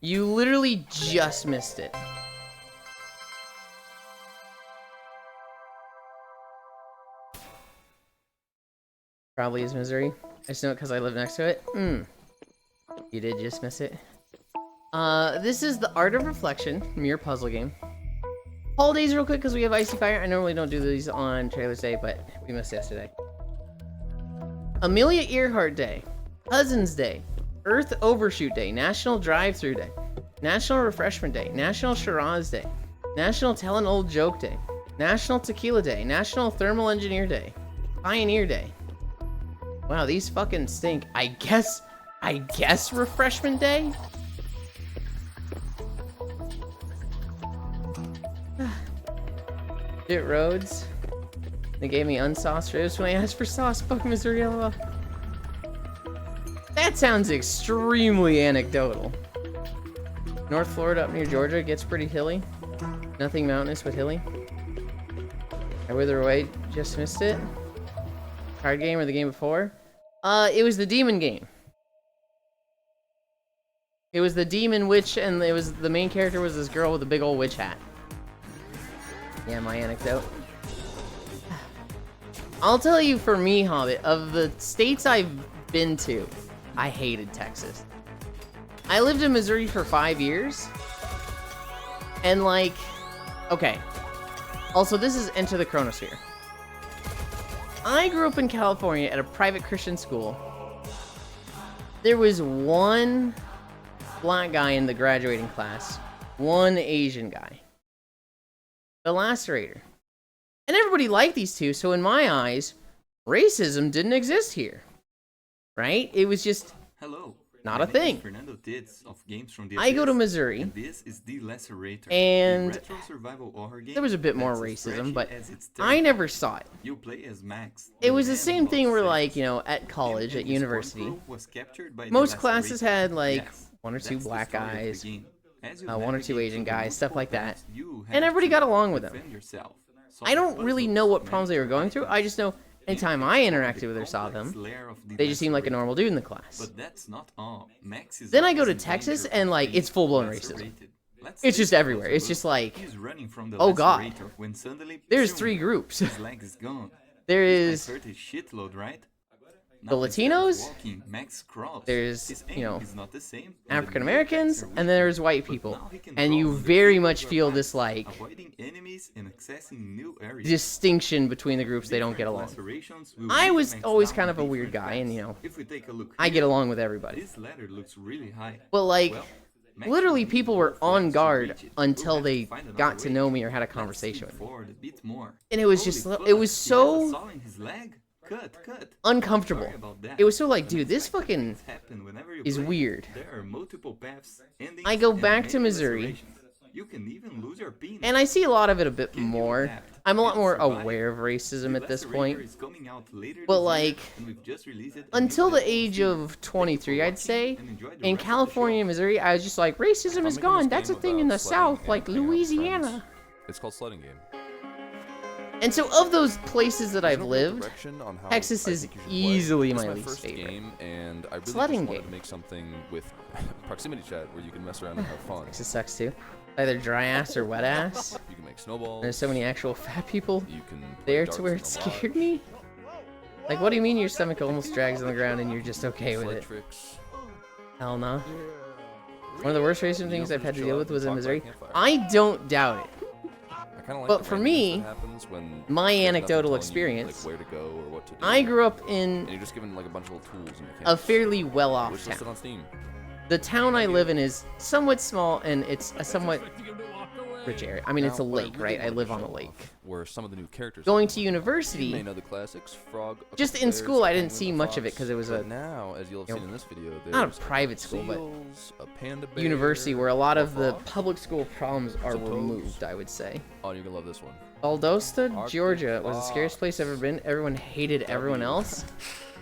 You literally just missed it. Probably is Missouri. I just know it because I live next to it. You did just miss it. This is the Art of Reflection, mirror puzzle game. Holidays real quick because we have Icy Fire. I normally don't do these on Trailers Day, but we missed yesterday. Amelia Earhart Day, Cousins Day, Earth Overshoot Day, National Drive-Thru Day, National Refreshment Day, National Shiraz Day, National Tell an Old Joke Day, National Tequila Day, National Thermal Engineer Day, Pioneer Day. Wow, these fucking stink. I guess Refreshment Day? Dirt roads. They gave me unsauced ribs when I asked for sauce. Fuck Missouri, LOL. That sounds extremely anecdotal. North Florida up near Georgia gets pretty hilly. Nothing mountainous but hilly. I wither away, just missed it. Card game or the game before? It was the demon game. It was the demon witch, and it was the main character was this girl with a big old witch hat. Yeah, my anecdote. I'll tell you, for me, Hobbit, of the states I've been to, I hated Texas. I lived in Missouri for 5 years. And like, okay. Also, this is Enter the Chronosphere. I grew up in California at a private Christian school. There was one black guy in the graduating class, one Asian guy. The Lacerator. And everybody liked these two, so in my eyes, racism didn't exist here. Right? It was just not a thing. I go to Missouri, and there was a bit more racism, but I never saw it. It was the same thing where, like, you know, at college, at university, most classes had, like, one or two black guys, one or two Asian guys, stuff like that, and everybody got along with them. I don't really know what problems they were going through. I just know anytime I interacted with or saw them, they just seemed like a normal dude in the class. Then I go to Texas and, like, it's full-blown racism. It's just everywhere. It's just like, oh god. There's three groups. There is the Latinos, there's, you know, African Americans, and there's white people. And you very much feel this, like, distinction between the groups. They don't get along. I was always kind of a weird guy, and, you know, I get along with everybody. But, like, literally people were on guard until they got to know me or had a conversation with me. And it was just, it was so uncomfortable. It was so like, dude, this fucking is weird. I go back to Missouri, and I see a lot of it a bit more. I'm a lot more aware of racism at this point. But, like, until the age of 23, I'd say, in California and Missouri, I was just like, racism is gone. That's a thing in the South, like Louisiana. It's called Sledding Game. And so, of those places that I've lived, Texas is easily my least favorite. And I really Sledding just wanted game. to make something with proximity chat where you can mess around and have fun. Texas sucks too. Either dry ass or wet ass. You can make snowballs. There's so many actual fat people You can there play to where it darts in the scared me. Like, what do you mean your stomach almost drags on the ground and you're just okay with it? Hell no. One of the worst racism things I've had to deal with was in Missouri. I don't doubt it. But for me, my anecdotal experience, I grew up in a fairly well-off town. The town I live in is somewhat small, and it's a somewhat rich area. I mean, it's a Now, what I lake, really right? I wanted live to on a show lake. off were some of the new characters. Going that to you university. may know the classics, Frog. Just in school, I didn't see much of it because it was a now, as you'll have seen in this video, not a there's private school, but seals, a panda bear, university where a lot of the fox, public school problems are some toads. removed, I would say. Oh, you're gonna love this one. Valdosta, Arctic Georgia was the fox. scariest place I've ever been. Everyone hated everyone else.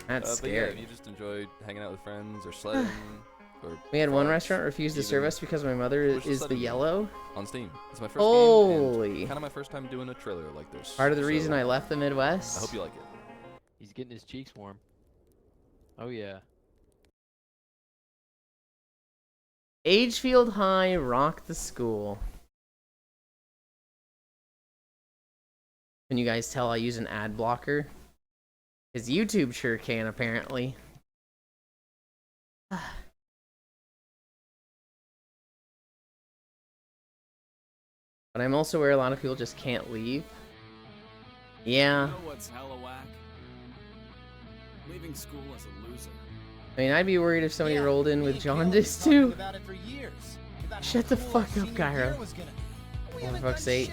That's But yeah, scary. if you just enjoyed hanging out with friends or sledding. Or We had one frogs, restaurant refuse to serve even us because my mother push is the sledding yellow. on Steam. It's my first game, Holy. kind of my first time doing a trailer like this. Part of the so reason I left the I Midwest. hope you like it. He's getting his cheeks warm. Oh yeah. Agefield High rock the school. Can you guys tell I use an ad blocker? Because YouTube sure can, apparently. But I'm also aware a lot of people just can't leave. Yeah. You know what's hella whack? Leaving school as a loser. I mean, I'd be worried if somebody rolled in with jaundice, too. Shut the fuck up, Cairo. For fuck's sake.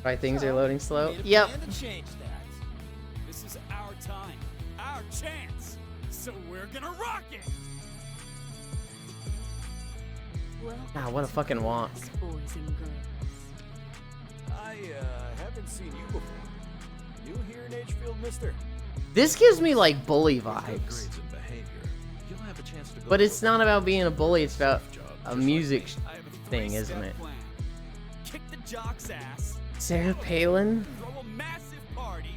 Why things are loading slow? Yep. This is our time, our chance. So we're gonna rock it. God, what a fucking walk. Boys and girls. I haven't seen you before. You here in Agefield, mister? This gives me like bully vibes. But it's not about being a bully, it's about a music thing, isn't it? Kick the jock's ass. Sarah Palin? Throw a massive party.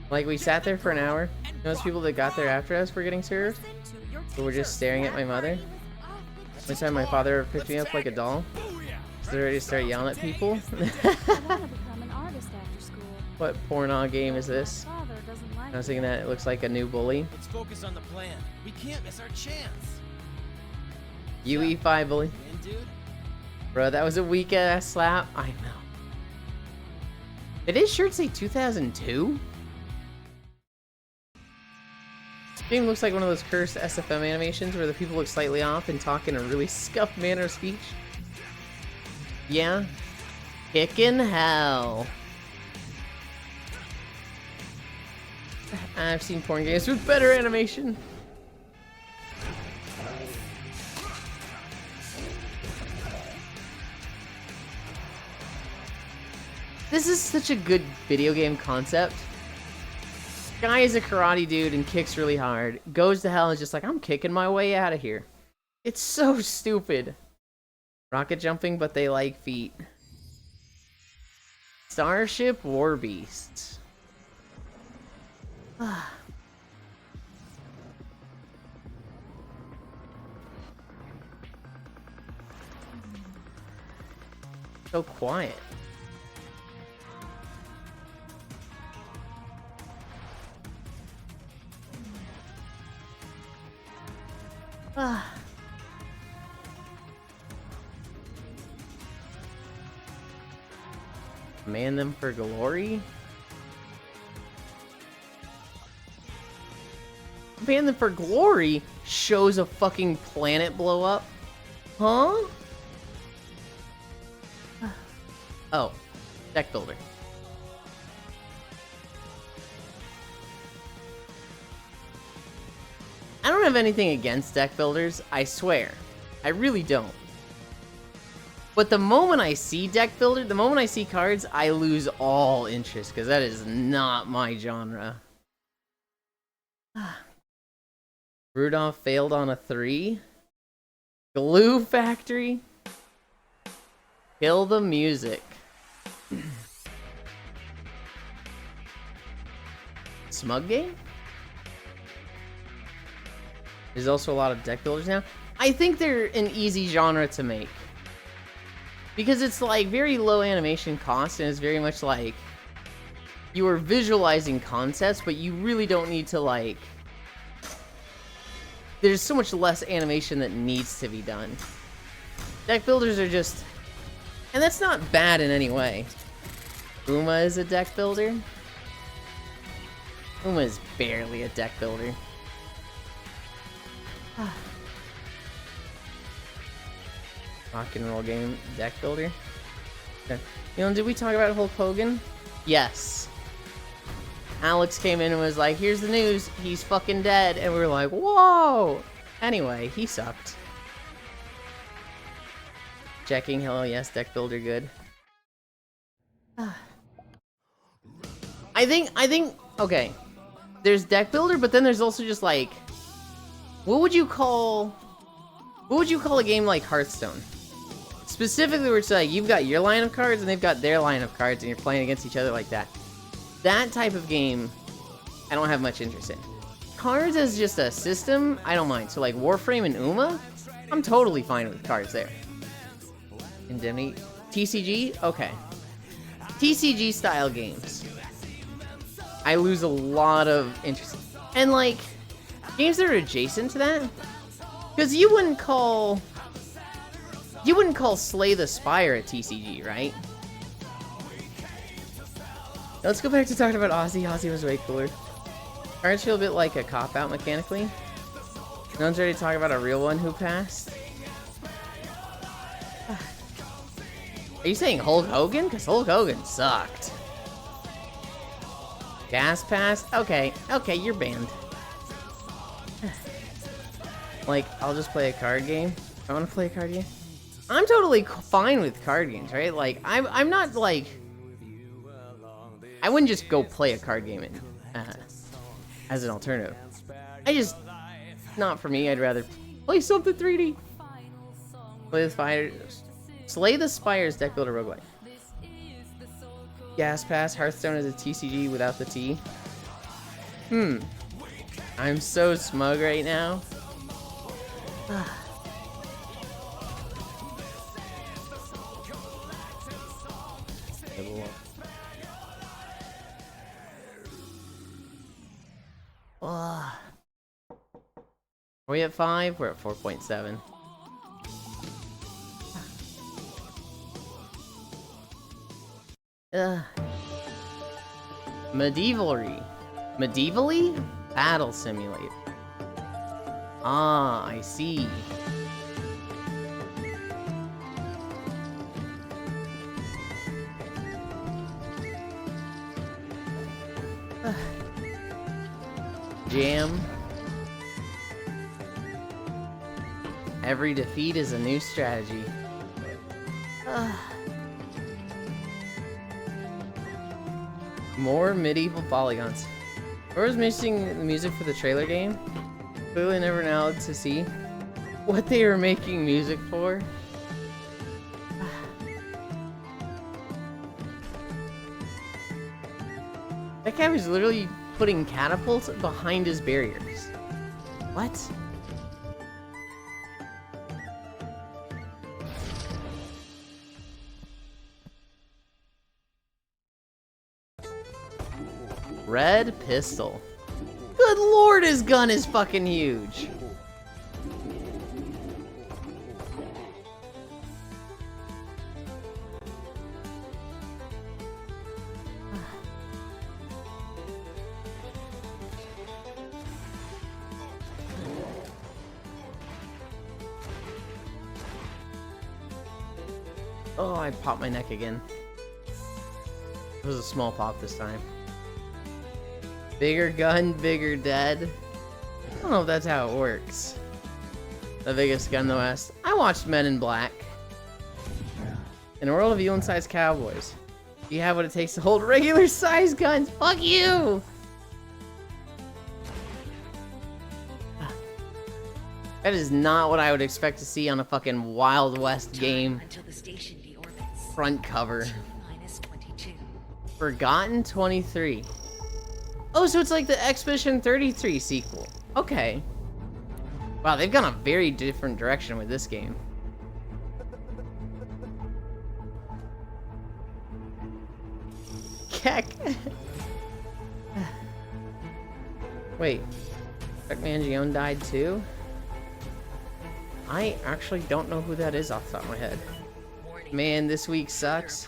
Like, we sat there for an hour. Those people that got there after us were getting served. So we're just staring at my mother. One time my father picked me up like a doll. So they're ready to start yelling at people. I want to become an artist after school. What porno game is this? Father doesn't like I was thinking that it looks like a new bully. Let's focus on the plan. We can't miss our chance. UE5 bully. In, dude. Bro, that was a weak ass slap. I know. Did his shirt say 2002? This game looks like one of those cursed SFM animations where the people look slightly off and talk in a really scuffed manner of speech. Yeah. Kickin' hell. I've seen porn games with better animation. This is such a good video game concept. Guy is a karate dude and kicks really hard. Goes to hell and is just like, I'm kicking my way out of here. It's so stupid. Rocket jumping, but they like feet. Starship War Beasts. So quiet. Command them for glory? Command them for glory shows a fucking planet blow up? Huh? Oh, deck builder. I don't have anything against deck builders, I swear. I really don't. But the moment I see deck builder, the moment I see cards, I lose all interest, because that is not my genre. Rudolph failed on a 3. Glue Factory. Kill the music. Smug game? There's also a lot of deck builders now. I think they're an easy genre to make. Because it's like very low animation cost and it's very much like you are visualizing concepts, but you really don't need to like... There's so much less animation that needs to be done. Deck builders are just... And that's not bad in any way. Uma is a deck builder. Uma is barely a deck builder. Rock and roll game deck builder. Okay. You know, did we talk about Hulk Hogan? Yes. Alex came in and was like, here's the news, he's fucking dead. And we were like, whoa! Anyway, he sucked. Checking, hello, yes, deck builder good. I think, okay. There's deck builder, but then there's also just like, what would you call a game like Hearthstone? Specifically where it's like, you've got your line of cards and they've got their line of cards and you're playing against each other like that. That type of game, I don't have much interest in. Cards as just a system, I don't mind. So like Warframe and Uma, I'm totally fine with cards there. Indemnity, TCG, okay. TCG style games, I lose a lot of interest. And like, games that are adjacent to that, because you wouldn't call Slay the Spire a TCG, right? Let's go back to talking about Ozzy. Ozzy was way cooler. Cards feel a bit like a cop-out mechanically. No one's ready to talk about a real one who passed. Are you saying Hulk Hogan? Because Hulk Hogan sucked. Gas Pass? Okay, you're banned. Like, I'll just play a card game. I want to play a card game. I'm totally fine with card games, right? Like, I'm not like... I wouldn't just go play a card game as an alternative. Not for me. I'd rather play something 3D. Slay the Spire's deck builder roguelike. Gas Pass, Hearthstone is a TCG without the T. I'm so smug right now. Are we at 5? We're at 4.7. Medievally? Battle Simulator. Ah, I see. Jam. Every defeat is a new strategy. More medieval polygons. Where was missing the music for the trailer game? Clearly never allowed to see what they were making music for. That guy was literally putting catapults behind his barriers. What? Red pistol. Good lord, his gun is fucking huge. Oh, I popped my neck again. It was a small pop this time. Bigger gun, bigger dead. I don't know if that's how it works. The biggest gun in the West. I watched Men in Black. In a world of Elon-sized cowboys, do you have what it takes to hold regular-sized guns? Fuck you! That is not what I would expect to see on a fucking Wild West game. Front cover. Forgotten 23. Oh, so it's like the Expedition 33 sequel. Okay. Wow, they've gone a very different direction with this game. Keck. Wait. Chuck Mangione died too? I actually don't know who that is off the top of my head. Man, this week sucks.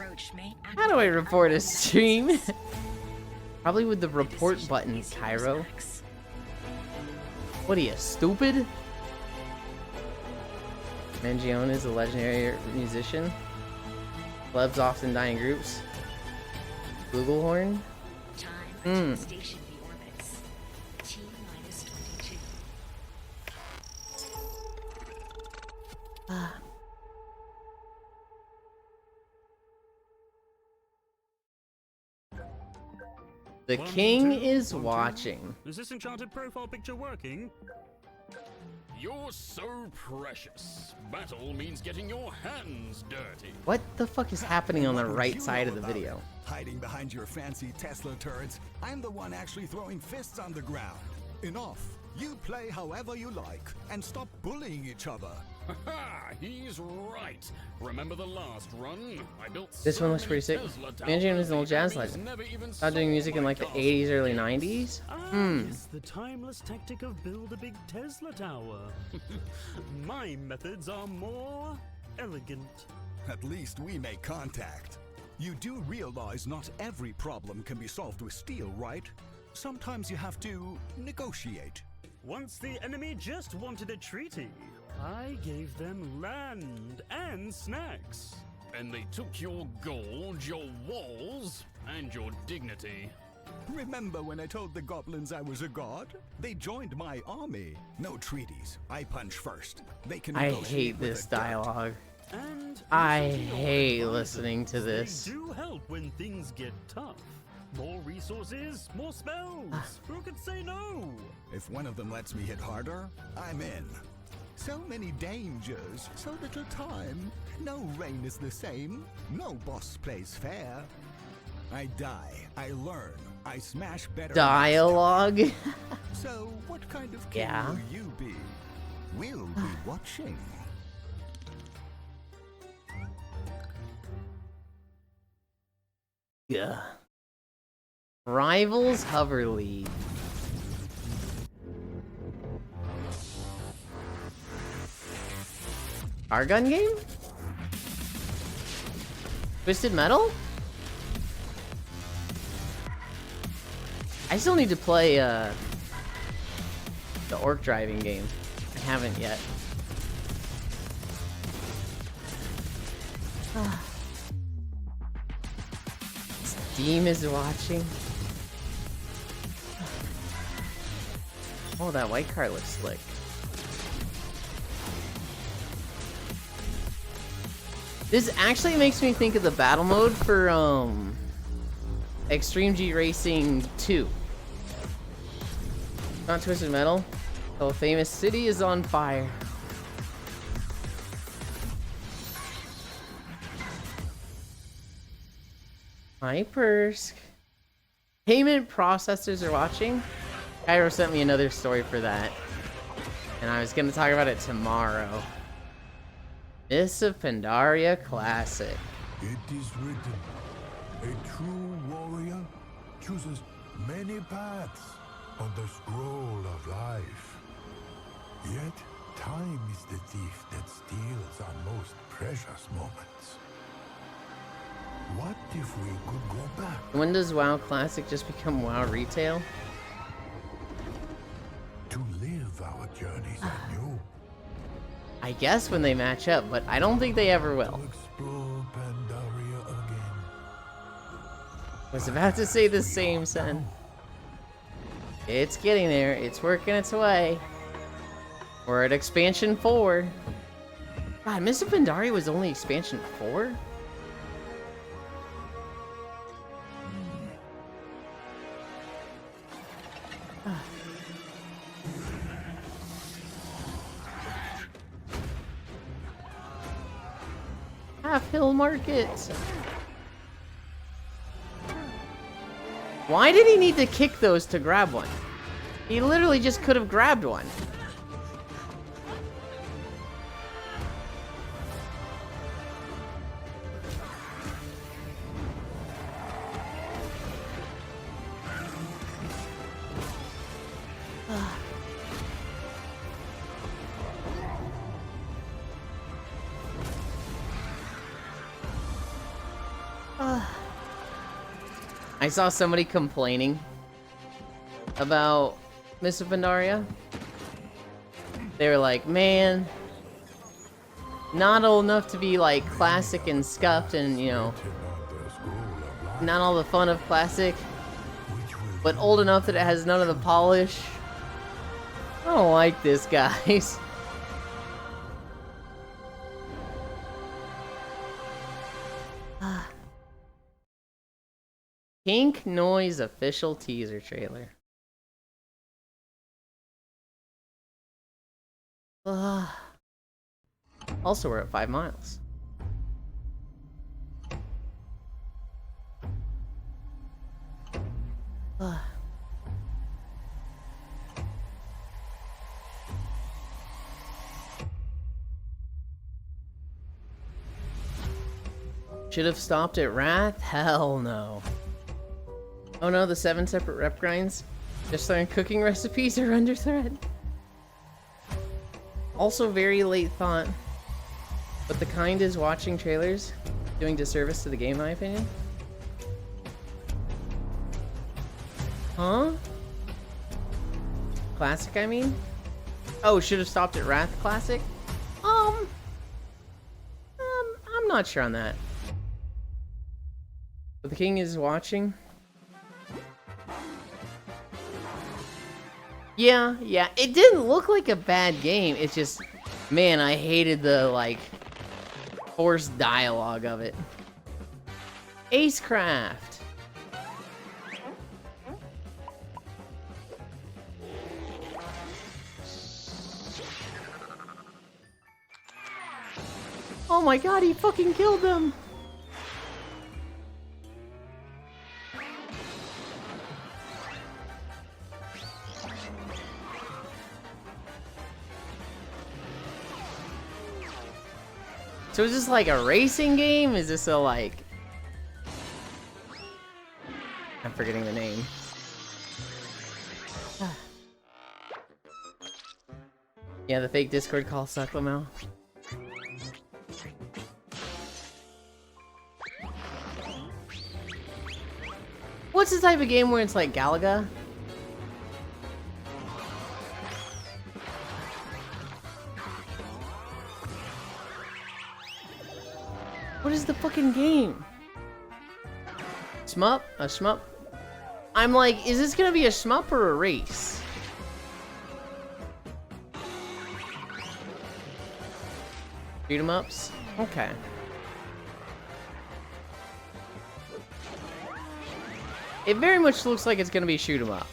How do I report a stream? Probably with the report button, Cairo. What are you, stupid? Mangione is a legendary musician. Plebs often die in groups. Flugelhorn? Station B orbits. T-minus 22. The king is watching. Is this enchanted profile picture working? You're so precious. Battle means getting your hands dirty. What the fuck is happening on the right side of the video? Hiding behind your fancy Tesla turrets, I'm the one actually throwing fists on the ground. Enough. You play however you like, and stop bullying each other. Ha! He's right. Remember the last run? I built This one looks pretty sick. Manjian is an old jazz legend. Started doing music in like the 80s, early 90s. It's the timeless tactic of build a big Tesla tower. My methods are more elegant. At least we make contact. You do realize not every problem can be solved with steel, right? Sometimes you have to negotiate. Once the enemy just wanted a treaty, I gave them land and snacks. And they took your gold, your walls, and your dignity. Remember when I told the goblins I was a god? They joined my army. No treaties. I punch first. They can I negotiate hate with this a dart. dialogue. And I hate listening to this. They do help when things get tough. More resources, more spells. Who could say no? If one of them lets me hit harder, I'm in. So many dangers, so little time. No reign is the same. No boss plays fair. I die, I learn, I smash better. Dialogue? So what kind of king will you be? We'll be watching. Yeah. Rivals Hover League. Our gun game? Twisted Metal? I still need to play the orc driving game. I haven't yet. Steam is watching. Oh, that white car looks slick. This actually makes me think of the battle mode for Extreme G Racing 2. Not Twisted Metal. The famous city is on fire. Hi, Persk. Payment processors are watching. Cairo sent me another story for that. And I was going to talk about it tomorrow. Mists of Pandaria Classic. It is written, a true warrior chooses many paths on the scroll of life. Yet, time is the thief that steals our most precious moments. What if we could go back? When does WoW Classic just become WoW Retail? To live our journeys anew. I guess when they match up, but I don't think they ever will. Explore Pandaria again. Was about to say the same, son. It's getting there. It's working its way. We're at expansion 4. God, Mists of Pandaria was only expansion 4? Half Hill Market. Why did he need to kick those to grab one? He literally just could have grabbed one. I saw somebody complaining about Mists of Pandaria. They were like, man, not old enough to be like classic and scuffed and, you know, not all the fun of classic, but old enough that it has none of the polish. I don't like this, guys. Pink Noise official teaser trailer. Also, we're at 5 miles. Should have stopped at Wrath? Hell no. Oh no, the 7 separate rep grinds? Just learn cooking recipes are under threat. Also very late thought. But the kind is watching trailers, doing disservice to the game, in my opinion. Huh? Classic, I mean? Oh, should have stopped at Wrath Classic? I'm not sure on that. But the king is watching. Yeah, it didn't look like a bad game. It's just, man, I hated the, like, forced dialogue of it. Acecraft. Oh my god, he fucking killed them! So is this like a racing game? Is this a like... I'm forgetting the name. Yeah, the fake Discord call sucked them out. What's the type of game where it's like Galaga? What is the fucking game? Shmup? A shmup? I'm like, is this gonna be a shmup or a race? Shoot 'em ups? Okay. It very much looks like it's gonna be shoot 'em up.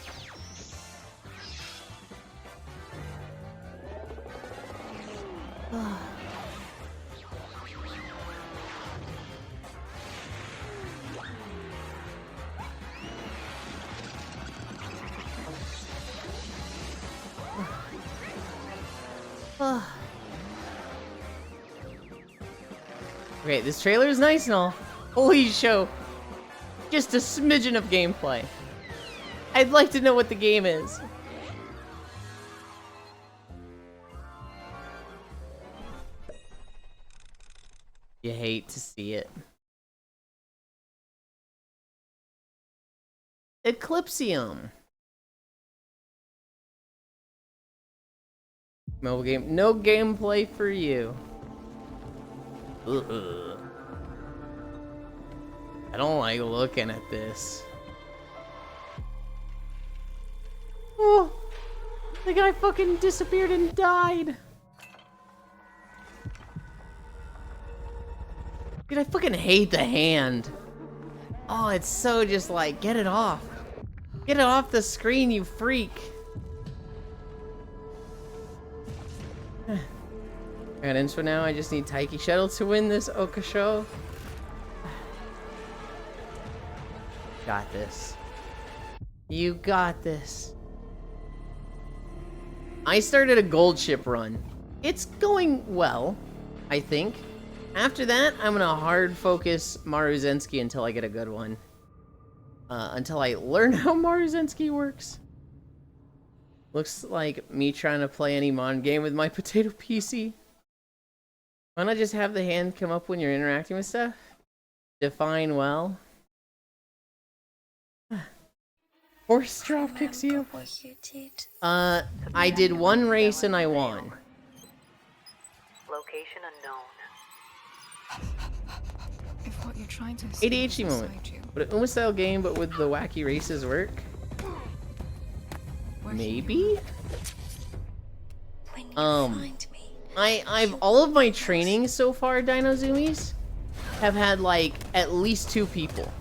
Okay, this trailer is nice and all. Holy show. Just a smidgen of gameplay. I'd like to know what the game is. You hate to see it. Eclipsium. Mobile game. No gameplay for you. Ugh. I don't like looking at this. Oh, the guy fucking disappeared and died. Dude, I fucking hate the hand. Oh, it's so just like, get it off. Get it off the screen, you freak. I got info now, I just need Taiki Shuttle to win this Oka show. Got this. You got this. I started a gold ship run. It's going well, I think. After that, I'm gonna hard focus Maruzensky until I get a good one. Until I learn how Maruzensky works. Looks like me trying to play any Mon game with my potato PC. Why not just have the hand come up when you're interacting with stuff? Define well. Horse drop kicks you. I did one race and I won. Location unknown. If what you're trying to ADHD moment. Would an Uma style game but with the wacky races work? Maybe? I've all of my training so far, Dino Zoomies, have had like at least 2 people.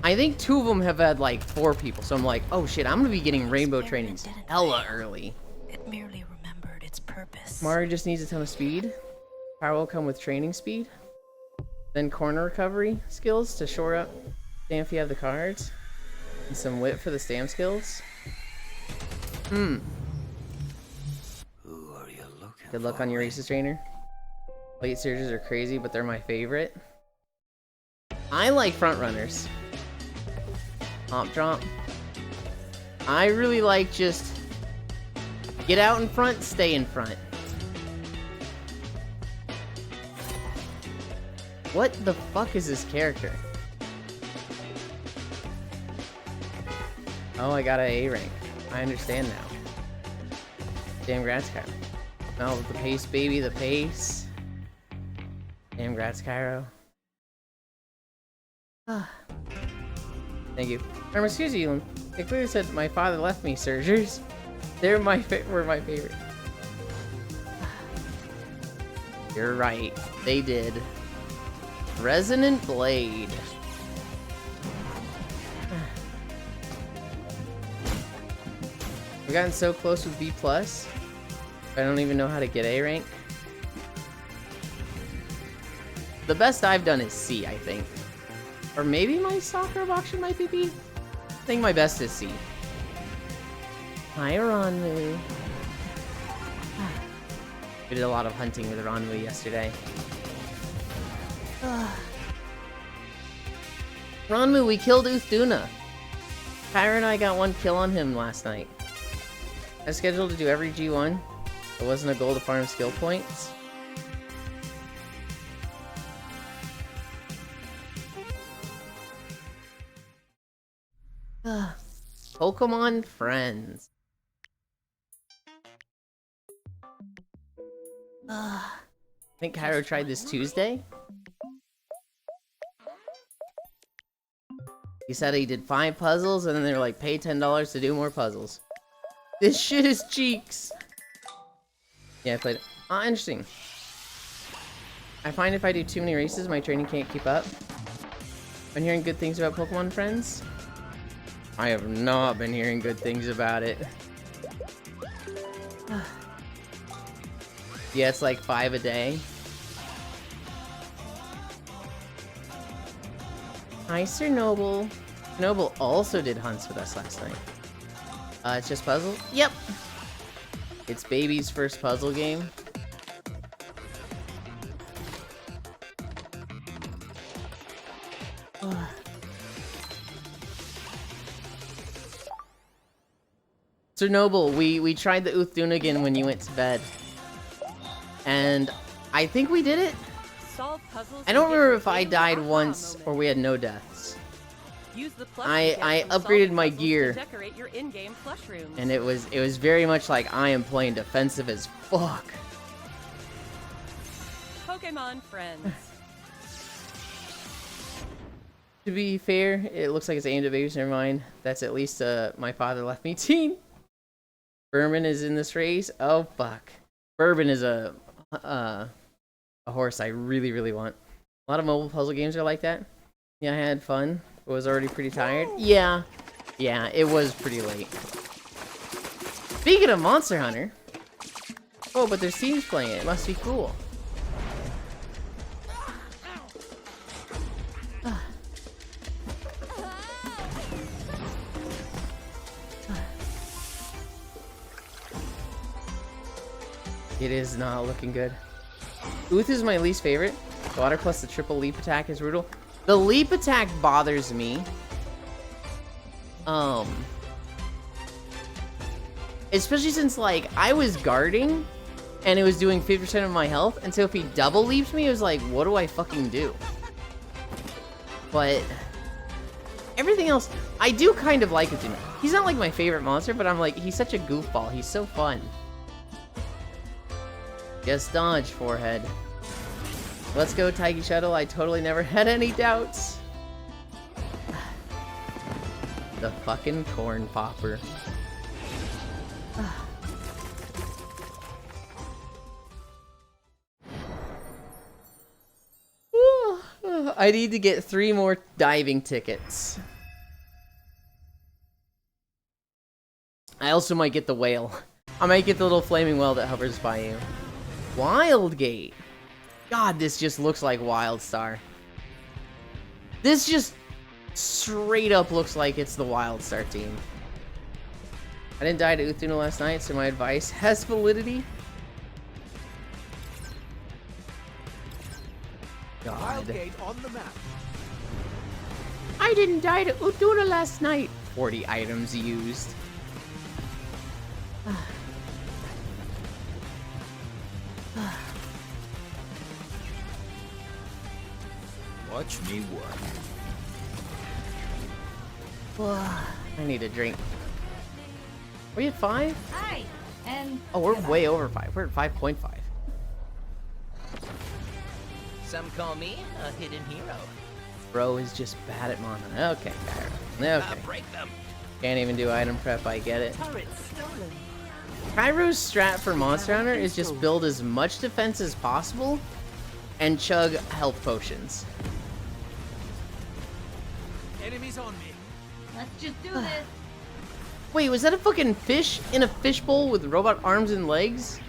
I think 2 of them have had like 4 people, so I'm like, oh shit, I'm gonna be getting rainbow trainings hella early. It merely remembered its purpose. Mario just needs a ton of speed. Power will come with training speed. Then corner recovery skills to shore up. Damn if you have the cards. And some wit for the stamp skills. Good luck on your races, trainer. Late surges are crazy, but they're my favorite. I like front runners. Hop drop. I really like just get out in front, stay in front. What the fuck is this character? Oh, I got an A rank. I understand now. Damn Grats Cairo. Oh, the pace, baby, the pace. Damn Grats Cairo. Thank you. Excuse you, it clearly said my father left me, Surgers. They're were my favorite. You're right, they did. Resonant Blade. We've gotten so close with B+. I don't even know how to get A rank. The best I've done is C, I think. Or maybe my soccer option might be B? I think my best is C. Hi, Ronmu. We did a lot of hunting with Ronmu yesterday. Ronmu, we killed Uthduna. Kyra and I got 1 kill on him last night. I was scheduled to do every G1. It wasn't a goal to farm skill points. Pokemon friends. I think Cairo tried this Tuesday. He said he did 5 puzzles and then they were like, pay $10 to do more puzzles. This shit is cheeks. Yeah, I played it. Interesting. I find if I do too many races, my training can't keep up. Been hearing good things about Pokemon friends? I have not been hearing good things about it. Yeah, it's like 5 a day. Hi, Sir Noble. Noble also did hunts with us last night. It's just puzzle? Yep. It's baby's first puzzle game. Sir Noble, we tried the Uthduna again when you went to bed. And I think we did it. I don't remember if I died once or we had no deaths. I upgraded my gear, and it was very much like I am playing defensive as fuck. Pokemon friends. To be fair, it looks like it's aimed at babies. Never mind. That's at least my father left me team. Bourbon is in this race. Oh fuck. Bourbon is a horse I really want. A lot of mobile puzzle games are like that. Yeah, I had fun. I was already pretty tired. Yeah, it was pretty late. Speaking of Monster Hunter. Oh, but there's teams playing it. It must be cool. It is not looking good. Uth is my least favorite. Water plus the triple leap attack is brutal. The leap attack bothers me. Especially since, like, I was guarding and it was doing 50% of my health, and so if he double leaps me, it was like, what do I fucking do? But Everything else, I do kind of like Utuna. He's not like my favorite monster, but I'm like, he's such a goofball. He's so fun. Just dodge, forehead. Let's go, Taiki Shuttle. I totally never had any doubts. The fucking corn popper. I need to get 3 more diving tickets. I also might get the whale. I might get the little flaming whale that hovers by you. Wildgate. God, this just looks like WildStar. This just straight up looks like it's the WildStar team. I didn't die to Utuna last night, so my advice has validity. God. Wildgate on the map. I didn't die to Utuna last night. 40 items used. Watch me work. I need a drink. Are we at 5? Hi, and... Oh, we're way over 5. We're at 5.5. Some call me a hidden hero. Bro is just bad at mana. Okay, Kyro. Okay. Break them. Can't even do item prep, I get it. Kyro's strat for Monster Hunter is just build as much defense as possible and chug health potions. Enemies on me. Let's just do this. Wait, was that a fucking fish in a fishbowl with robot arms and legs?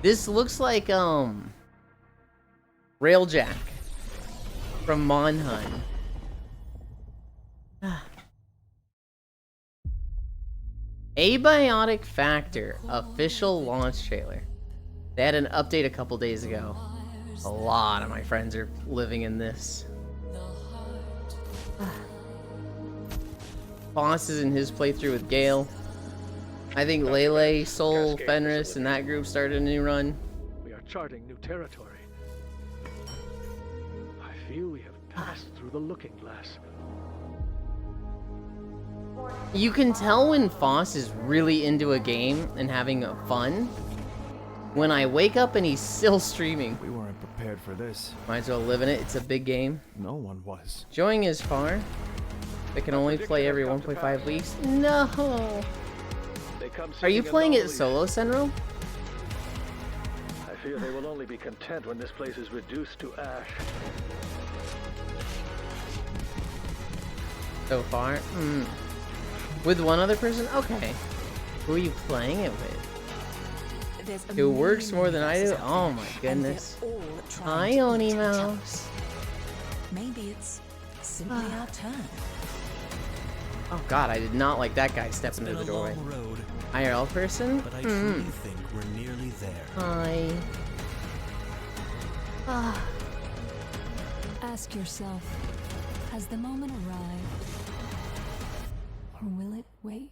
This looks like, Railjack from Monhun. Abiotic Factor official launch trailer. They had an update a couple days ago. A lot of my friends are living in this. Boss is in his playthrough with Gale. I think Lele, Soul, Fenris, and that group started a new run. We are charting new territory. I feel we have passed through the looking glass. You can tell when Foss is really into a game and having fun when I wake up and he's still streaming. We weren't prepared for this. Might as well live in it. It's a big game. No one was. Joining is far. They can only play every 1.5 weeks. No. Are you playing it solo, Senro? I fear they will only be content when this place is reduced to ash. So far? With one other person? Okay. Who are you playing it with? Who works more than I do? Oh my goodness. Hi, Oni Mouse. Maybe it's simply our turn. Oh god, I did not like that guy step into the doorway. IRL person? But I truly think we're nearly there. Hi. Ask yourself, has the moment arrived? Or will it wait?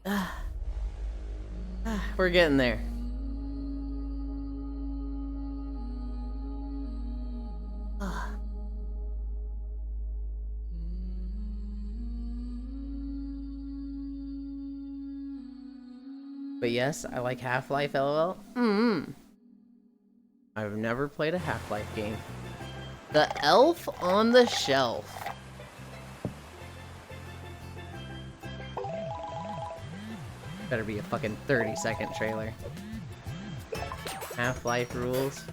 We're getting there. But yes, I like Half-Life, LOL. I've never played a Half-Life game. The Elf on the Shelf. Better be a fucking 30-second trailer. Half-Life rules.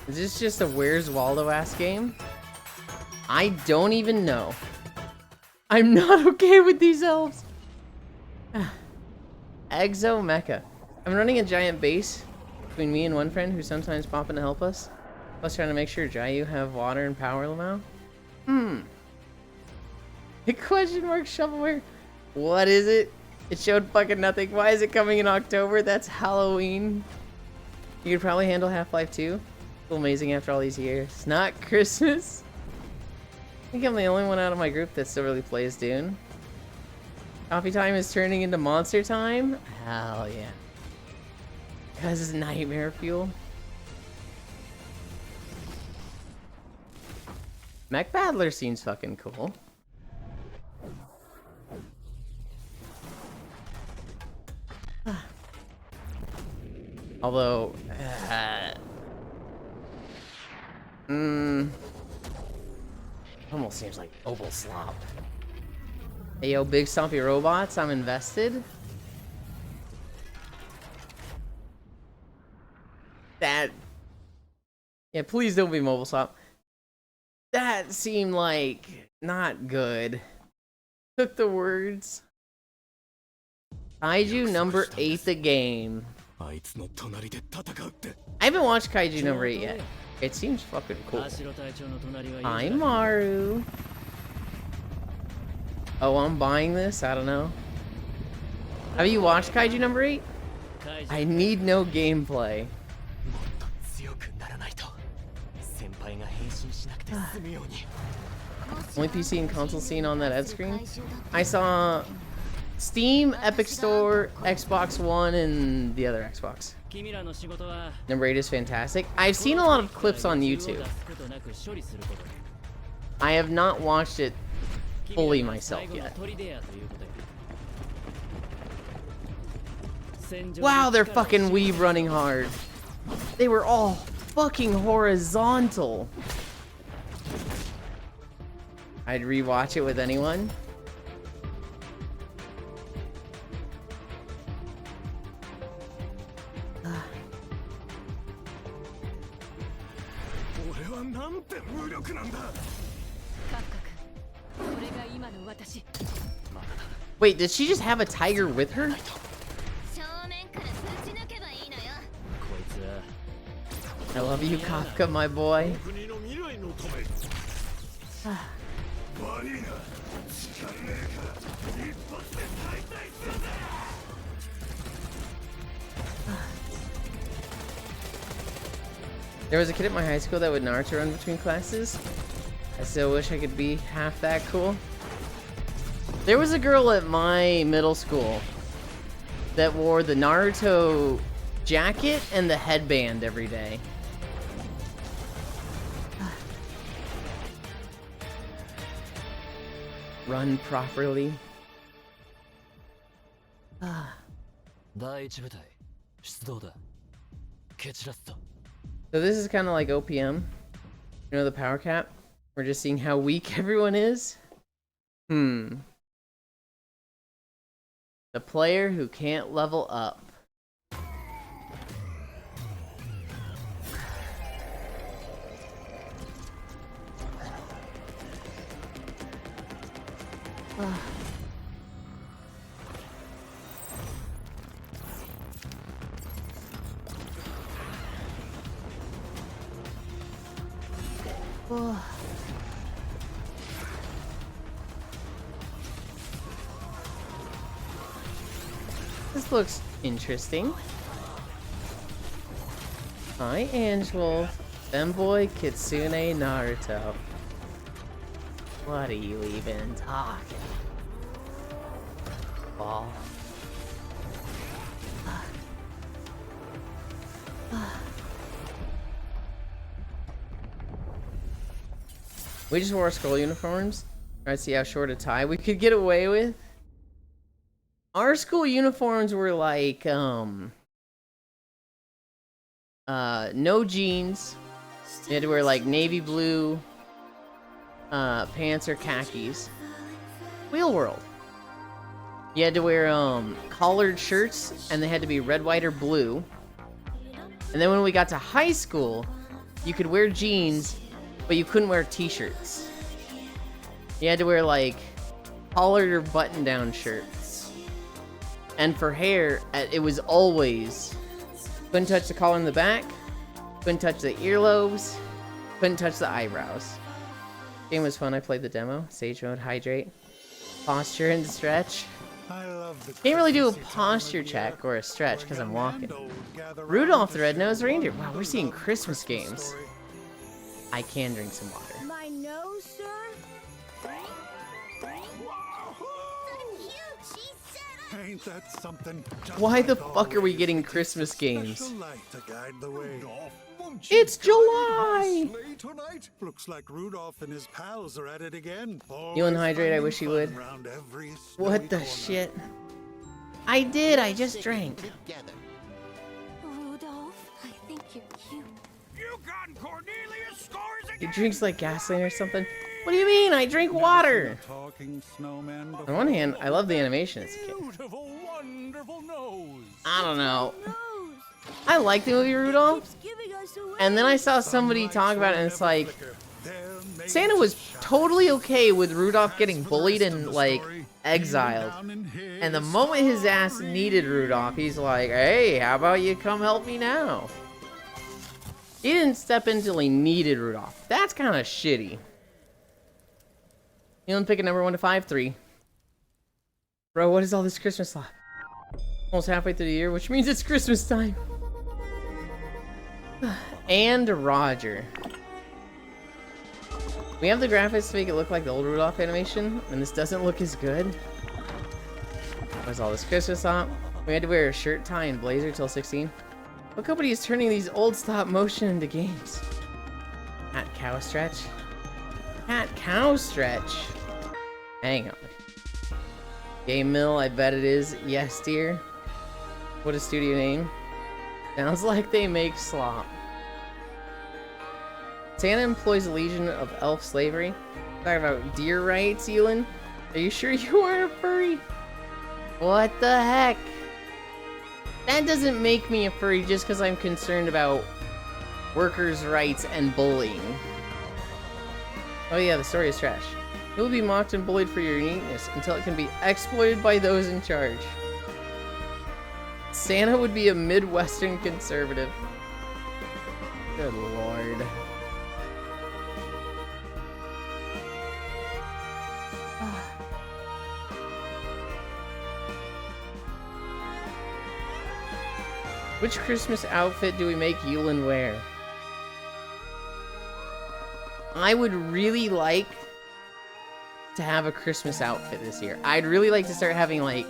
Is this just a Where's Waldo-ass game? I don't even know. I'm not okay with these elves. Exomecha. I'm running a giant base between me and one friend who's sometimes popping to help us. Plus trying to make sure Jayu have water and power, Lamau. Question mark shovelware. What is it? It showed fucking nothing. Why is it coming in October? That's Halloween. You could probably handle Half-Life 2. Still amazing after all these years. It's not Christmas. think I'm the only one out of my group that still really plays Dune. Coffee time is turning into monster time? Hell yeah. Because it's nightmare fuel. Mech Battler seems fucking cool. Although, almost seems like Opal Slop. Hey yo, big stompy robots, I'm invested. That, yeah, please don't be Mobile Slop. That seemed like not good. Took the words. Kaiju number 8 the game. I haven't watched Kaiju number 8 yet. It seems fucking cool. Hi, Maru. Oh, I'm buying this? I don't know. Have you watched Kaiju number 8? I need no gameplay. Only PC and console scene on that Ed screen? I saw Steam, Epic Store, Xbox One, and the other Xbox. Number 8 is fantastic. I've seen a lot of clips on YouTube. I have not watched it fully myself yet. Wow, they're fucking weave running hard. They were all fucking horizontal. I'd rewatch it with anyone. Wait, did she just have a tiger with her? I love you, Kafka, my boy. There was a kid at my high school that would Naruto run between classes. I still wish I could be half that cool. There was a girl at my middle school that wore the Naruto jacket and the headband every day. Run properly. So this is kind of like OPM. You know, the power cap? We're just seeing how weak everyone is. The player who can't level up. This looks interesting. Hi, Angel. Femboy Kitsune Naruto. What are you even talking? Ball. We just wore our school uniforms. Try to see how short a tie we could get away with. Our school uniforms were like, no jeans. You had to wear like navy blue pants or khakis. Wheel World. You had to wear collared shirts, and they had to be red, white, or blue. And then when we got to high school, you could wear jeans, but you couldn't wear t-shirts. You had to wear like collared or button-down shirts. And for hair, it was always couldn't touch the collar in the back, couldn't touch the earlobes, couldn't touch the eyebrows. Game was fun. I played the demo. Sage mode, hydrate, posture, and stretch. Can't really do a posture check or a stretch because I'm walking. Rudolph the Red-Nosed Reindeer. Wow, we're seeing Christmas games. I can drink some water. my nose, sir? Ain't that something? Why the fuck are we getting Christmas games? Special light to guide the way. It's July! Sleigh tonight? Looks like Rudolph and his pals are at it again. Heal and hydrate, I wish you would. What the shit? I did, I just drank. Rudolph, I think you're cute. You got Cornelius scores He drinks like gasoline or something? What do you mean? I drink water! Talking snowman. On one hand, I love the animation as a kid. Beautiful, wonderful nose. I don't know. I like the movie Rudolph. And then I saw somebody talk about it and it's like, Santa was totally okay with Rudolph getting bullied and like exiled. And the moment his ass needed Rudolph, he's like, hey, how about you come help me now? He didn't step in until he needed Rudolph. That's kind of shitty. You don't pick a number 1 to 5, 3. Bro, what is all this Christmas stuff? Almost halfway through the year, which means it's Christmas time. And Roger. We have the graphics to make it look like the old Rudolph animation, and this doesn't look as good. What's all this Christmas stuff? We had to wear a shirt, tie, and blazer till 16. What company is turning these old stop motion into games? Cat Cow Stretch? Cat Cow Stretch? Hang on. Game Mill, I bet it is. Yes, dear. What a studio name. Sounds like they make slop. Santa employs a legion of elf slavery. Talking about deer rights, Ewan? Are you sure you are a furry? What the heck? That doesn't make me a furry just because I'm concerned about workers' rights and bullying. Oh yeah, the story is trash. You'll be mocked and bullied for your uniqueness until it can be exploited by those in charge. Santa would be a Midwestern conservative. Good lord. Which Christmas outfit do we make Yulin wear? I would really like to have a Christmas outfit this year. I'd really like to start having like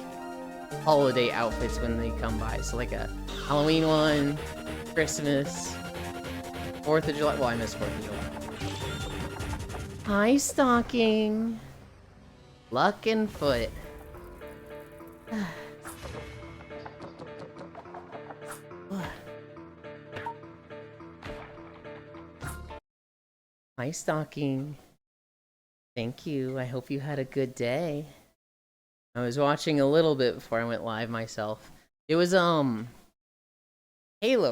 holiday outfits when they come by. So like a Halloween one, Christmas, 4th of July. Well, I miss 4th of July. Hi, stocking. Luck and foot. Hi, stocking. Thank you. I hope you had a good day. I was watching a little bit before I went live myself. It was, Halo,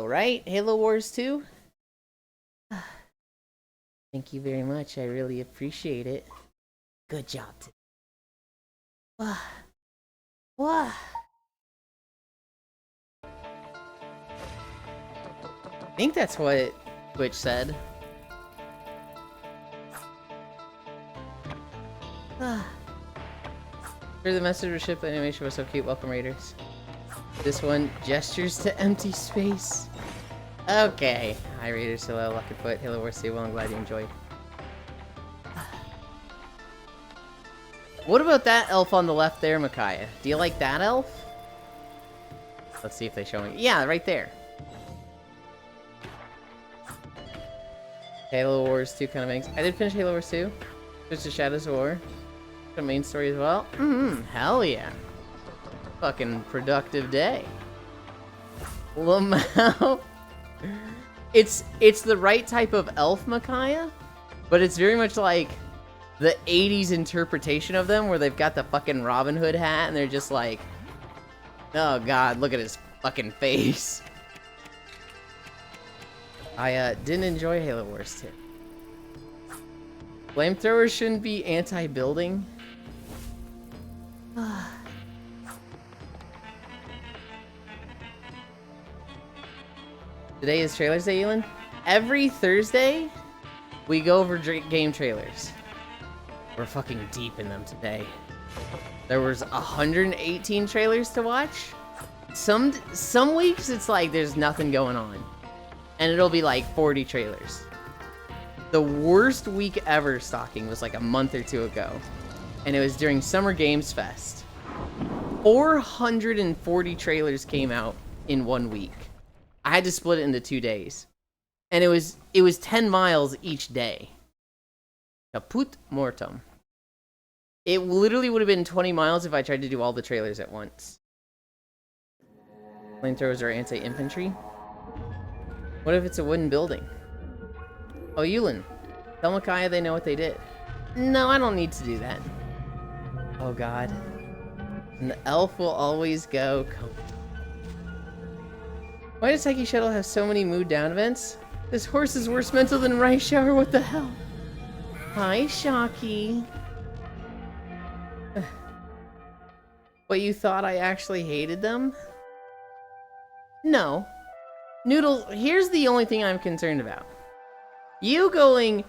right? Halo Wars 2? Thank you very much. I really appreciate it. Good job today. What? I think that's what Twitch said. Sure, the message of ship animation was so cute. Welcome, Raiders. This one, gestures to empty space. Okay. Hi, Raiders. Hello, Lucky Foot. Halo Wars 2. Well, I'm glad you enjoyed. What about that elf on the left there, Micaiah? Do you like that elf? Let's see if they show me. Yeah, right there. Halo Wars 2 kind of makes. I did finish Halo Wars 2. Just a Shadows of War. The main story as well. Hell yeah. Fucking productive day. Lamau. It's the right type of elf, Micaiah, but it's very much like the 80s interpretation of them where they've got the fucking Robin Hood hat and they're just like, oh god, look at his fucking face. I didn't enjoy Halo Wars 2. Flamethrowers shouldn't be anti-building. Today is Trailers Day, Elon. Every Thursday, we go over game trailers. We're fucking deep in them today. There was 118 trailers to watch. Some weeks it's like there's nothing going on. And it'll be like 40 trailers. The worst week ever stocking was like a month or two ago. And it was during Summer Games Fest. 440 trailers came out in 1 week. I had to split it into 2 days. And it was 10 miles each day. Caput mortem. It literally would have been 20 miles if I tried to do all the trailers at once. Flamethrowers are anti-infantry. What if it's a wooden building? Oh, Yulin. Tell Micaiah they know what they did. No, I don't need to do that. Oh, God. And the elf will always go. Why does Heike Shuttle have so many mood down events? This horse is worse mental than Rice Shower, what the hell? Hi, Shocky. What, you thought I actually hated them? No. Noodles, here's the only thing I'm concerned about. You going,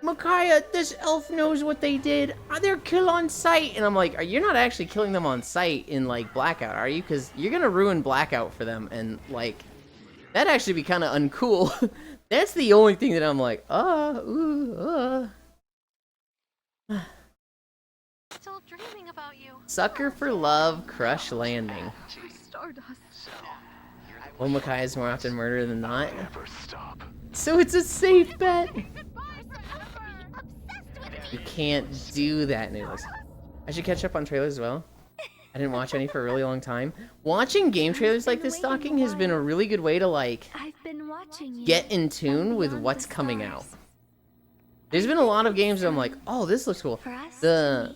Micaiah, this elf knows what they did. They're kill on sight. And I'm like, you're not actually killing them on sight in, like, Blackout, are you? Because you're going to ruin Blackout for them. And, like, that'd actually be kind of uncool. That's the only thing that I'm like, Still dreaming about you. Sucker for love, crush landing. Stardust. Well, Micaiah is more often murder than not. So it's a safe bet. You can't do that, Noodles. I should catch up on trailers as well. I didn't watch any for a really long time. Watching game trailers like this stocking has been a really good way to, like, get in tune with what's coming out. There's been a lot of games that I'm like, oh, this looks cool. The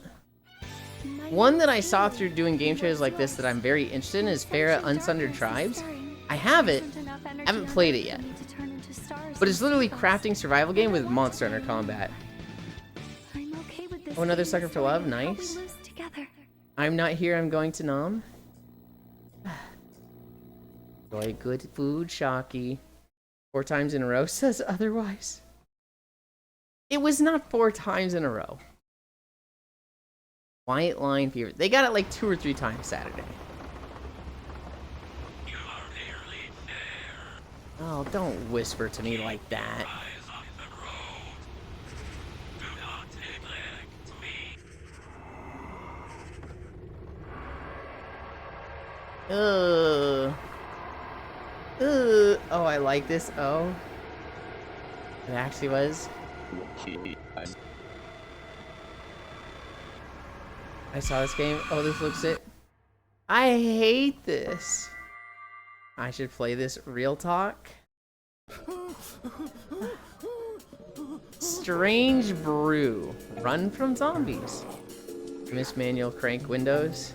one that I saw through doing game trailers like this that I'm very interested in is Pharah Unsundered Tribes. I have it. I haven't played it yet. But it's literally crafting survival game with Monster Hunter combat. Oh, another sucker for love. Nice. I'm not here. I'm going to Nam. Enjoy good food, Shocky. 4 times in a row says otherwise. It was not 4 times in a row. White Line Fever. They got it like 2 or 3 times Saturday. Oh, don't whisper to me like that. Oh, I like this. Oh. It actually was. I saw this game. Oh, this looks it. I hate this. I should play this real talk. Strange Brew. Run from zombies. Miss manual crank windows.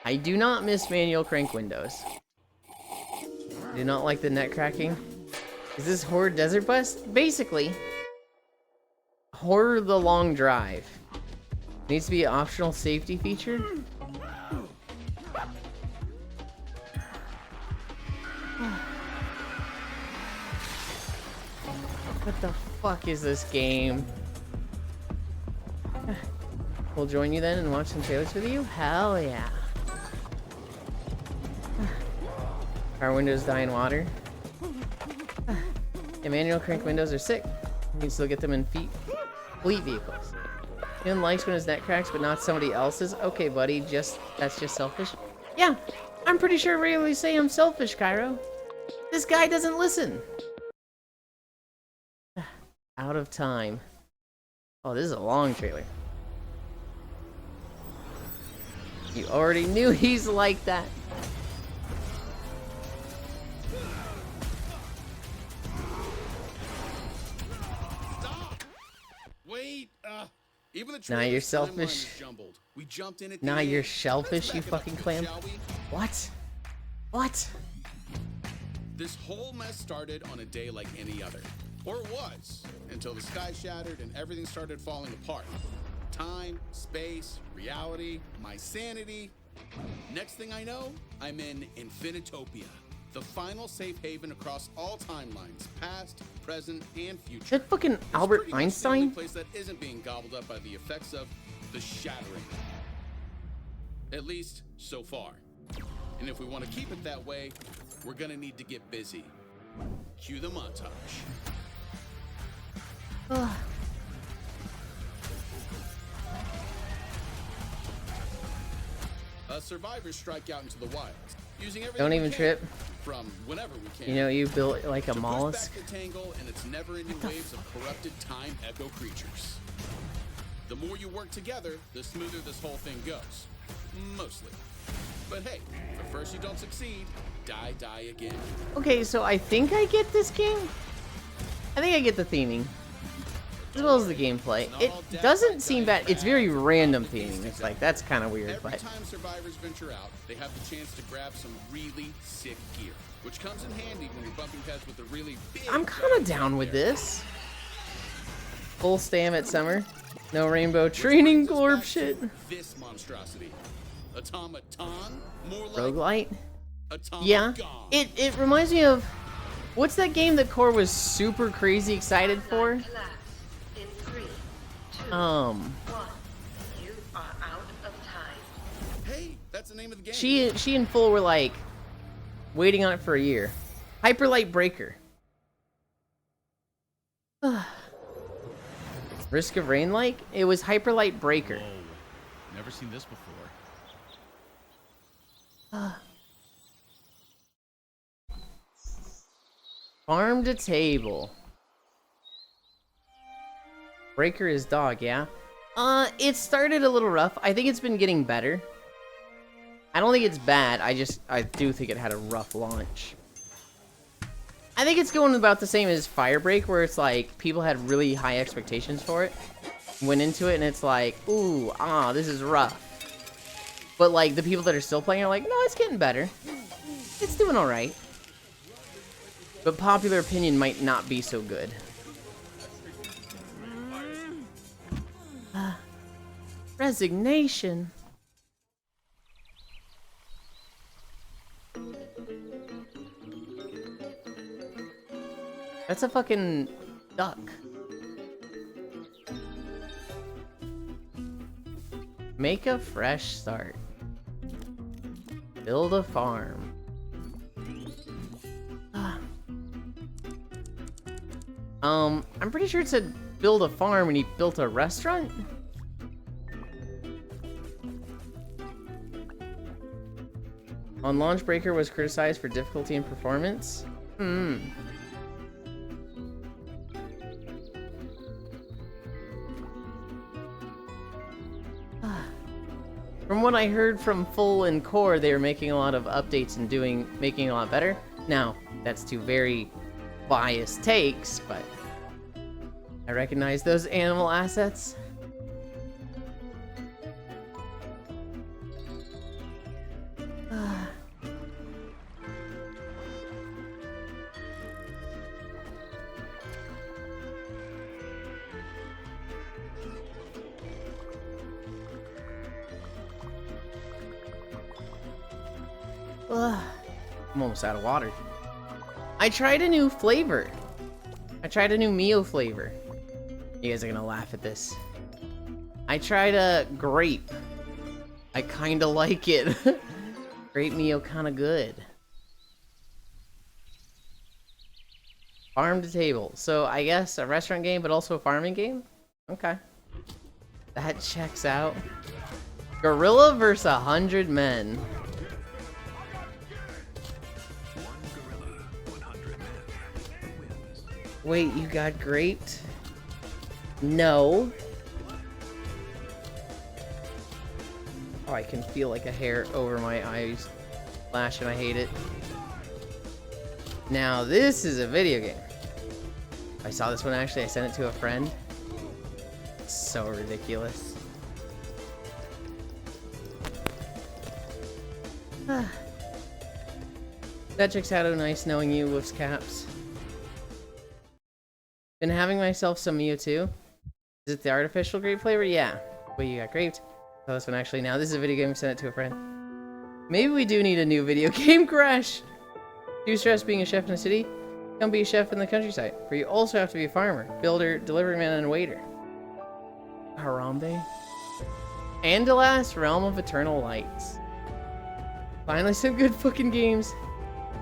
I do not miss manual crank windows. I do not like the net cracking. Is this Horror Desert Bus? Basically, Horror the Long Drive. Needs to be an optional safety feature. What the fuck is this game? We'll join you then and watch some trailers with you? Hell yeah. Car windows die in water. And manual crank windows are sick. You can still get them in fleet vehicles. Ian likes when his net cracks, but not somebody else's. Okay, buddy, that's just selfish. Yeah, I'm pretty sure I regularly say I'm selfish, Cairo. This guy doesn't listen. Out of time. Oh, this is a long trailer. You already knew he's like that. Wait, even the Nah, you're selfish. We jumped in at Nah, you're shellfish, you fucking clam. What? What? This whole mess started on a day like any other. Or it was, until the sky shattered and everything started falling apart. Time, space, reality, my sanity. Next thing I know, I'm in Infinitopia, the final safe haven across all timelines, past, present, and future. Is that fucking Albert Einstein? The only place that isn't being gobbled up by the effects of the shattering. At least, so far. And if we want to keep it that way, we're gonna need to get busy. Cue the montage. Survivors strike out into the wilds, using everything Don't even we can, trip. from whenever we can. You know, you built like a to mollusk. push back the tangle and its never-ending waves of corrupted time echo creatures. The more you work together, the smoother this whole thing goes. Mostly. But hey, if at first you don't succeed, die again. Okay, so I think I get this game. I think I get the theming. As well as the gameplay. It doesn't seem bad. It's very random theming. It's like, that's kind of weird, Every but... time survivors venture out, they have the chance to grab some really sick gear, which comes in handy when you're bumping heads with a really big... I'm kind of down with this. Full stam at summer. No rainbow training glorp shit. This monstrosity. Automaton? More like Roguelite? Automagon. Yeah. It reminds me of... What's that game that Core was super crazy excited for? Hey, that's the name of the game. She and Full were like waiting on it for a year. Hyper Light Breaker. Risk of Rain like? It was Hyper Light Breaker. Whoa. Never seen this before. Farm to table. Breaker is dog, yeah? It started a little rough. I think it's been getting better. I don't think it's bad. I do think it had a rough launch. I think it's going about the same as Firebreak, where it's like people had really high expectations for it, went into it, and it's like, ooh, this is rough. But like the people that are still playing are like, no, it's getting better. It's doing all right. But popular opinion might not be so good. Resignation. That's a fucking duck. Make a fresh start. Build a farm. I'm pretty sure it said build a farm and he built a restaurant? On launch, Breaker was criticized for difficulty and performance. From what I heard from Full and Core, they were making a lot of updates and making it a lot better. Now, that's two very biased takes, but I recognize those animal assets. I'm almost out of water. I tried a new flavor. I tried a new Mio flavor. You guys are gonna laugh at this. I tried a grape. I kinda like it. Grape Mio kinda good. Farm to table. So I guess a restaurant game, but also a farming game? Okay. That checks out. Gorilla versus 100 men. Wait, you got graped? No. Oh, I can feel like a hair over my eyes flash and I hate it. Now, this is a video game. I saw this one actually, I sent it to a friend. It's so ridiculous. That checks out. Nice knowing you, Wolf's Caps. Been having myself some Mewtwo. Is it the artificial grape flavor? Yeah. Wait, you got graped? Oh, this one actually. Now this is a video game. Send it to a friend. Maybe we do need a new video game, Crash. Too stressed being a chef in the city? Come be a chef in the countryside, where you also have to be a farmer, builder, delivery man, and waiter. Harambe. And alas, Realm of Eternal Lights. Finally some good fucking games.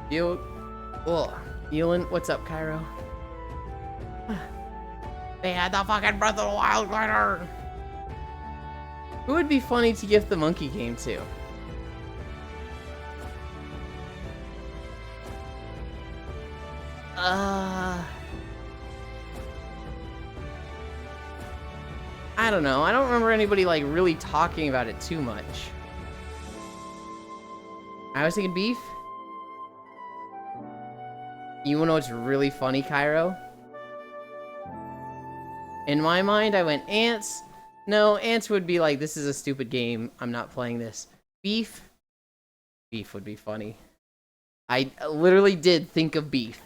You Elon, what's up, Cairo? They had the fucking Breath of the Wild glider! Who would be funny to gift the monkey game to? I don't know. I don't remember anybody like really talking about it too much. I was thinking beef. You wanna know what's really funny, Cairo? In my mind, I went ants. No, ants would be like, this is a stupid game. I'm not playing this. Beef? Beef would be funny. I literally did think of beef.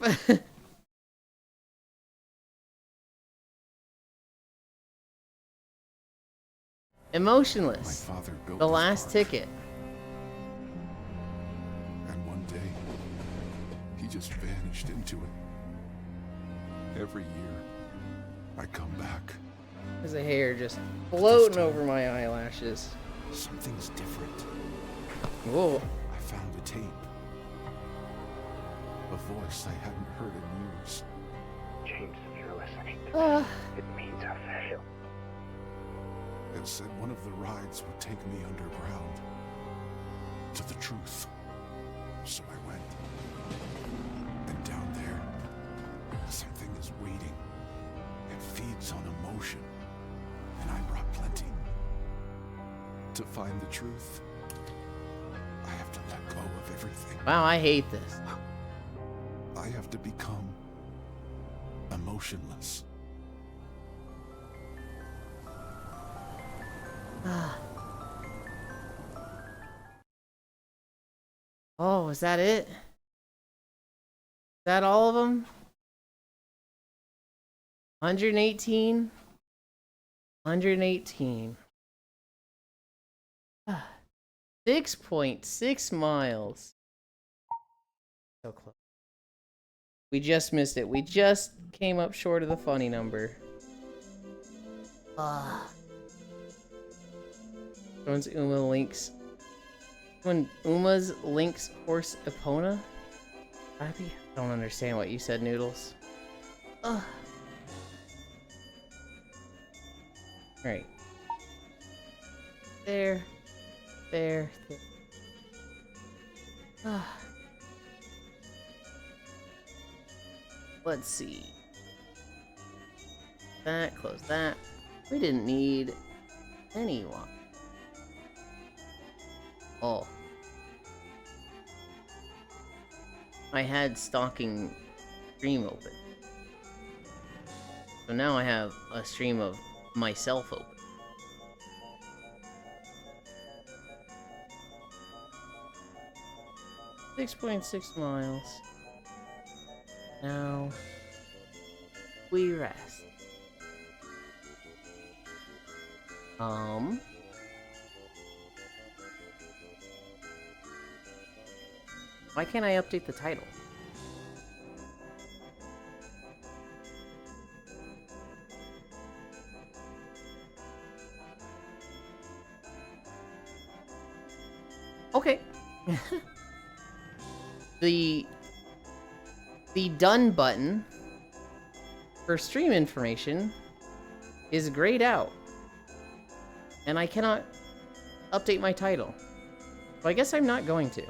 Emotionless. My father built The this last park, ticket. and one day, he just vanished into it. Every year, I come back. There's a hair just floating over my eyelashes. Something's different. Whoa. I found a tape. A voice I hadn't heard in years. James, if you're listening to this, it means official. It said one of the rides would take me underground. To the truth. So I went. And down there, something is waiting. It feeds on emotion. And I brought plenty. To find the truth, I have to let go of everything. Wow, I hate this. I have to become emotionless. Oh, is that it? Is that all of them? 118? 118. 6.6 miles. So close. We just missed it. We just came up short of the funny number. Someone's Uma links. When Uma's links horse Epona? I don't understand what you said, Noodles. Ugh. Alright. There. There. Let's see. That, close that. We didn't need anyone. Oh. I had stalking stream open. So now I have a stream of myself open. .6 miles. Now we rest. Why can't I update the title? Okay. The done button for stream information is grayed out. And I cannot update my title. So I guess I'm not going to.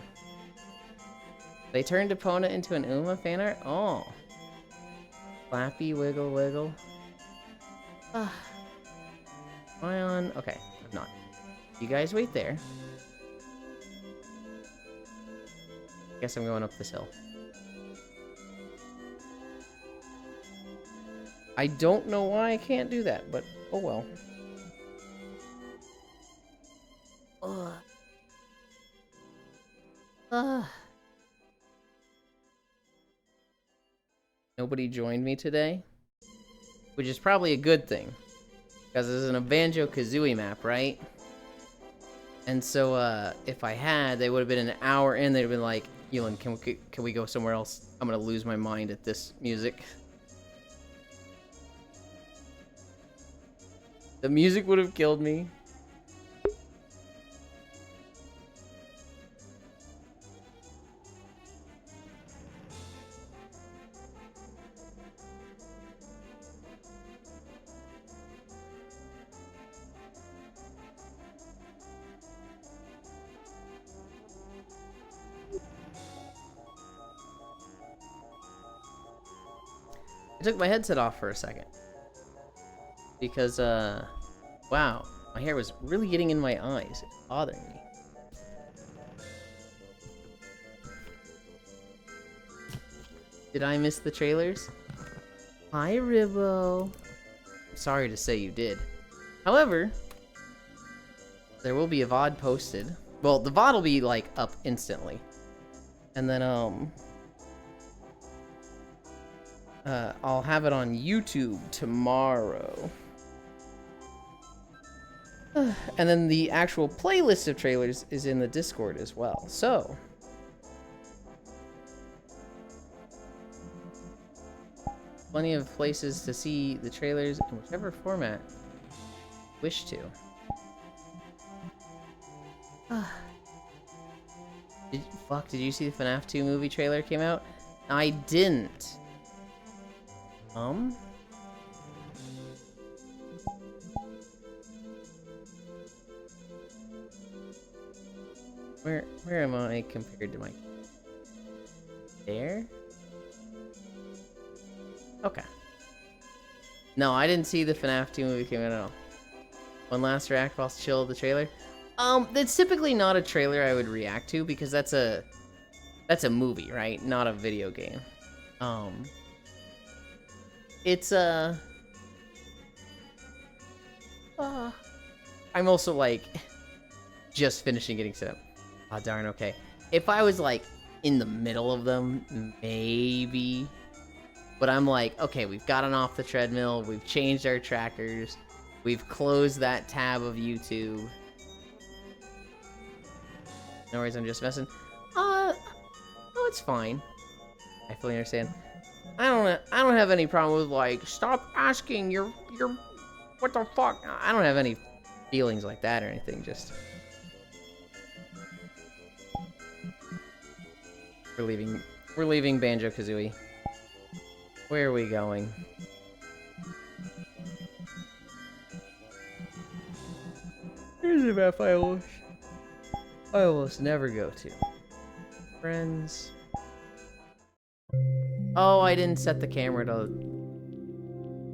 They turned Epona into an Uma fan art? Oh. Flappy, wiggle, wiggle. Am I on? Okay, I'm not. You guys wait there. Guess I'm going up this hill. I don't know why I can't do that, but oh well. Nobody joined me today, which is probably a good thing, because it's an Banjo-Kazooie map, right? And so, if I had, they would have been an hour in, they'd have been like, Elon, can we go somewhere else? I'm gonna lose my mind at this music. The music would have killed me. I took my headset off for a second. Because, wow. My hair was really getting in my eyes. It's bothering me. Did I miss the trailers? Hi, Ribbo. Sorry to say you did. However, there will be a VOD posted. Well, the VOD will be, like, up instantly. And then, I'll have it on YouTube tomorrow. And then the actual playlist of trailers is in the Discord as well. So, plenty of places to see the trailers in whichever format you wish to. Did you see the FNAF 2 movie trailer came out? I didn't. Where am I compared to my... There? Okay. No, I didn't see the FNAF 2 movie came out at all. One last react while chill the trailer. That's typically not a trailer I would react to because that's a movie, right? Not a video game. It's I'm also like just finishing getting set up. Ah, darn, okay. If I was like in the middle of them, maybe. But I'm like, okay, we've gotten off the treadmill, we've changed our trackers, we've closed that tab of YouTube. No worries, I'm just messing. Oh, it's fine. I fully understand. I don't have any problem with like, stop asking, you're, what the fuck? I don't have any feelings like that or anything, just. We're leaving Banjo-Kazooie. Where are we going? Here's a map I almost never go to. Friends. Oh, I didn't set the camera to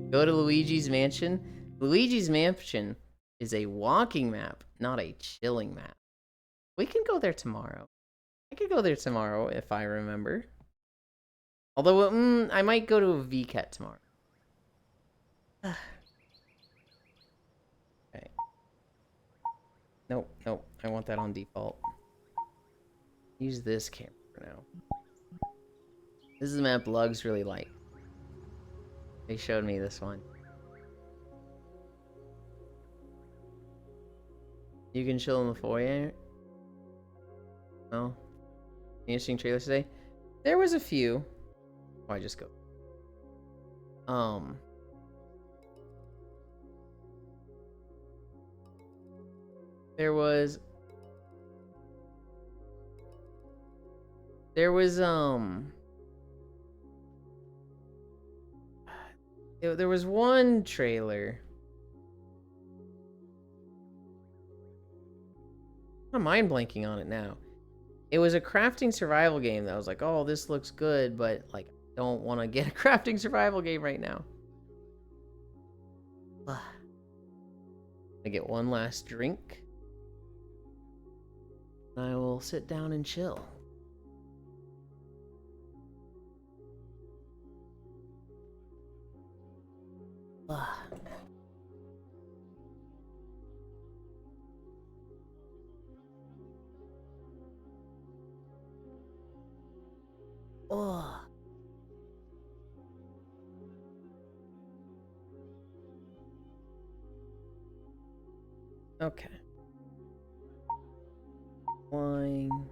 go to Luigi's Mansion. Luigi's Mansion is a walking map, not a chilling map. We can go there tomorrow. I could go there tomorrow if I remember. Although, I might go to a VCAT tomorrow. Okay. Nope, I want that on default. Use this camera for now. This is the map Lugs really like. They showed me this one. You can chill in the foyer. No. Interesting trailers today. There was a few. Oh, I just go. There was one trailer. I'm mind blanking on it now. It was a crafting survival game that I was like, oh, this looks good, but like, I don't want to get a crafting survival game right now. I get one last drink. I will sit down and chill. Oh. Okay. Flying.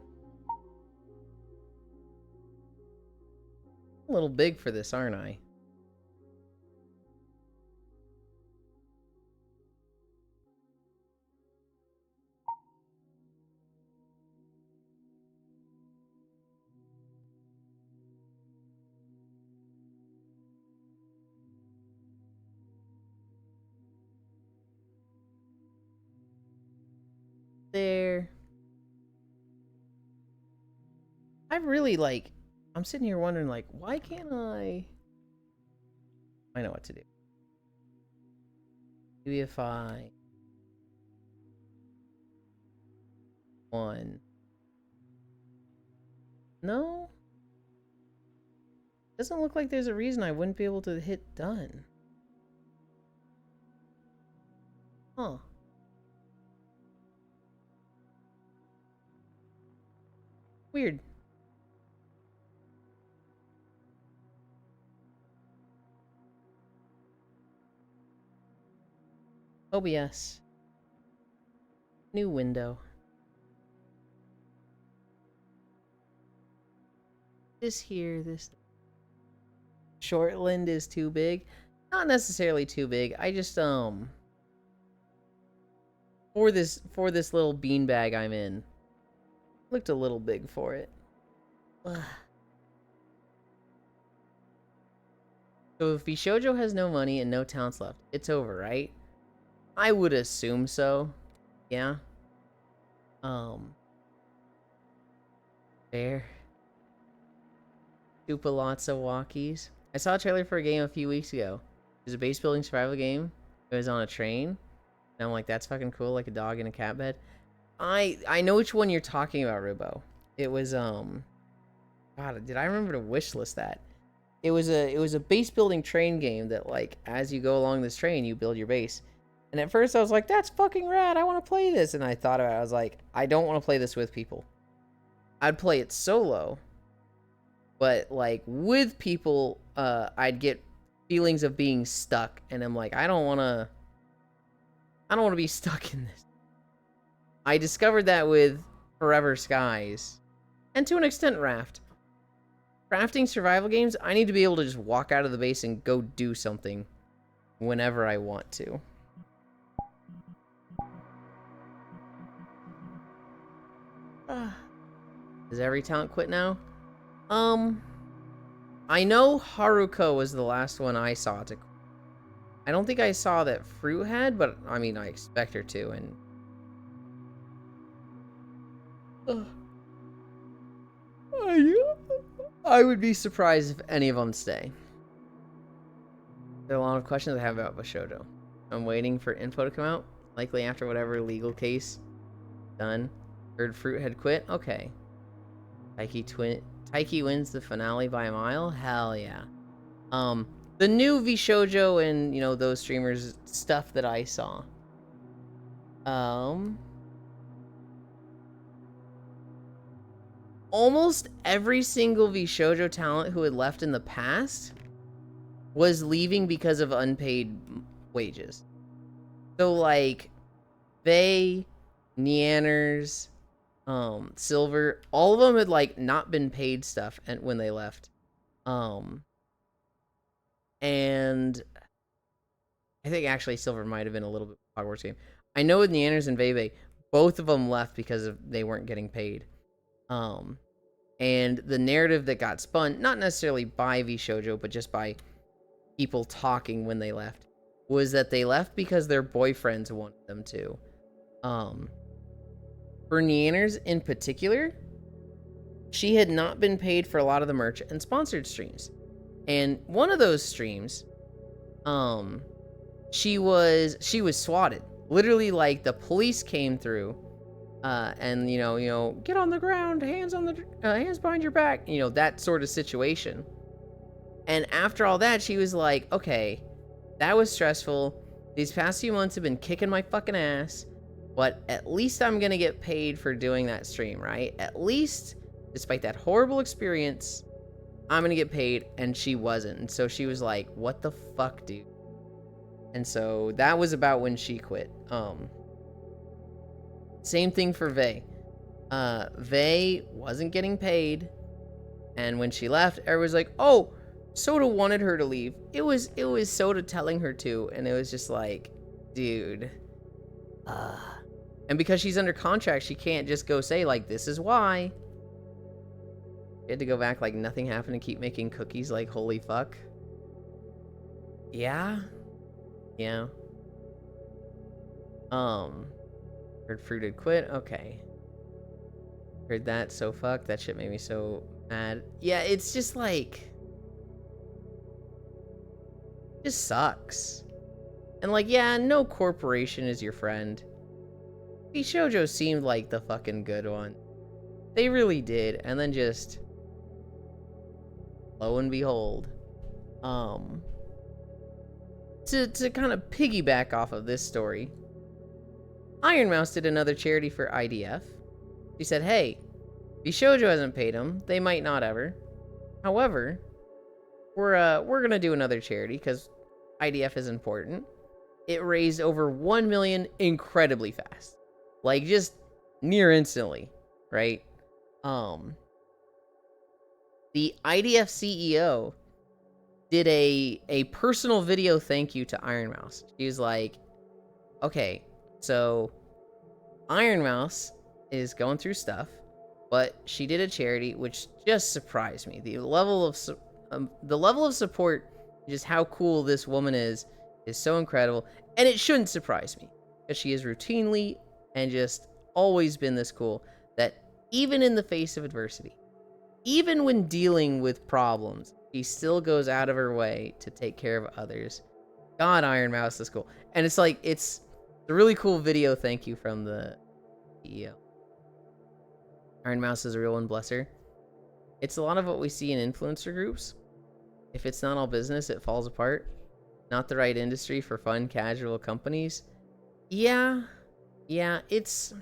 A little big for this, aren't I? There. I really like, I'm sitting here wondering like, why can't I I know what to do. Maybe if I... 1. No? Doesn't look like there's a reason I wouldn't be able to hit done. Huh. Weird. OBS. New window. This here, this Shortland is too big. Not necessarily too big. I just for this little beanbag I'm in, looked a little big for it. Ugh. So if Bishoujo has no money and no talents left, it's over, right? I would assume so. Yeah. Fair. Super lots of walkies. I saw a trailer for a game a few weeks ago. It was a base building survival game. It was on a train. And I'm like, that's fucking cool, like a dog in a cat bed. I know which one you're talking about, Rubo. It was God, did I remember to wishlist that? It was a base building train game that, like, as you go along this train, you build your base. And at first I was like, that's fucking rad, I want to play this. And I thought about it, I was like, I don't want to play this with people. I'd play it solo. But, like, with people, I'd get feelings of being stuck. And I'm like, I don't want to be stuck in this. I discovered that with Forever Skies. And to an extent, Raft. Crafting survival games, I need to be able to just walk out of the base and go do something whenever I want to. Does every talent quit now? I know Haruko was the last one I saw to quit. I don't think I saw that Fruit had, but I mean, I expect her to, and... I would be surprised if any of them stay. There are a lot of questions I have about Bishoujo. I'm waiting for info to come out, likely after whatever legal case done. Heard Fruit had quit? Okay. Taiki wins the finale by a mile? Hell yeah. The new Bishoujo and, you know, those streamers stuff that I saw. Almost every single Bishoujo talent who had left in the past was leaving because of unpaid wages. So, like, Vey, Neanners, Silver, all of them had, like, not been paid stuff and when they left. And I think actually Silver might have been a little bit Hogwarts game. I know with Neanners and Vey, both of them left because they weren't getting paid. And the narrative that got spun, not necessarily by Bishoujo, but just by people talking when they left, was that they left because their boyfriends wanted them to. For Neanners in particular, she had not been paid for a lot of the merch and sponsored streams. And one of those streams, she was swatted. Literally, like, the police came through, and you know, get on the ground, hands behind your back, you know, that sort of situation. And after all that, she was like, okay, that was stressful. These past few months have been kicking my fucking ass, but at least I'm gonna get paid for doing that stream, right? At least, despite that horrible experience, I'm gonna get paid. And she wasn't. And so she was like, what the fuck, dude? And so that was about when she quit. Same thing for Vey. Vey wasn't getting paid, and when she left, everyone was like, oh, Soda wanted her to leave. It was Soda telling her to, and it was just like, dude. And because she's under contract, she can't just go say, like, this is why. She had to go back like nothing happened and keep making cookies like holy fuck. Yeah. Yeah. Heard Fruit had quit. Okay. Heard that, so fuck. That shit made me so mad. Yeah, it's just like... just sucks. And like, yeah, no corporation is your friend. Bishoujo seemed like the fucking good one. They really did. And then just, lo and behold, to kind of piggyback off of this story, Iron Mouse did another charity for IDF. She said, hey, Bishoujo hasn't paid him. They might not ever. However, we're gonna do another charity because IDF is important. It raised over 1 million incredibly fast. Like, just near instantly, right? The IDF CEO did a personal video thank you to Iron Mouse. She was like, okay, so Iron Mouse is going through stuff, but she did a charity which just surprised me. The level of support, just how cool this woman is so incredible, and it shouldn't surprise me because she is routinely and just always been this cool that even in the face of adversity, even when dealing with problems, she still goes out of her way to take care of others. God, Iron Mouse is cool. And it's like, it's a really cool video thank you from the CEO. Iron Mouse is a real one, bless her. It's a lot of what we see in influencer groups. If it's not all business, it falls apart. Not the right industry for fun, casual companies. Yeah, it's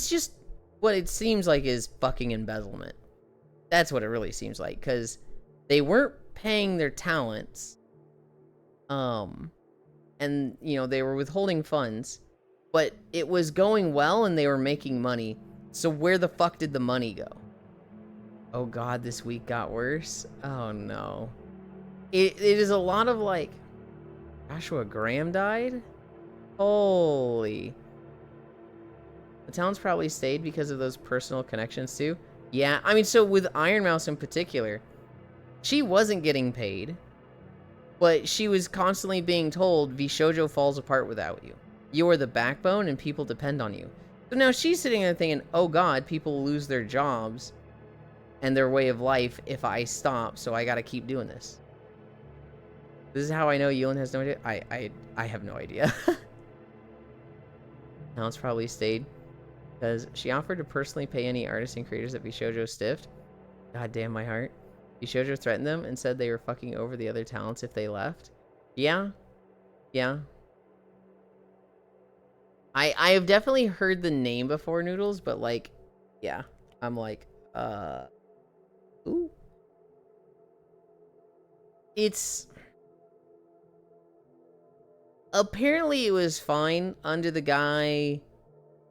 just what it seems like is fucking embezzlement. That's what it really seems like, because they weren't paying their talents, and you know, they were withholding funds, but it was going well and they were making money. So where the fuck did the money go? Oh god, this week got worse. Oh no. It is a lot of like, Joshua Graham died? Holy. The town's probably stayed because of those personal connections too. Yeah, I mean, so with Iron Mouse in particular, she wasn't getting paid, but she was constantly being told, Bishoujo falls apart without you. You are the backbone and people depend on you. So now she's sitting there thinking, oh god, people lose their jobs and their way of life if I stop, so I gotta keep doing this. This is how I know Yulin has no idea. I have no idea. Now it's probably stayed because she offered to personally pay any artists and creators that Bishoujo stiffed. God damn my heart. Bishoujo threatened them and said they were fucking over the other talents if they left. Yeah. I have definitely heard the name before, Noodles, but like, yeah. I'm like, ooh. It's... Apparently it was fine under the guy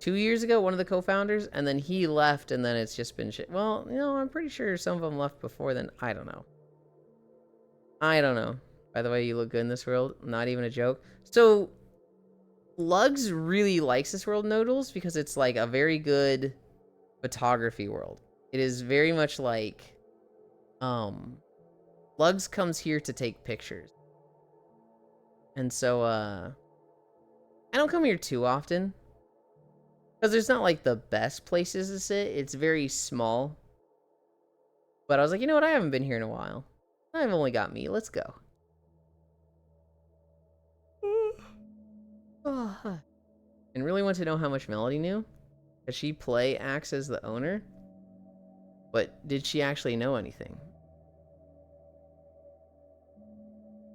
2 years ago, one of the co-founders, and then he left, and then it's just been shit. Well, you know, I'm pretty sure some of them left before then. I don't know. By the way, you look good in this world. Not even a joke. So, Lugs really likes this world, Noodles, because it's like a very good photography world. It is very much like, Lugs comes here to take pictures. And so, I don't come here too often. Because there's not, like, the best places to sit. It's very small. But I was like, you know what? I haven't been here in a while. I've only got me. Let's go. And really want to know how much Melody knew. Does she acts as the owner? But did she actually know anything?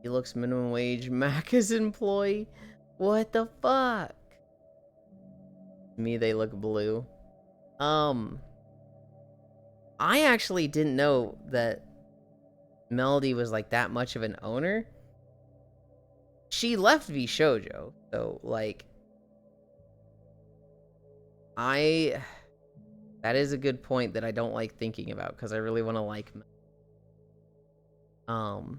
He looks minimum wage. Mac is employee. What the fuck? To me, they look blue. I actually didn't know that Melody was like that much of an owner. She left Bishoujo, so like, that is a good point that I don't like thinking about because I really want to like. Ayo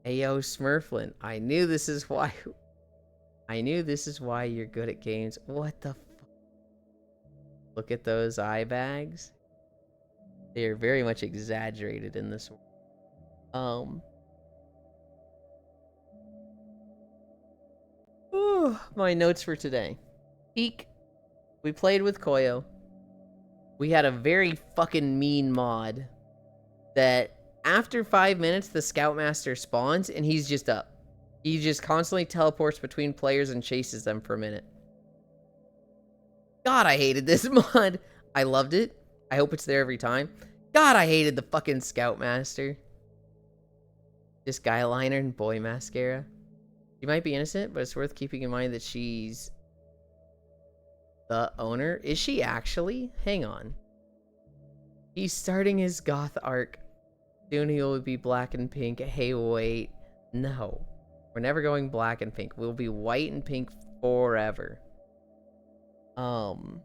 Smurflin, I knew this is why you're good at games. What the fuck? Look at those eye bags. They are very much exaggerated in this one. My notes for today. Peak. We played with Koyo. we had a very fucking mean mod that after 5 minutes, the Scoutmaster spawns and he's just up. He just constantly teleports between players and chases them for a minute. God, I hated this mod. I loved it. I hope it's there every time. God, I hated the fucking Scoutmaster. This guy liner and boy mascara. She might be innocent, but it's worth keeping in mind that she's the owner. Is she actually? Hang on. He's starting his goth arc. Soon he will be black and pink. Hey, wait. No. We're never going black and pink. We'll be white and pink forever. Oh.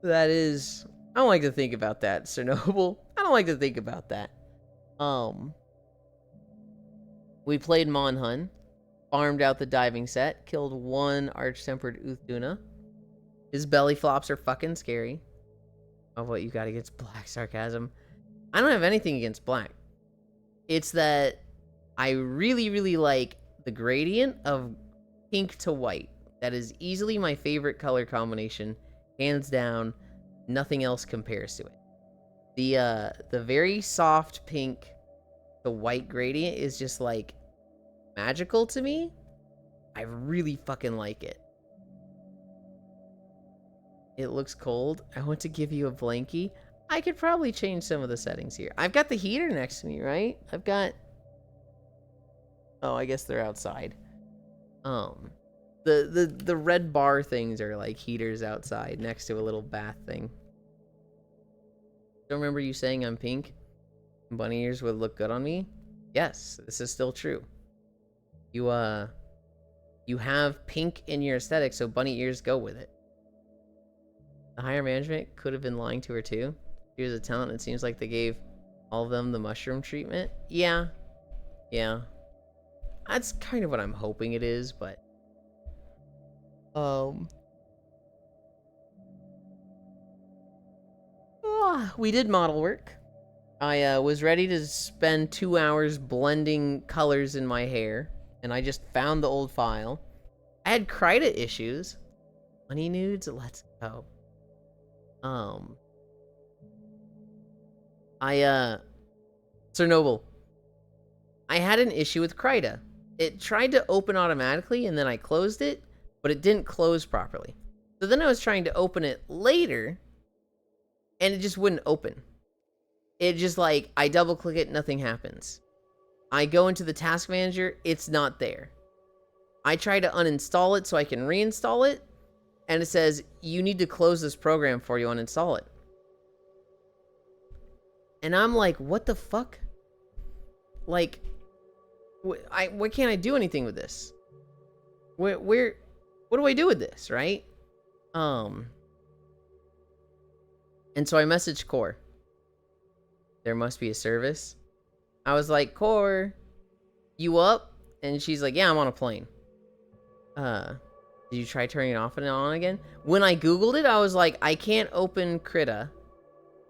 That is... I don't like to think about that, Chernobyl. I don't like to think about that. We played Monhun. Farmed out the diving set. Killed one Arch-Tempered Uthduna. His belly flops are fucking scary. Of what you got against black sarcasm. I don't have anything against black. It's that I really, really like the gradient of pink to white. That is easily my favorite color combination. Hands down, nothing else compares to it. The very soft pink to white gradient is just like magical to me. I really fucking like it. It looks cold. I want to give you a blankie. I could probably change some of the settings here. I've got the heater next to me, right? I've got... Oh, I guess they're outside. The red bar things are like heaters outside next to a little bath thing. Don't remember you saying I'm pink? Bunny ears would look good on me? Yes, this is still true. You have pink in your aesthetic, so bunny ears go with it. The higher management could have been lying to her too. She was a talent, and it seems like they gave all of them the mushroom treatment. Yeah. Yeah. That's kind of what I'm hoping it is, but... we did model work. I was ready to spend 2 hours blending colors in my hair, and I just found the old file. I had Krita issues. Money nudes? Let's go. Chernobyl. I had an issue with Krita. It tried to open automatically, and then I closed it, but it didn't close properly. So then I was trying to open it later, and it just wouldn't open. It just like, I double click it, nothing happens. I go into the task manager, it's not there. I try to uninstall it so I can reinstall it, and it says, you need to close this program before you uninstall it. And I'm like, what the fuck? Like, why can't I do anything with this? What do I do with this, right? And so I messaged Core. There must be a service. I was like, Core, you up? And she's like, yeah, I'm on a plane. Did you try turning it off and on again? When I Googled it, I was like, I can't open Krita.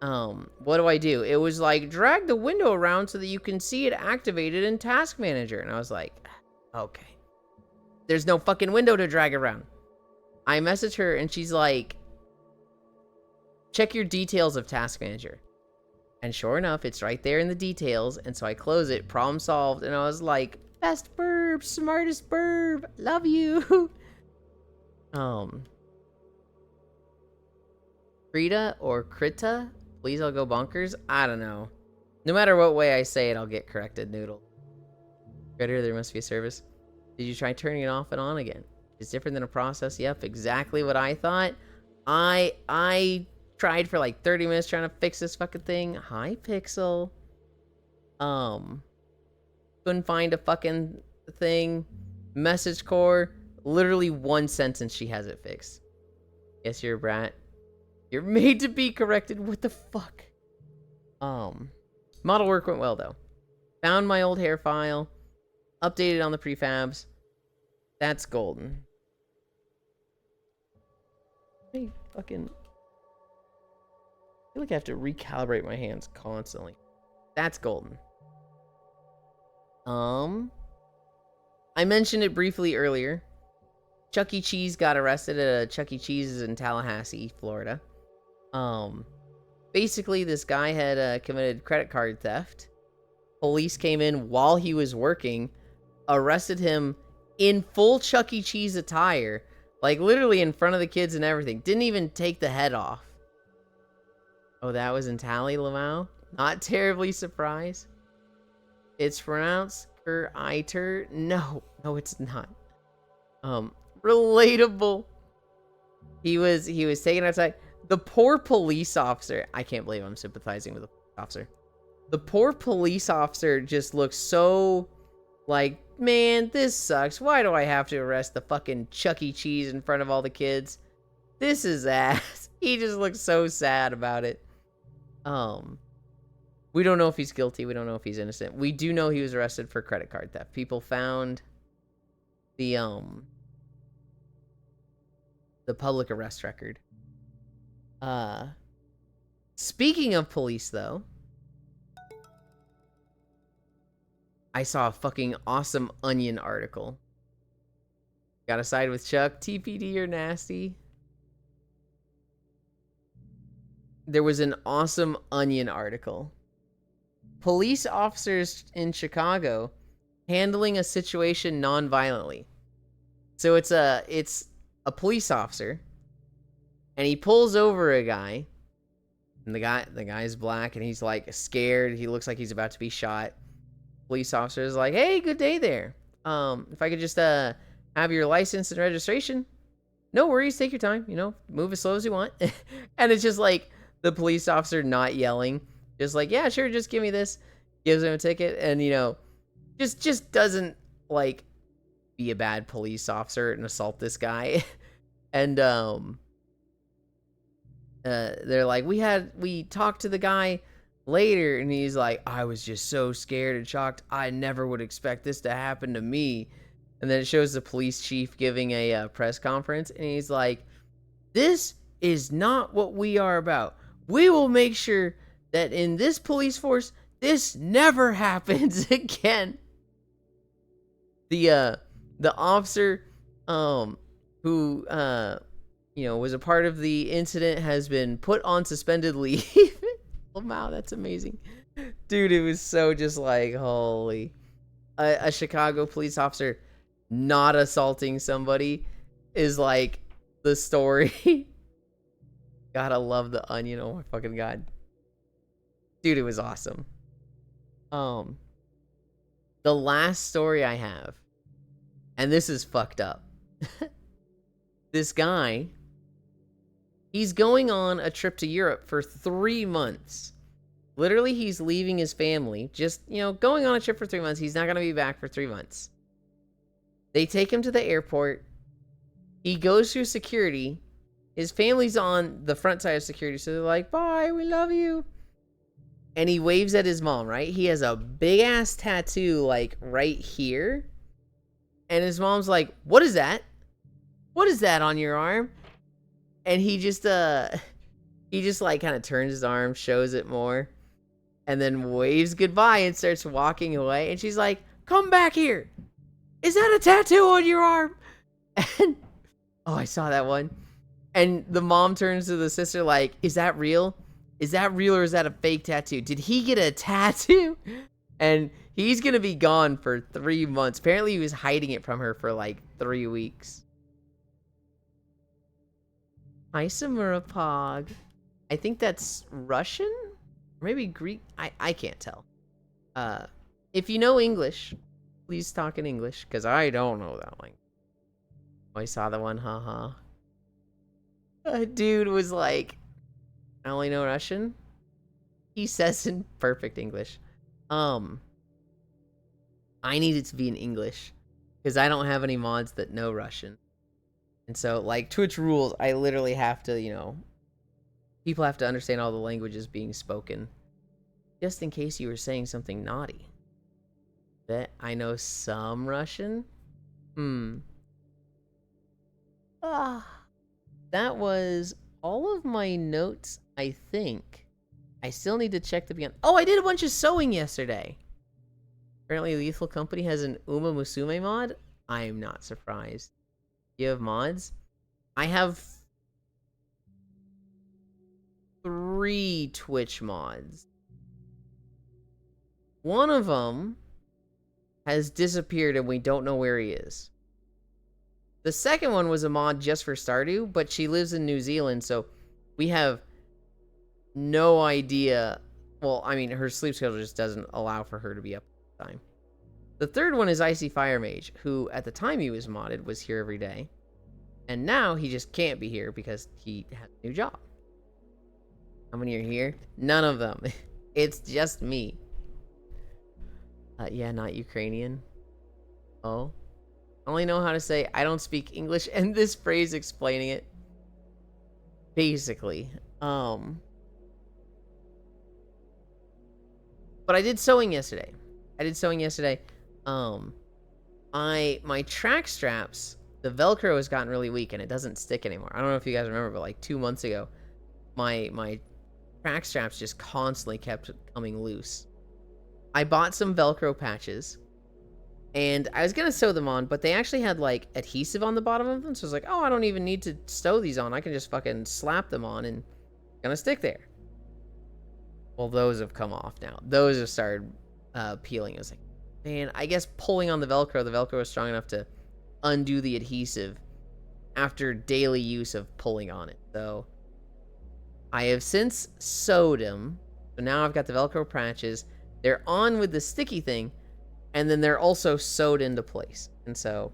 What do I do? It was like, drag the window around so that you can see it activated in Task Manager. And I was like, okay. There's no fucking window to drag around. I messaged her and she's like, check your details of Task Manager. And sure enough, it's right there in the details. And so I close it, problem solved. And I was like, best burb, smartest burb, love you. Krita or Krita? Please, I'll go bonkers. I don't know. No matter what way I say it, I'll get corrected, Noodle. Critter, there must be a service. Did you try turning it off and on again? It's different than a process. Yep, exactly what I thought. I tried for like 30 minutes trying to fix this fucking thing. Hi, Pixel. Couldn't find a fucking thing. Message Core. Literally one sentence, she has it fixed. Yes, you're a brat. You're made to be corrected. What the fuck? Model work went well, though. Found my old hair file. Updated on the prefabs. That's golden. Hey, fucking... I feel like I have to recalibrate my hands constantly. That's golden. I mentioned it briefly earlier. Chuck E. Cheese got arrested at a Chuck E. Cheese's in Tallahassee, Florida. Basically, this guy had committed credit card theft. Police came in while he was working, arrested him in full Chuck E. Cheese attire, like literally in front of the kids and everything. Didn't even take the head off. Oh, that was in Tally Lamau? Not terribly surprised. It's pronounced Iter. No, it's not. Relatable. He was taken outside. The poor police officer. I can't believe I'm sympathizing with the police officer. The poor police officer just looks so like, man, this sucks. Why do I have to arrest the fucking Chuck E. Cheese in front of all the kids? This is ass. He just looks so sad about it. We don't know if he's guilty. We don't know if he's innocent. We do know he was arrested for credit card theft. People found the public arrest record. Speaking of police, though, I saw a fucking awesome Onion article. Gotta side with Chuck. TPD or nasty? There was an awesome Onion article. Police officers in Chicago handling a situation non-violently. So it's a police officer, and he pulls over a guy, and the guy's black, and he's like scared. He looks like he's about to be shot. Police officer is like, "Hey, good day there. If I could just have your license and registration." "No worries, take your time. Move as slow as you want." And it's just like the police officer not yelling, just like, "Yeah, sure, just give me this." Gives him a ticket, and just doesn't like be a bad police officer and assault this guy. And they're like, we talked to the guy later, and he's like, "I was just so scared and shocked. I never would expect this to happen to me." And then it shows the police chief giving a press conference, and he's like, "This is not what we are about. We will make sure that in this police force, this never happens again." The officer who was a part of the incident has been put on suspended leave. Oh, wow, that's amazing. Dude, it was so just like, holy. A Chicago police officer not assaulting somebody is like the story. Gotta love the Onion. Oh my fucking god. Dude, it was awesome. The last story I have, and this is fucked up. This guy, he's going on a trip to Europe for 3 months. Literally, he's leaving his family, just, going on a trip for 3 months. He's not going to be back for 3 months. They take him to the airport. He goes through security. His family's on the front side of security, so they're like, "Bye, we love you." And he waves at his mom, right? He has a big-ass tattoo, like, right here. And his mom's like, "What is that? What is that on your arm?" And he just like, kind of turns his arm, shows it more, and then waves goodbye and starts walking away. And she's like, "Come back here. Is that a tattoo on your arm?" And, oh, I saw that one. And the mom turns to the sister like, "Is that real? Is that real or is that a fake tattoo? Did he get a tattoo?" And he's going to be gone for 3 months. Apparently he was hiding it from her for like 3 weeks. Hi, Samurapog. I think that's Russian? Or maybe Greek? I can't tell. If you know English, please talk in English, because I don't know that language. Oh, I saw the one, haha. A dude was like, "I only know Russian." He says in perfect English. I need it to be in English because I don't have any mods that know Russian. And so, like, Twitch rules, I literally have to, people have to understand all the languages being spoken. Just in case you were saying something naughty. Bet I know some Russian? That was all of my notes, I think. I still need to check the beyond. Oh, I did a bunch of sewing yesterday. Apparently Lethal Company has an Uma Musume mod. I am not surprised. You have mods? I have 3 Twitch mods. One of them has disappeared and we don't know where he is. The second one was a mod just for Stardew, but she lives in New Zealand, so we have no idea. Well, I mean, her sleep schedule just doesn't allow for her to be up at the time. The third one is Icy Fire Mage, who at the time he was modded was here every day. And now he just can't be here because he has a new job. How many are here? None of them. It's just me. Yeah, not Ukrainian. Oh. I only know how to say I don't speak English and this phrase explaining it. Basically. But I did sewing yesterday. My track straps, the Velcro has gotten really weak and it doesn't stick anymore. I don't know if you guys remember, but like 2 months ago, my track straps just constantly kept coming loose. I bought some Velcro patches and I was gonna sew them on, but they actually had like adhesive on the bottom of them. So I was like, oh, I don't even need to sew these on. I can just fucking slap them on and it's gonna stick there. Well, those have come off now. Those have started peeling. I was like, man, I guess pulling on the Velcro is strong enough to undo the adhesive after daily use of pulling on it. So I have since sewed them. So now I've got the Velcro patches. They're on with the sticky thing, and then they're also sewed into place. And so,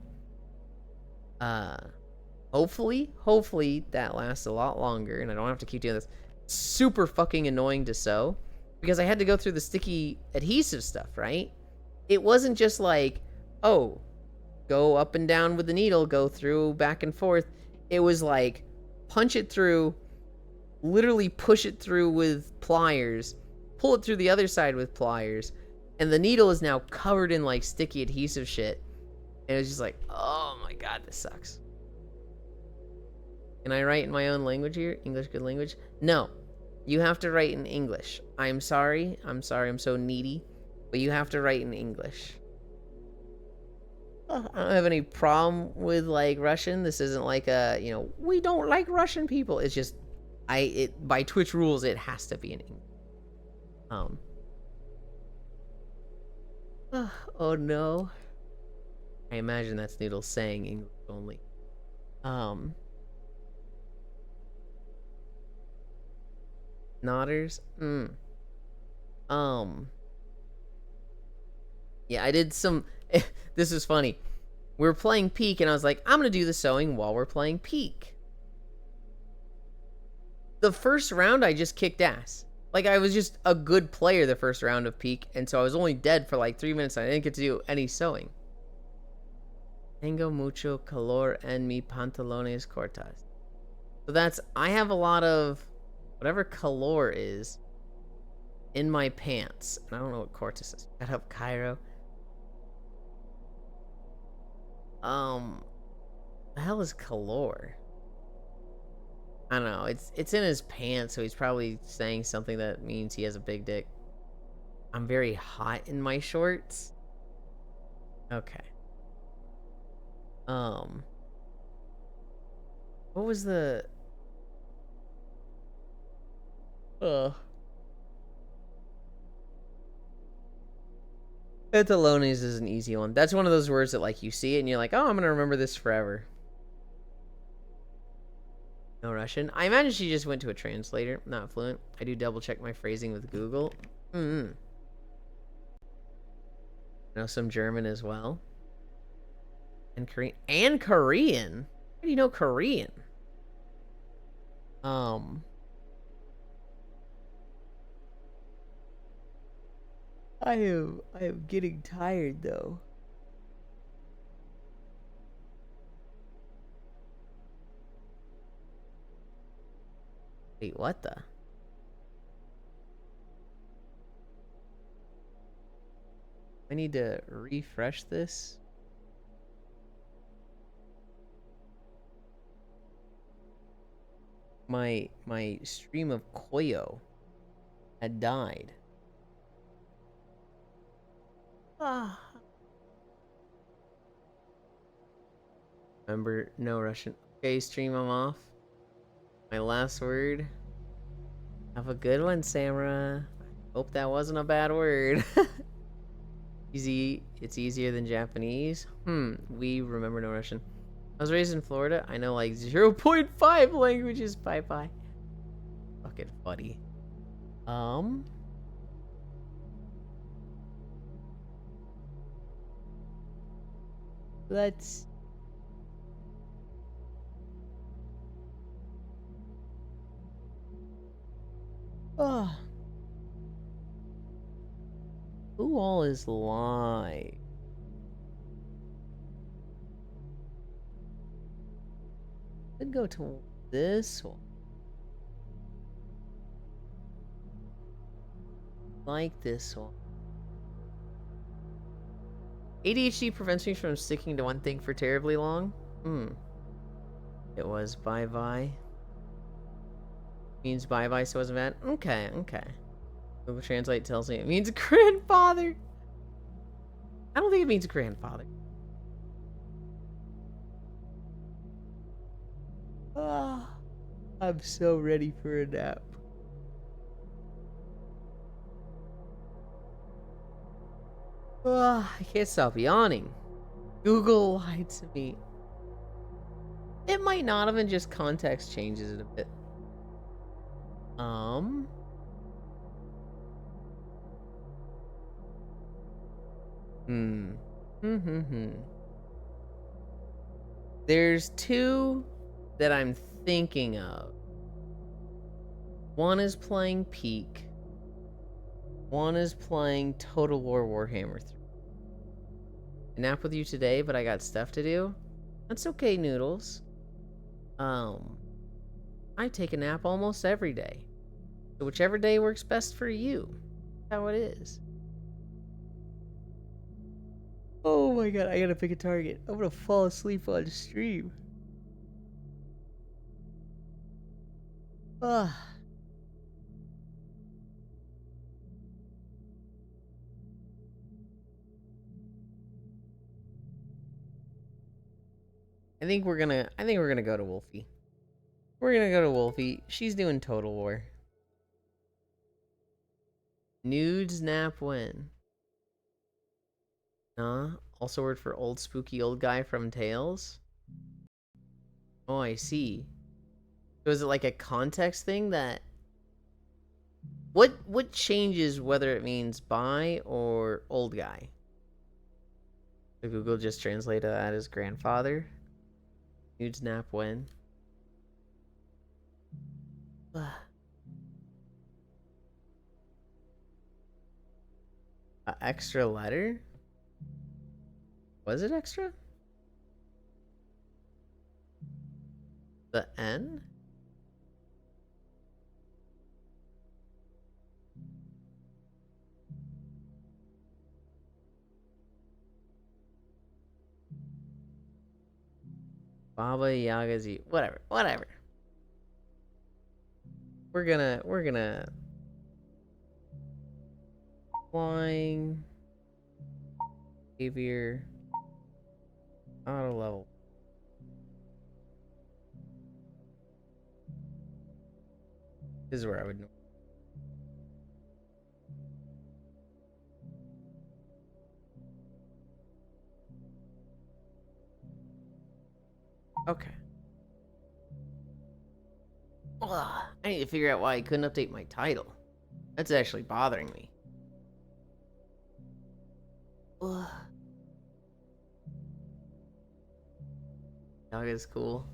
hopefully that lasts a lot longer, and I don't have to keep doing this. Super fucking annoying to sew, because I had to go through the sticky adhesive stuff, right? It wasn't just like, oh, go up and down with the needle, go through back and forth. It was like, punch it through, literally push it through with pliers, pull it through the other side with pliers, and the needle is now covered in like sticky adhesive shit. And it's just like, oh my god, this sucks. Can I write in my own language here? English good language? No. You have to write in English. I'm sorry, I'm so needy, but you have to write in English. I don't have any problem with like Russian. This isn't like a, you know, we don't like Russian people. It's just by Twitch rules it has to be in English. Oh no. I imagine that's Noodle saying English only. Nodders? Yeah, I did some this is funny. We were playing Peak and I was like, I'm gonna do the sewing while we're playing Peak. The first round I just kicked ass. Like, I was just a good player the first round of Peak, and so I was only dead for like 3 minutes and I didn't get to do any sewing. Tengo mucho calor en mi pantalones cortas. So that's, I have a lot of whatever calor is in my pants. And I don't know what cortas is. Got up Cairo. The hell is calor? I don't know. It's in his pants, so he's probably saying something that means he has a big dick. I'm very hot in my shorts. Okay. What was the... Pantalones is an easy one. That's one of those words that, like, you see it and you're like, oh, I'm gonna remember this forever. No Russian. I imagine she just went to a translator. Not fluent. I do double check my phrasing with Google. Know some German as well. And Korean. And Korean? How do you know Korean? I am getting tired though. Wait, what the? I need to refresh this. My stream of Koyo had died. Remember, no Russian. Okay, stream, I'm off. My last word. Have a good one, Samra. Hope that wasn't a bad word. Easy. It's easier than Japanese. We remember no Russian. I was raised in Florida. I know like 0.5 languages. Bye-bye. Fucking funny. Let's... Oh. Who all is live? Could go to this one. Like this one. ADHD prevents me from sticking to one thing for terribly long. It was bye-bye. Means bye-bye, so it wasn't bad. Okay. Google Translate tells me it means grandfather. I don't think it means grandfather. I'm so ready for a nap. I can't stop yawning. Google lied to me. It might not have, and just context changes it a bit. There's two that I'm thinking of. One is playing Peak. One is playing Total War Warhammer 3. I nap with you today, but I got stuff to do. That's okay, Noodles. I take a nap almost every day. So whichever day works best for you. That's how it is. Oh my god, I gotta pick a target. I'm gonna fall asleep on stream. I think we're gonna go to Wolfie. We're gonna go to Wolfie. She's doing Total War. Nudes nap when? Also word for old spooky old guy from Tales? Oh, I see. So is it like a context thing that... What changes whether it means bi or old guy? So Google just translated that as grandfather. Nudes nap when? Extra letter? Was it extra? The N? Baba Yaga's whatever. We're gonna flying behavior auto level. This is where I would know. Okay. Ugh, I need to figure out why I couldn't update my title. That's actually bothering me. Ugh. Dog is cool.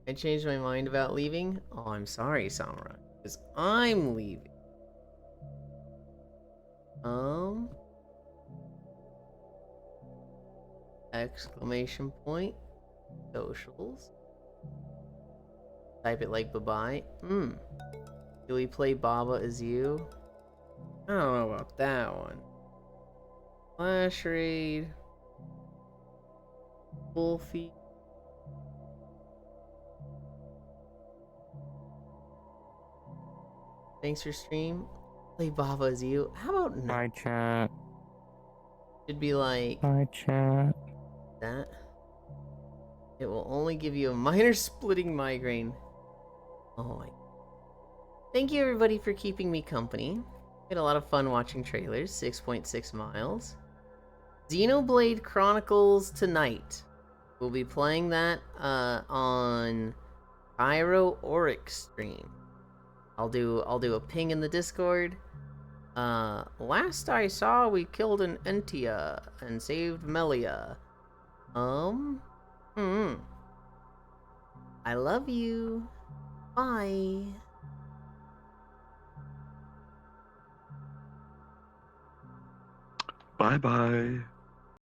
I changed my mind about leaving. Oh, I'm sorry, Samura. Because I'm leaving. Exclamation point. Socials. Type it like bye-bye. Do we play Baba as you? I don't know about that one. Flash raid. Wolfie. Thanks for stream. Play Baba as you. How about no? Hi, chat. It'd be like Hi, chat. that. It will only give you a minor splitting migraine. Oh my. Thank you everybody for keeping me company. Had a lot of fun watching trailers. 6.6 miles. Xenoblade Chronicles tonight. We'll be playing that on Pyro Oryx stream. I'll do a ping in the Discord. Last I saw, we killed an Entia and saved Melia. I love you. Bye. Bye bye.